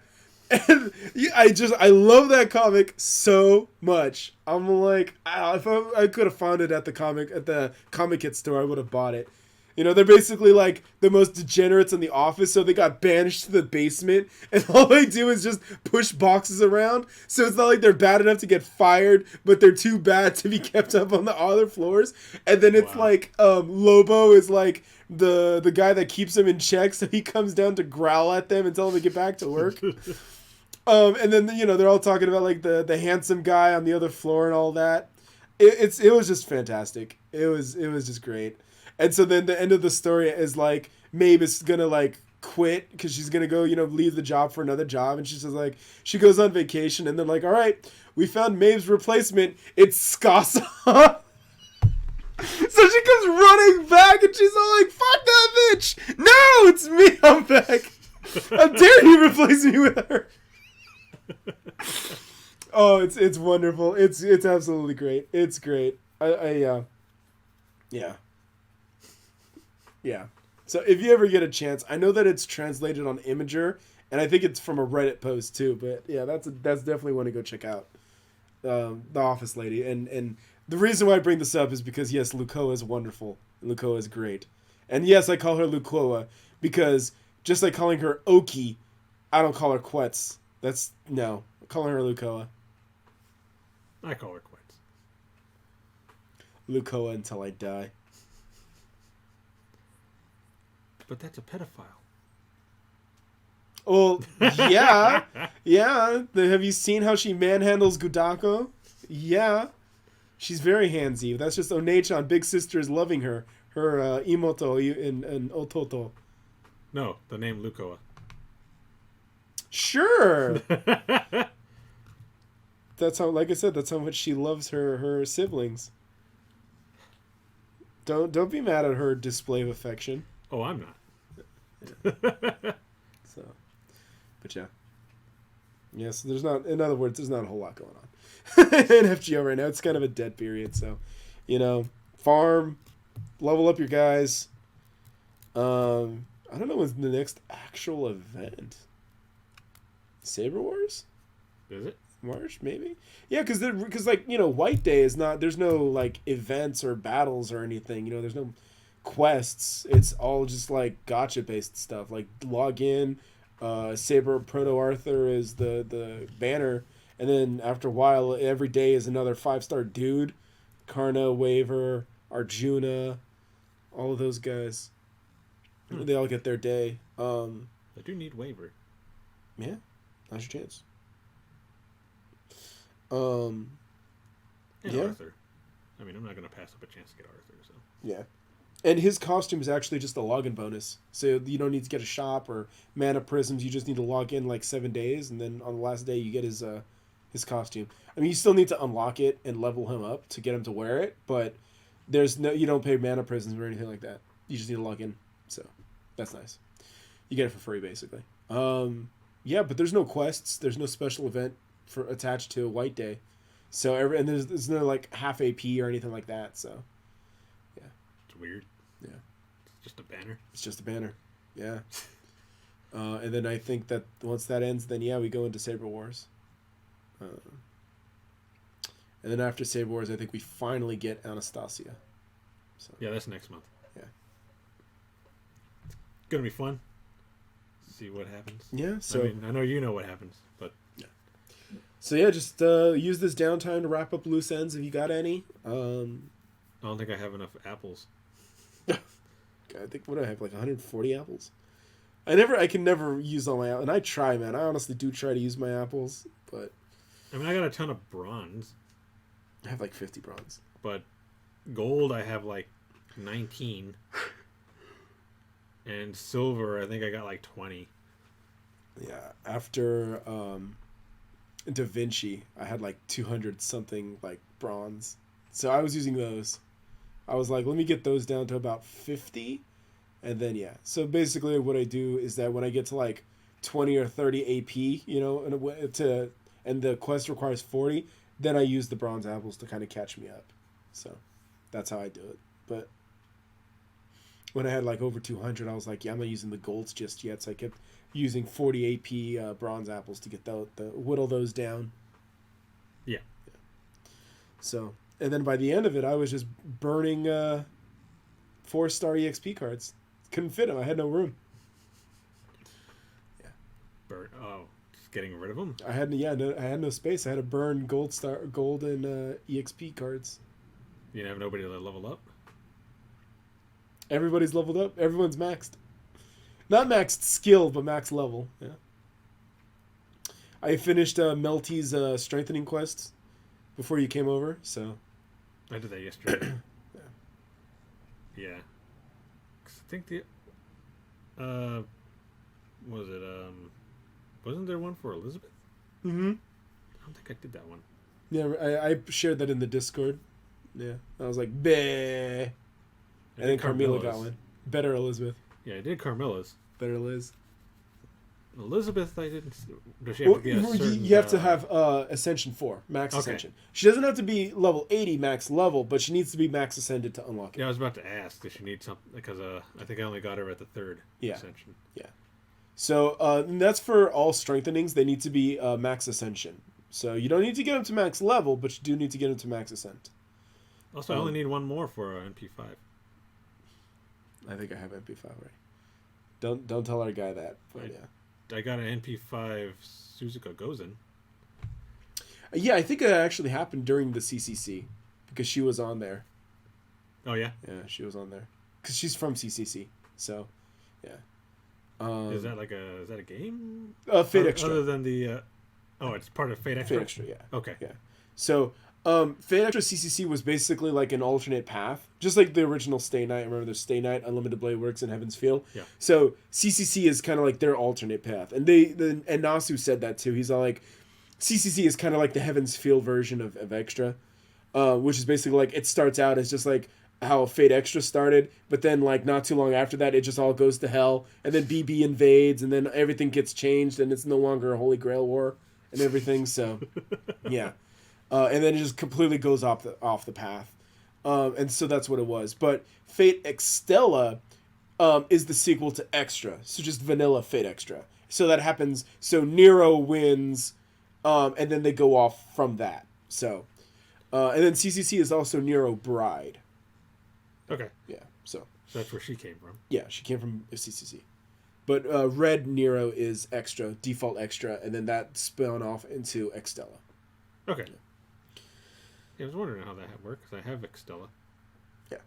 And I love that comic so much. I'm like, if I could have found it at the comic kit store, I would have bought it. You know, they're basically like the most degenerates in the office, so they got banished to the basement, and all they do is just push boxes around. So it's not like they're bad enough to get fired, but they're too bad to be kept up on the other floors. And then it's like Lobo is like the guy that keeps them in check, so he comes down to growl at them and tell them to get back to work. And then, you know, they're all talking about like the handsome guy on the other floor and all that. It was just fantastic. It was just great. And so then the end of the story is like Maeve is gonna like quit because she's gonna go, you know, leave the job for another job, and she's just like, she goes on vacation, and they're like, all right, we found Maeve's replacement. It's Skasa. So she comes running back, and she's all like, fuck that bitch! No, it's me. I'm back. How dare you replace me with her? Oh, it's wonderful. It's absolutely great. It's great. Yeah. So if you ever get a chance, I know that it's translated on Imager, and I think it's from a Reddit post too. But yeah, that's definitely one to go check out. The Office Lady, and the reason why I bring this up is because yes, Lucoa is wonderful. Lucoa is great, and yes, I call her Lucoa because just like calling her Oki, I don't call her Quetz. That's no. calling her Lukoa. I call her quits. Lukoa until I die. But that's a pedophile. Well, yeah. Yeah. Have you seen how she manhandles Gudako? Yeah. She's very handsy. That's just Onechan, big sister, is loving her. Her Imoto and Ototo. No, the name Lukoa. Sure. That's how, like I said, that's how much she loves her siblings. Don't be mad at her display of affection. Oh, I'm not. So, but yeah. Yeah, so there's not, in other words, there's not a whole lot going on in FGO right now. It's kind of a dead period. So, farm, level up your guys. I don't know when's the next actual event. Saber Wars? Is it? March, maybe? Yeah, because White Day is not, there's no, like, events or battles or anything. There's no quests. It's all just, like, gacha-based stuff. Like, log in, Saber Proto Arthur is the banner, and then after a while, every day is another 5-star dude. Karna, Waver, Arjuna, all of those guys. They all get their day. I do need Waver. Yeah, that's your chance. And yeah. Arthur. I mean, I'm not going to pass up a chance to get Arthur, so. Yeah. And his costume is actually just a login bonus. So you don't need to get a shop or mana prisms. You just need to log in like 7 days, and then on the last day you get his costume. I mean, you still need to unlock it and level him up to get him to wear it, but you don't pay mana prisms or anything like that. You just need to log in. So that's nice. You get it for free, basically. Yeah, but there's no quests. There's no special event attached to White Day. So there's no like half AP or anything like that. So yeah, it's weird. Yeah, it's just a banner. It's just a banner. Yeah. And then I think that once that ends, then yeah, we go into Saber Wars. And then after Saber Wars, I think we finally get Anastasia. So yeah, that's next month. Yeah, it's gonna be fun. See what happens. Yeah. So I mean, I know you know what happens, but yeah. So yeah, just use this downtime to wrap up loose ends if you got any. I don't think I have enough apples. I think what do I have, like 140 apples? I can never use all my apples, and I try, man. I honestly do try to use my apples, but I mean, I got a ton of bronze. I have like 50 bronze. But gold, I have like 19. And silver, I think I got like 20. Yeah, after Da Vinci, I had like 200 something like bronze. So I was using those. I was like, let me get those down to about 50. And then, yeah. So basically what I do is that when I get to like 20 or 30 AP, and the quest requires 40, then I use the bronze apples to kind of catch me up. So that's how I do it. But when I had like over 200, I was like, yeah, I'm not using the golds just yet. So I kept using 40 AP bronze apples to get the whittle those down. Yeah. So, and then by the end of it, I was just burning 4-star EXP cards. Couldn't fit them. I had no room. Yeah. Just getting rid of them? I had no space. I had to burn gold and EXP cards. You didn't have nobody to level up? Everybody's leveled up. Everyone's maxed. Not maxed skill, but max level. Yeah. I finished Melty's strengthening quest before you came over, so. I did that yesterday. Yeah. Yeah. 'Cause I think wasn't there one for Elizabeth? Mm-hmm. I don't think I did that one. Yeah, I shared that in the Discord. Yeah. I was like, bleh. And then Carmilla got one. Better Elizabeth. Yeah, I did Carmilla's. Better Liz. Elizabeth, I didn't. Does she have to be a certain? You have to have Ascension 4, max Ascension. She doesn't have to be level 80 max level, but she needs to be max Ascended to unlock it. Yeah, I was about to ask if she needs something, because I think I only got her at the 3rd Ascension. Yeah. So and that's for all strengthenings. They need to be max Ascension. So you don't need to get them to max level, but you do need to get them to max Ascent. Also, I only need one more for NP5. I think I have NP5 already. Don't tell our guy that. But yeah. I got an NP5 Suzuka Gozen. Yeah, I think it actually happened during the CCC because she was on there. Oh yeah. Yeah, she was on there because she's from CCC. So, yeah. Is that a game? Fate Extra. Other than the, it's part of Fate Extra. Fate Extra, yeah. Okay. Yeah. So, Fate Extra CCC was basically like an alternate path, just like the original Stay Night. Remember, there's Stay Night, Unlimited Blade Works, and Heaven's Feel. Yeah. So CCC is kind of like their alternate path, and and Nasu said that too. He's all like, CCC is kind of like the Heaven's Feel version of Extra, which is basically like it starts out as just like how Fate Extra started, but then like not too long after that, it just all goes to hell, and then BB invades, and then everything gets changed, and it's no longer a Holy Grail War and everything. So, yeah, and then it just completely goes off the path, and so that's what it was. But Fate Extella is the sequel to Extra, so just vanilla Fate Extra. So that happens. So Nero wins, and then they go off from that. So, and then CCC is also Nero Bride. Okay. Yeah, so that's where she came from. Yeah, she came from CCC. But Red Nero is Extra, default Extra, and then that spun off into Extella. Okay. Yeah, I was wondering how that works. I have Extella. Yeah.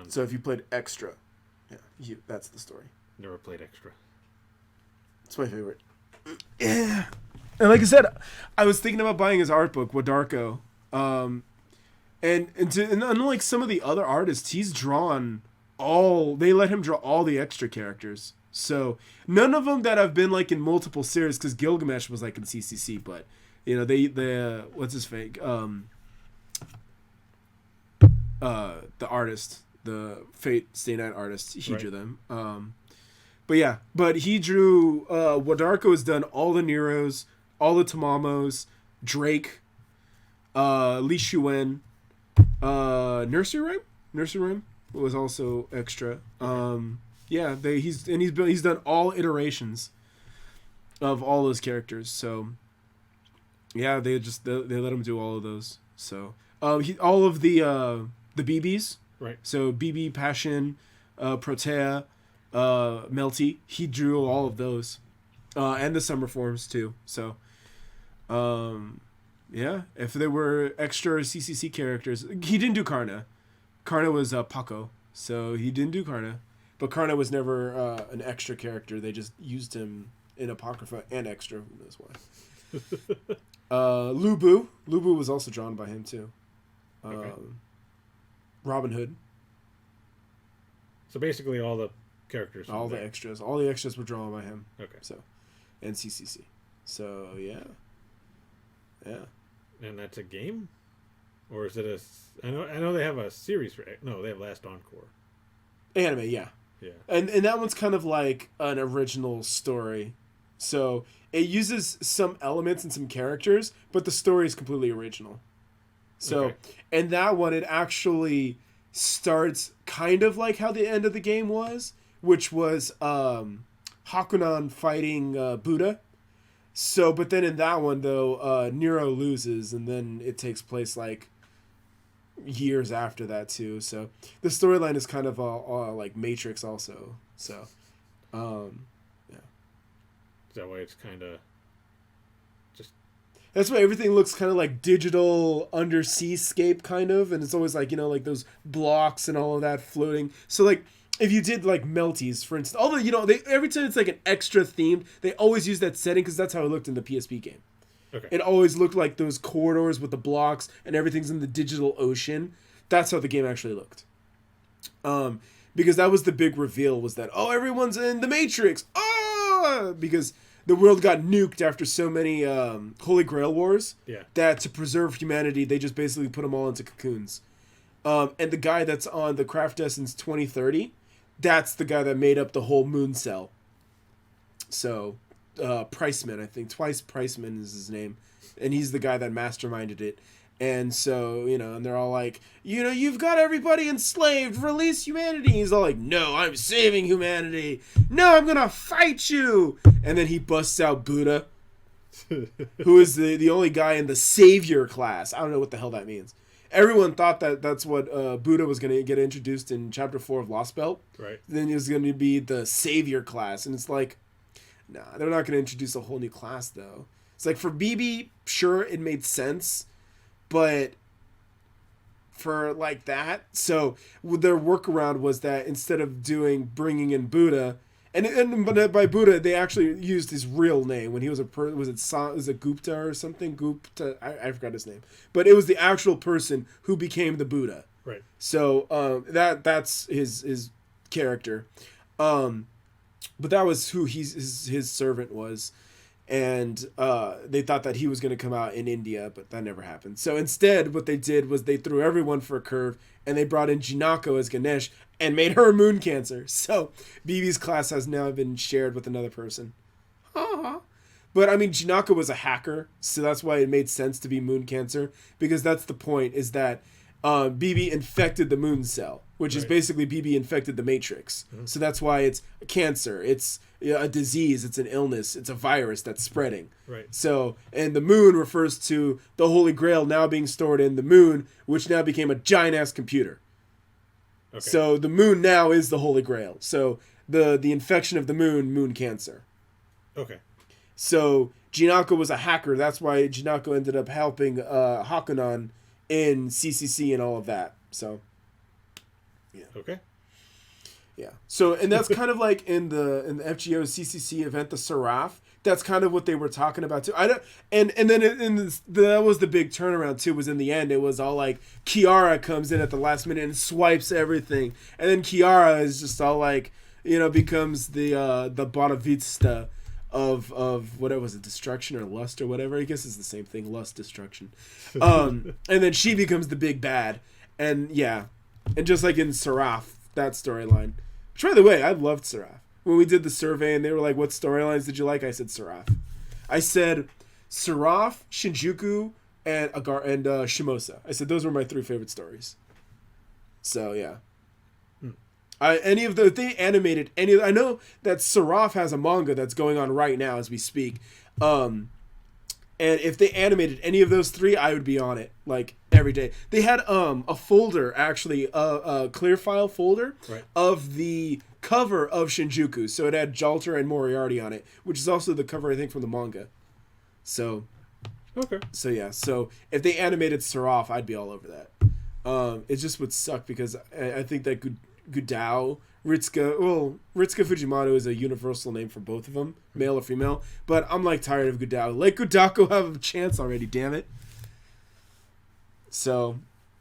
So if you played Extra, yeah, that's the story. Never played Extra. It's my favorite. Yeah. And like I said, I was thinking about buying his art book, Wadarko. And unlike some of the other artists, he's drawn they let him draw all the extra characters. So none of them that have been like in multiple series, because Gilgamesh was like in CCC, but you know, they what's his fake? The artist, the Fate Stay Night artist, he drew them. But he drew, Wadarko has done all the Neros, all the Tamamos, Drake, Li Shuen, Nursery Rhyme was also Extra. He's done all iterations of all those characters. So yeah, they let him do all of those. So all of the BBs, right? So BB Passion, Protea, Melty, he drew all of those, and the summer forms too. So yeah, if there were extra CCC characters, he didn't do Karna. Karna was Paco, so he didn't do Karna. But Karna was never an extra character. They just used him in Apocrypha and Extra. Who knows why? Lubu was also drawn by him too. Okay. Robin Hood. So basically, all the characters. All the extras were drawn by him. Okay. So, and CCC. So yeah. And that's a game, or is it I know they have a series for. No, they have Last Encore. Anime, yeah. Yeah. And that one's kind of like an original story. So it uses some elements and some characters, but the story is completely original. So, and that one, it actually starts kind of like how the end of the game was, which was Hakunan fighting Buddha. So, but then in that one, though, Nero loses, and then it takes place like years after that too. So the storyline is kind of like Matrix also. So yeah, is that why it's kind of just that's why everything looks kind of like digital undersea scape kind of, and it's always like, you know, like those blocks and all of that floating. So like if you did like Melties, for instance, although, you know, they every time it's like an extra themed, they always use that setting because that's how it looked in the PSP game. Okay. It always looked like those corridors with the blocks and everything's in the digital ocean. That's how the game actually looked. Because that was the big reveal, was that, oh, everyone's in the Matrix. Oh! Because the world got nuked after so many Holy Grail Wars that to preserve humanity, they just basically put them all into cocoons. And the guy that's on the Craft Essence 2030, that's the guy that made up the whole moon cell. So... Priceman, I think. Twice Priceman is his name. And he's the guy that masterminded it. And so, you know, and they're all like, you know, you've got everybody enslaved. Release humanity. He's all like, no, I'm saving humanity. No, I'm going to fight you. And then he busts out Buddha, who is the only guy in the savior class. I don't know what the hell that means. Everyone thought that that's what Buddha was going to get introduced in Chapter 4 of Lost Belt. Right. Then he was going to be the savior class. And it's like, nah, they're not going to introduce a whole new class, though. It's like for BB, sure, it made sense, but for like that, so their workaround was that instead of bringing in Buddha, but by Buddha they actually used his real name when he was was it Gupta or something, Gupta, I forgot his name, but it was the actual person who became the Buddha. Right. So that's his character, but that was who his servant was. And they thought that he was going to come out in India, but that never happened. So instead, what they did was they threw everyone for a curve, and they brought in Jinako as Ganesh and made her Moon Cancer. So BB's class has now been shared with another person. But I mean, Jinako was a hacker, so that's why it made sense to be Moon Cancer, because that's the point, is that BB infected the Moon Cell, which is basically BB infected the Matrix. Mm-hmm. So that's why it's a cancer. It's a disease. It's an illness. It's a virus that's spreading. Right. So, and the moon refers to the Holy Grail now being stored in the moon, which now became a giant-ass computer. Okay. So the moon now is the Holy Grail. So the infection of the moon cancer. Okay. So Jinako was a hacker. That's why Jinako ended up helping Hakunan in CCC and all of that. So, yeah. Okay. Yeah. So, and that's kind of like in the FGO CCC event, the Seraph. That's kind of what they were talking about too. And then that was the big turnaround too. Was in the end, it was all like Kiara comes in at the last minute and swipes everything, and then Kiara is just all like, becomes the Bonavista of whatever was it, destruction or lust or whatever. I guess it's the same thing, lust, destruction. And then she becomes the big bad, and yeah, and just like in Seraph, that storyline. Which, by the way, I loved Seraph. When we did the survey and they were like, what storylines did you like? I said Seraph. I said Seraph, Shinjuku, and Shimosa. I said those were my 3 favorite stories. So, yeah. If they animated I know that Seraph has a manga that's going on right now as we speak. And if they animated any of those 3, I would be on it, like, every day. They had a folder, actually, a clear file folder of the cover of Shinjuku. So it had Jalter and Moriarty on it, which is also the cover, I think, from the manga. So, okay. So, yeah. So, if they animated Seraph, I'd be all over that. It just would suck because I think that Gudao, Ritsuka Fujimoto is a universal name for both of them, male or female, but I'm like tired of Gudao. Let Gudako have a chance already, damn it. So,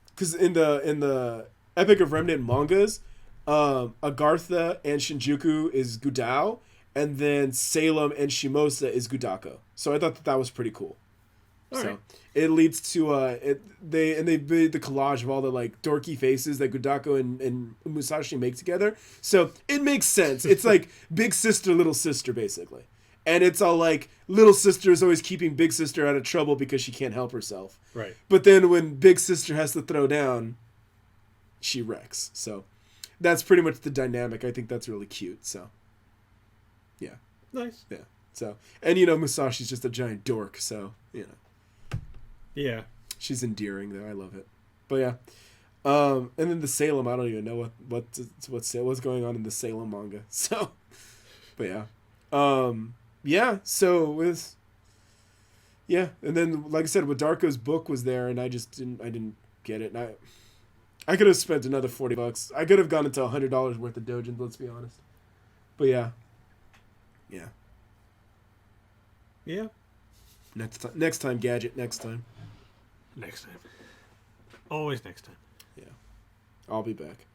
because in the Epic of Remnant mangas, Agartha and Shinjuku is Gudao, and then Salem and Shimosa is Gudako. So I thought that was pretty cool. So it leads to they made the collage of all the like dorky faces that Gudako and Musashi make together. So it makes sense. It's like big sister, little sister, basically. And it's all like little sister is always keeping big sister out of trouble because she can't help herself. Right. But then when big sister has to throw down, she wrecks. So that's pretty much the dynamic. I think that's really cute. So yeah. Nice. Yeah. So, and Musashi's just a giant dork. So, Yeah. She's endearing though. I love it. But yeah. And then the Salem, I don't even know what's going on in the Salem manga. So, but yeah. Yeah, so and then like I said, Wadarko's book was there and I didn't get it. And I could have spent another $40. I could have gone into $100 worth of Dojin, let's be honest. But yeah. Yeah. Yeah. Next time, Gadget, next time. Next time. Always next time. Yeah. I'll be back.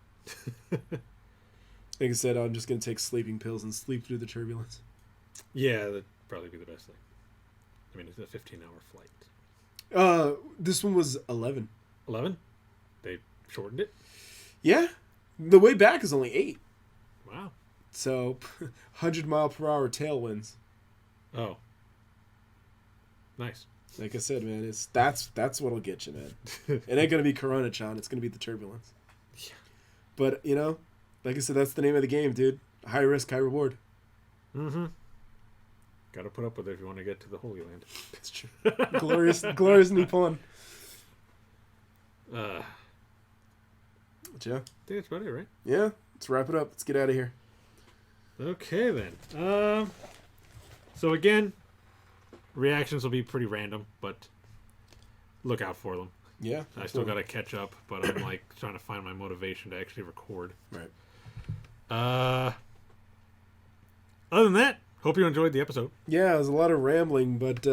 Like I said, I'm just going to take sleeping pills and sleep through the turbulence. Yeah, that'd probably be the best thing. I mean, it's a 15-hour flight. This one was 11. 11? They shortened it? Yeah. The way back is only 8. Wow. So, 100-mile-per-hour tailwinds. Oh. Nice. Like I said, man, that's what'll get you, man. It ain't gonna be Corona-chan. It's gonna be the turbulence. Yeah. But like I said, that's the name of the game, dude. High risk, high reward. Mm-hmm. Got to put up with it if you want to get to the Holy Land. That's true. glorious Nippon. Yeah. But yeah. I think that's about it, right? Yeah. Let's wrap it up. Let's get out of here. Okay then. So again, Reactions will be pretty random, but look out for them. Yeah. I still got to catch up, but I'm like trying to find my motivation to actually record. Right. Other than that, hope you enjoyed the episode. Yeah, it was a lot of rambling, but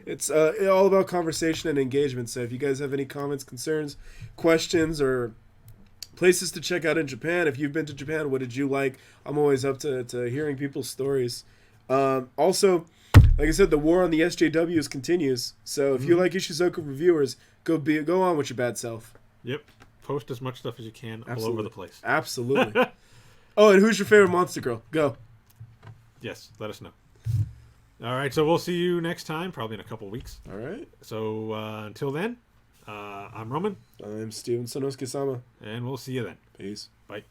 it's all about conversation and engagement. So if you guys have any comments, concerns, questions, or places to check out in Japan, if you've been to Japan, what did you like? I'm always up to hearing people's stories. Also, like I said, the war on the SJWs continues. So if you like Ishuzoku Reviewers, go on with your bad self. Yep. Post as much stuff as you can all over the place. Absolutely. Oh, and who's your favorite monster girl? Go. Yes, let us know. All right, so we'll see you next time, probably in a couple weeks. All right. So until then, I'm Roman. I'm Steven Sonosuke-sama. And we'll see you then. Peace. Bye.